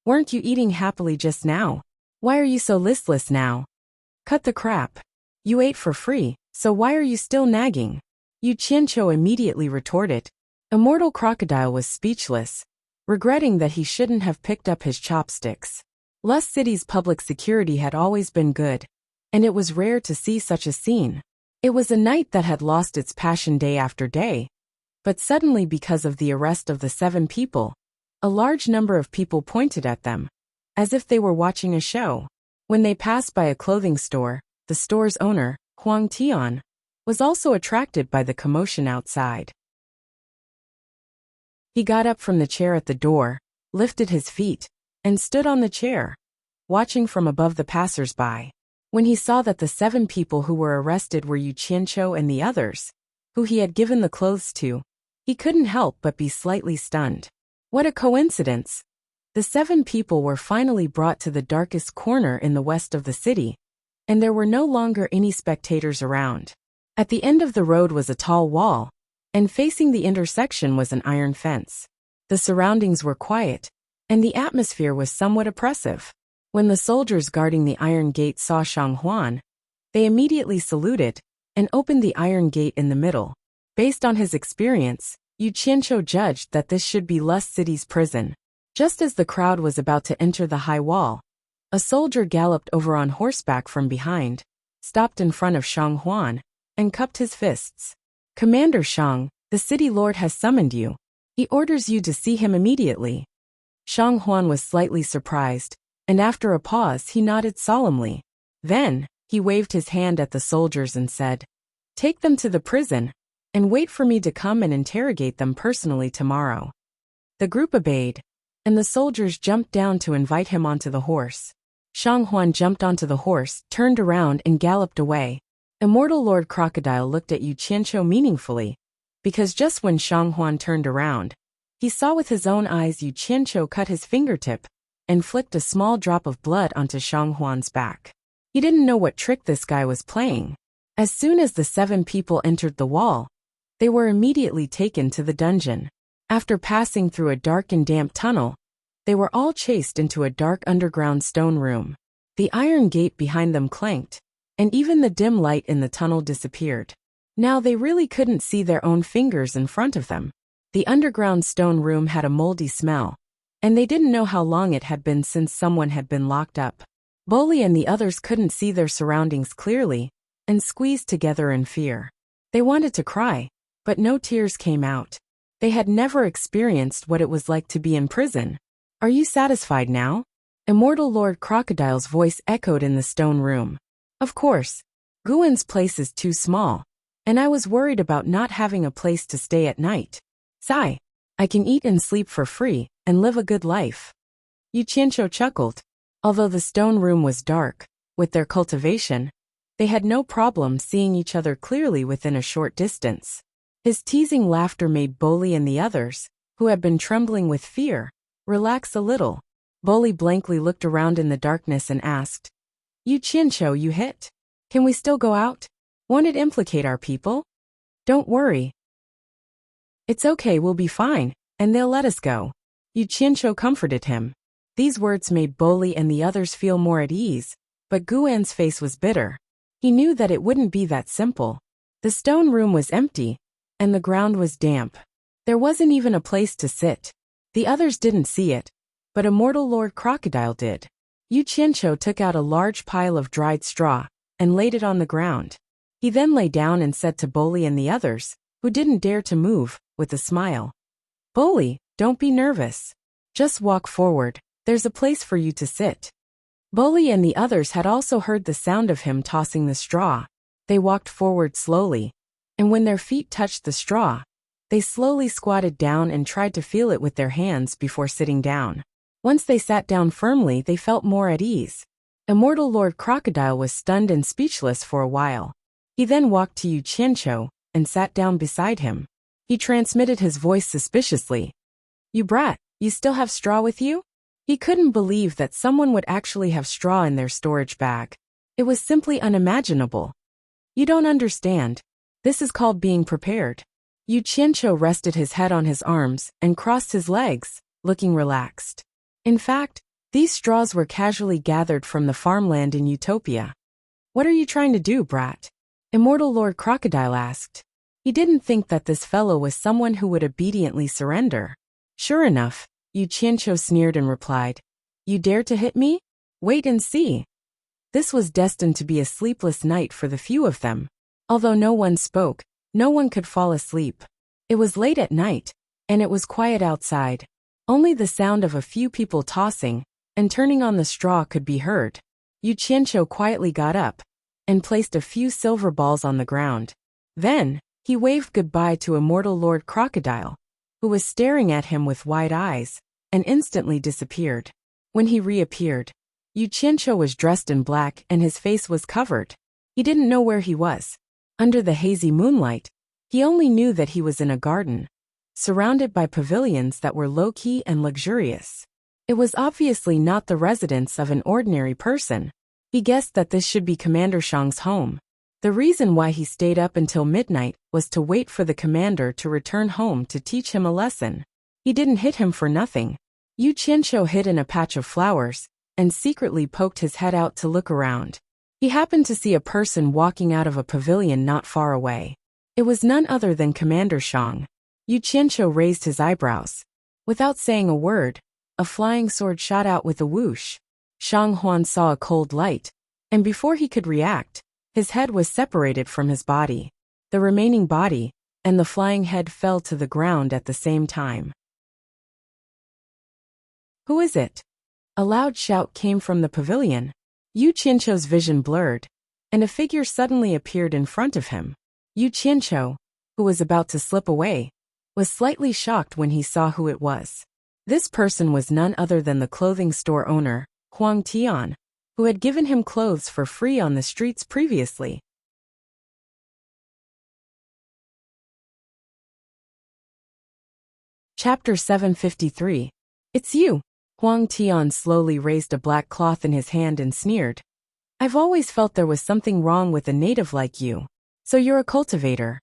"Weren't you eating happily just now? Why are you so listless now? Cut the crap. You ate for free, so why are you still nagging?" Yu Qianqiu immediately retorted. Immortal Crocodile was speechless, regretting that he shouldn't have picked up his chopsticks. Lust City's public security had always been good, and it was rare to see such a scene. It was a night that had lost its passion day after day, but suddenly, because of the arrest of the 7 people, a large number of people pointed at them, as if they were watching a show. When they passed by a clothing store, the store's owner, Huang Tian, was also attracted by the commotion outside. He got up from the chair at the door, lifted his feet, and stood on the chair, watching from above the passers-by. When he saw that the 7 people who were arrested were Yu Qianqiu and the others, who he had given the clothes to, he couldn't help but be slightly stunned. What a coincidence! The 7 people were finally brought to the darkest corner in the west of the city, and there were no longer any spectators around. At the end of the road was a tall wall, and facing the intersection was an iron fence. The surroundings were quiet, and the atmosphere was somewhat oppressive. When the soldiers guarding the iron gate saw Shang Huan, they immediately saluted and opened the iron gate in the middle. Based on his experience, Yu Qianqiu judged that this should be Lust City's prison. Just as the crowd was about to enter the high wall, a soldier galloped over on horseback from behind, stopped in front of Shang Huan, and cupped his fists. "Commander Shang, the city lord has summoned you. He orders you to see him immediately." Shang Huan was slightly surprised, and after a pause he nodded solemnly. Then, he waved his hand at the soldiers and said, "Take them to the prison, and wait for me to come and interrogate them personally tomorrow." The group obeyed. and the soldiers jumped down to invite him onto the horse. Shang Huan jumped onto the horse, turned around and galloped away. Immortal Lord Crocodile looked at Yu Qianqiu meaningfully, because just when Shang Huan turned around, he saw with his own eyes Yu Qianqiu cut his fingertip and flicked a small drop of blood onto Shang Huan's back. He didn't know what trick this guy was playing. As soon as the 7 people entered the wall, they were immediately taken to the dungeon. After passing through a dark and damp tunnel, they were all chased into a dark underground stone room. The iron gate behind them clanked, and even the dim light in the tunnel disappeared. Now they really couldn't see their own fingers in front of them. The underground stone room had a moldy smell, and they didn't know how long it had been since someone had been locked up. Bolly and the others couldn't see their surroundings clearly, and squeezed together in fear. They wanted to cry, but no tears came out. They had never experienced what it was like to be in prison. "Are you satisfied now?" Immortal Lord Crocodile's voice echoed in the stone room. "Of course. Guan's place is too small, and I was worried about not having a place to stay at night. Sigh. I can eat and sleep for free, and live a good life." Yu Qianqiu chuckled. Although the stone room was dark, with their cultivation, they had no problem seeing each other clearly within a short distance. His teasing laughter made Bolly and the others, who had been trembling with fear, relax a little. Bolly blankly looked around in the darkness and asked, "Yu Qianqiu, you hit? Can we still go out? Won't it implicate our people?" "Don't worry. It's okay, we'll be fine, and they'll let us go." Yu Qianqiu comforted him. These words made Bolly and the others feel more at ease, but Guan's face was bitter. He knew that it wouldn't be that simple. The stone room was empty, and the ground was damp. There wasn't even a place to sit. The others didn't see it, but Immortal Lord Crocodile did. Yu Qianqiu took out a large pile of dried straw and laid it on the ground. He then lay down and said to Bolly and the others, who didn't dare to move, with a smile, "Bolly, don't be nervous. Just walk forward. There's a place for you to sit." Bolly and the others had also heard the sound of him tossing the straw. They walked forward slowly, and when their feet touched the straw, they slowly squatted down and tried to feel it with their hands before sitting down. Once they sat down firmly, they felt more at ease. Immortal Lord Crocodile was stunned and speechless for a while. He then walked to Yu Qianqiu and sat down beside him. He transmitted his voice suspiciously. "You brat, you still have straw with you?" He couldn't believe that someone would actually have straw in their storage bag. It was simply unimaginable. "You don't understand. This is called being prepared." Yu Qianqiu rested his head on his arms and crossed his legs, looking relaxed. In fact, these straws were casually gathered from the farmland in Utopia. "What are you trying to do, brat?" Immortal Lord Crocodile asked. He didn't think that this fellow was someone who would obediently surrender. Sure enough, Yu Qianqiu sneered and replied, "You dare to hit me? Wait and see." This was destined to be a sleepless night for the few of them. Although no one spoke, no one could fall asleep. It was late at night, and it was quiet outside. Only the sound of a few people tossing and turning on the straw could be heard. Yu Qianqiu quietly got up and placed a few silver balls on the ground. Then, he waved goodbye to Immortal Lord Crocodile, who was staring at him with wide eyes, and instantly disappeared. When he reappeared, Yu Qianqiu was dressed in black and his face was covered. He didn't know where he was. Under the hazy moonlight, he only knew that he was in a garden, surrounded by pavilions that were low-key and luxurious. It was obviously not the residence of an ordinary person. He guessed that this should be Commander Shang's home. The reason why he stayed up until midnight was to wait for the commander to return home to teach him a lesson. He didn't hit him for nothing. Yu Qianqiu hid in a patch of flowers and secretly poked his head out to look around. He happened to see a person walking out of a pavilion not far away. It was none other than Commander Shang. Yu Qianqiu raised his eyebrows. Without saying a word, a flying sword shot out with a whoosh. Shang Huan saw a cold light, and before he could react, his head was separated from his body. The remaining body and the flying head fell to the ground at the same time. "Who is it?" A loud shout came from the pavilion. Yu Qianqiu's vision blurred, and a figure suddenly appeared in front of him. Yu Qianqiu, who was about to slip away, was slightly shocked when he saw who it was. This person was none other than the clothing store owner, Huang Tian, who had given him clothes for free on the streets previously. Chapter 753. It's you. Huang Tian slowly raised a black cloth in his hand and sneered. I've always felt there was something wrong with a native like you. So you're a cultivator.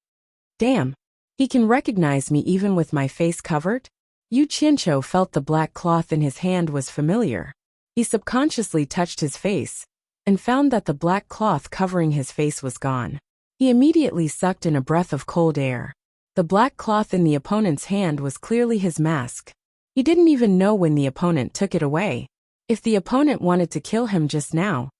Damn. He can recognize me even with my face covered? Yu Qianqiu felt the black cloth in his hand was familiar. He subconsciously touched his face, and found that the black cloth covering his face was gone. He immediately sucked in a breath of cold air. The black cloth in the opponent's hand was clearly his mask. He didn't even know when the opponent took it away. If the opponent wanted to kill him just now,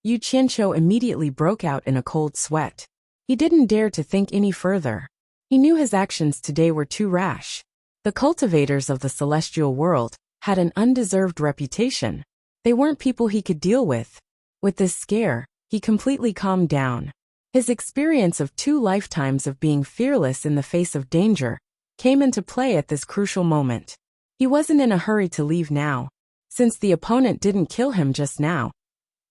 Yu Qianqiu immediately broke out in a cold sweat. He didn't dare to think any further. He knew his actions today were too rash. The cultivators of the celestial world had an undeserved reputation. They weren't people he could deal with. With this scare, he completely calmed down. His experience of 2 lifetimes of being fearless in the face of danger came into play at this crucial moment. He wasn't in a hurry to leave now, since the opponent didn't kill him just now.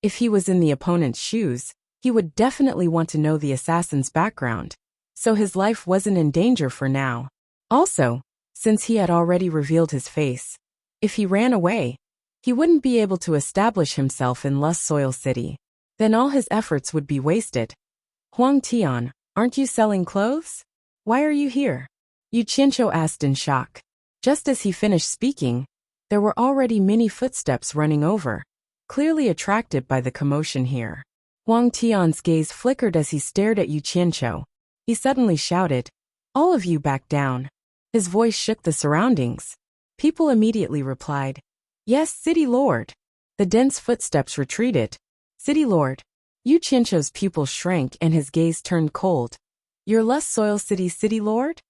If he was in the opponent's shoes, he would definitely want to know the assassin's background, so his life wasn't in danger for now. Also, since he had already revealed his face, if he ran away, he wouldn't be able to establish himself in Lust Soil City. Then all his efforts would be wasted. Huang Tian, aren't you selling clothes? Why are you here? Yu Qianqiu asked in shock. Just as he finished speaking, there were already many footsteps running over, clearly attracted by the commotion here. Huang Tian's gaze flickered as he stared at Yu Qianqiu. He suddenly shouted, "All of you back down." His voice shook the surroundings. People immediately replied, "Yes, City Lord." The dense footsteps retreated. "City Lord." Yu Qianqiu's pupils shrank and his gaze turned cold. "Your Lust Soil City Lord?"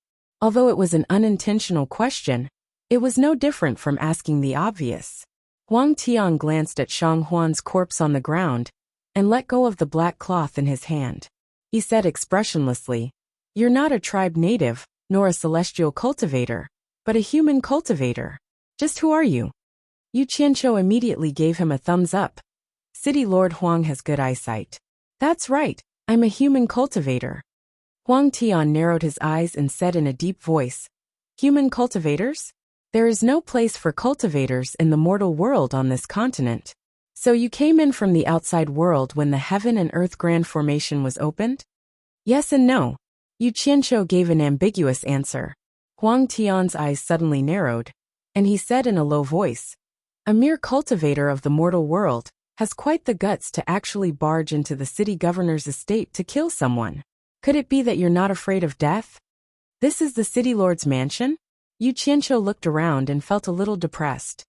Although it was an unintentional question, it was no different from asking the obvious. Huang Tian glanced at Shang Huan's corpse on the ground and let go of the black cloth in his hand. He said expressionlessly, "You're not a tribe native, nor a celestial cultivator, but a human cultivator. Just who are you?" Yu Qianqiu immediately gave him a thumbs up. City Lord Huang has good eyesight. "That's right, I'm a human cultivator." Huang Tian narrowed his eyes and said in a deep voice, "Human cultivators? There is no place for cultivators in the mortal world on this continent. So you came in from the outside world when the heaven and earth grand formation was opened?" "Yes and no." Yu Qianqiu gave an ambiguous answer. Huang Tian's eyes suddenly narrowed, and he said in a low voice, "A mere cultivator of the mortal world has quite the guts to actually barge into the city governor's estate to kill someone. Could it be that you're not afraid of death? This is the city lord's mansion?" Yu Qianqiu looked around and felt a little depressed.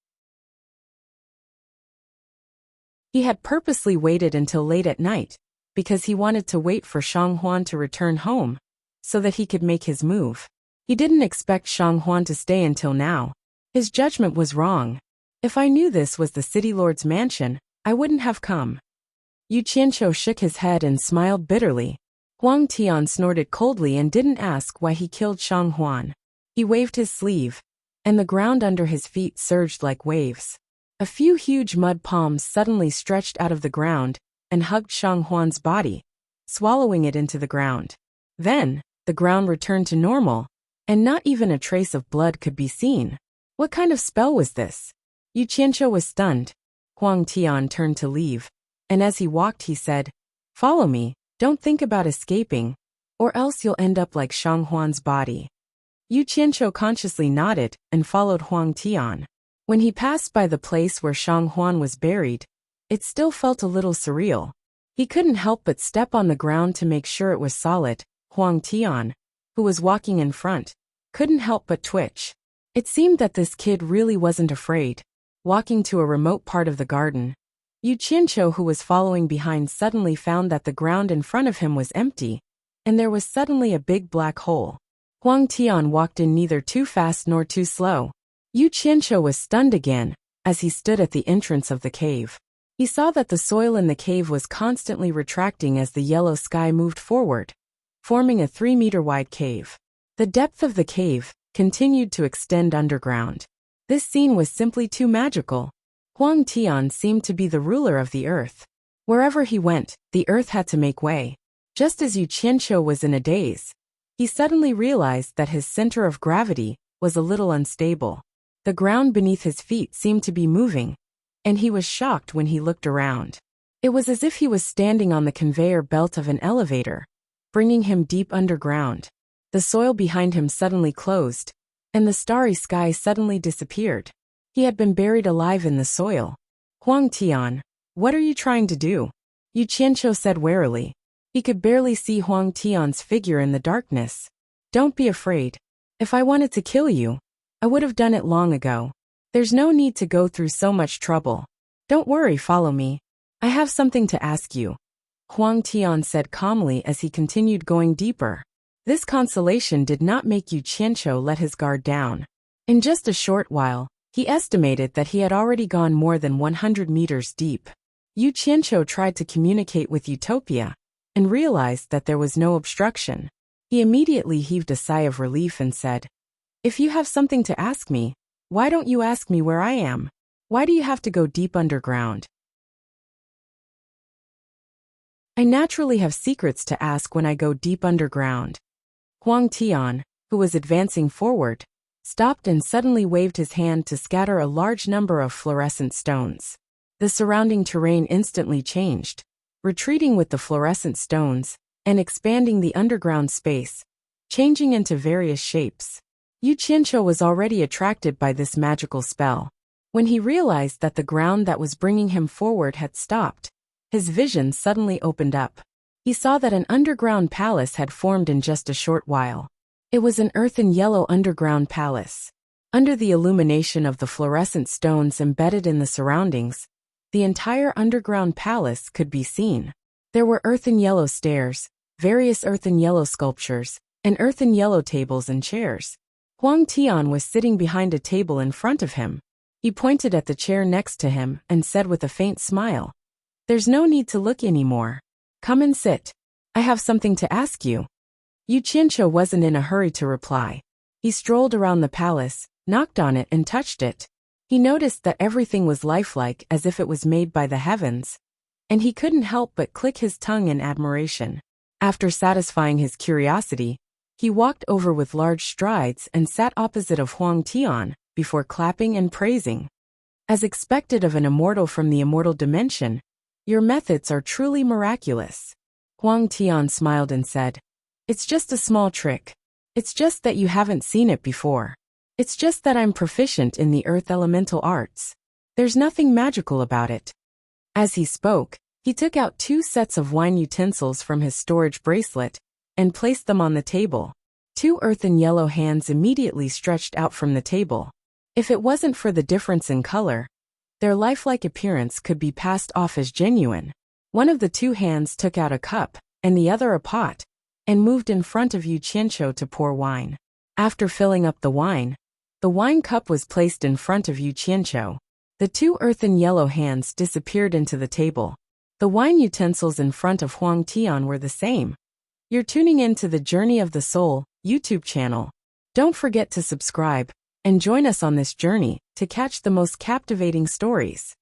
He had purposely waited until late at night, because he wanted to wait for Shang Huan to return home, so that he could make his move. He didn't expect Shang Huan to stay until now. His judgment was wrong. If I knew this was the city lord's mansion, I wouldn't have come. Yu Qianqiu shook his head and smiled bitterly. Huang Tian snorted coldly and didn't ask why he killed Shang Huan. He waved his sleeve, and the ground under his feet surged like waves. A few huge mud palms suddenly stretched out of the ground and hugged Shang Huan's body, swallowing it into the ground. Then, the ground returned to normal, and not even a trace of blood could be seen. What kind of spell was this? Yu Qianqiu was stunned. Huang Tian turned to leave, and as he walked he said, "Follow me, don't think about escaping, or else you'll end up like Shang Huan's body." Yu Qianqiu consciously nodded and followed Huang Tian. When he passed by the place where Shang Huan was buried, it still felt a little surreal. He couldn't help but step on the ground to make sure it was solid. Huang Tian, who was walking in front, couldn't help but twitch. It seemed that this kid really wasn't afraid. Walking to a remote part of the garden, Yu Qianqiu, who was following behind, suddenly found that the ground in front of him was empty, and there was suddenly a big black hole. Huang Tian walked in neither too fast nor too slow. Yu Qianqiu was stunned again, as he stood at the entrance of the cave. He saw that the soil in the cave was constantly retracting as the yellow sky moved forward, forming a 3-meter wide cave. The depth of the cave continued to extend underground. This scene was simply too magical. Huang Tian seemed to be the ruler of the earth. Wherever he went, the earth had to make way. Just as Yu Qianqiu was in a daze, he suddenly realized that his center of gravity was a little unstable. The ground beneath his feet seemed to be moving, and he was shocked when he looked around. It was as if he was standing on the conveyor belt of an elevator, bringing him deep underground. The soil behind him suddenly closed, and the starry sky suddenly disappeared. He had been buried alive in the soil. Huang Tian, what are you trying to do? Yu Qianqiu said warily. He could barely see Huang Tian's figure in the darkness. Don't be afraid. If I wanted to kill you, I would have done it long ago. There's no need to go through so much trouble. Don't worry, follow me. I have something to ask you. Huang Tian said calmly as he continued going deeper. This consolation did not make Yu Qianqiu let his guard down. In just a short while, he estimated that he had already gone more than 100 meters deep. Yu Qianqiu tried to communicate with Utopia, and realized that there was no obstruction. He immediately heaved a sigh of relief and said, If you have something to ask me, why don't you ask me where I am? Why do you have to go deep underground? I naturally have secrets to ask when I go deep underground. Huang Tian, who was advancing forward, stopped and suddenly waved his hand to scatter a large number of fluorescent stones. The surrounding terrain instantly changed, retreating with the fluorescent stones, and expanding the underground space, changing into various shapes. Yu Qianqiu was already attracted by this magical spell. When he realized that the ground that was bringing him forward had stopped, his vision suddenly opened up. He saw that an underground palace had formed in just a short while. It was an earthen yellow underground palace. Under the illumination of the fluorescent stones embedded in the surroundings, the entire underground palace could be seen. There were earthen yellow stairs, various earthen yellow sculptures, and earthen yellow tables and chairs. Huang Tian was sitting behind a table in front of him. He pointed at the chair next to him and said with a faint smile, There's no need to look anymore. Come and sit. I have something to ask you. Yu Qianqiu wasn't in a hurry to reply. He strolled around the palace, knocked on it and touched it. He noticed that everything was lifelike as if it was made by the heavens, and he couldn't help but click his tongue in admiration. After satisfying his curiosity, he walked over with large strides and sat opposite of Huang Tian, before clapping and praising. As expected of an immortal from the immortal dimension, your methods are truly miraculous. Huang Tian smiled and said, It's just a small trick. It's just that you haven't seen it before. It's just that I'm proficient in the earth elemental arts. There's nothing magical about it. As he spoke, he took out 2 sets of wine utensils from his storage bracelet and placed them on the table. 2 earthen yellow hands immediately stretched out from the table. If it wasn't for the difference in color, their lifelike appearance could be passed off as genuine. One of the 2 hands took out a cup, and the other a pot, and moved in front of Yu Qianqiu to pour wine. After filling up the wine cup was placed in front of Yu Qianqiu. The 2 earthen yellow hands disappeared into the table. The wine utensils in front of Huang Tian were the same. You're tuning in to the Journey of the Soul YouTube channel. Don't forget to subscribe and join us on this journey to catch the most captivating stories.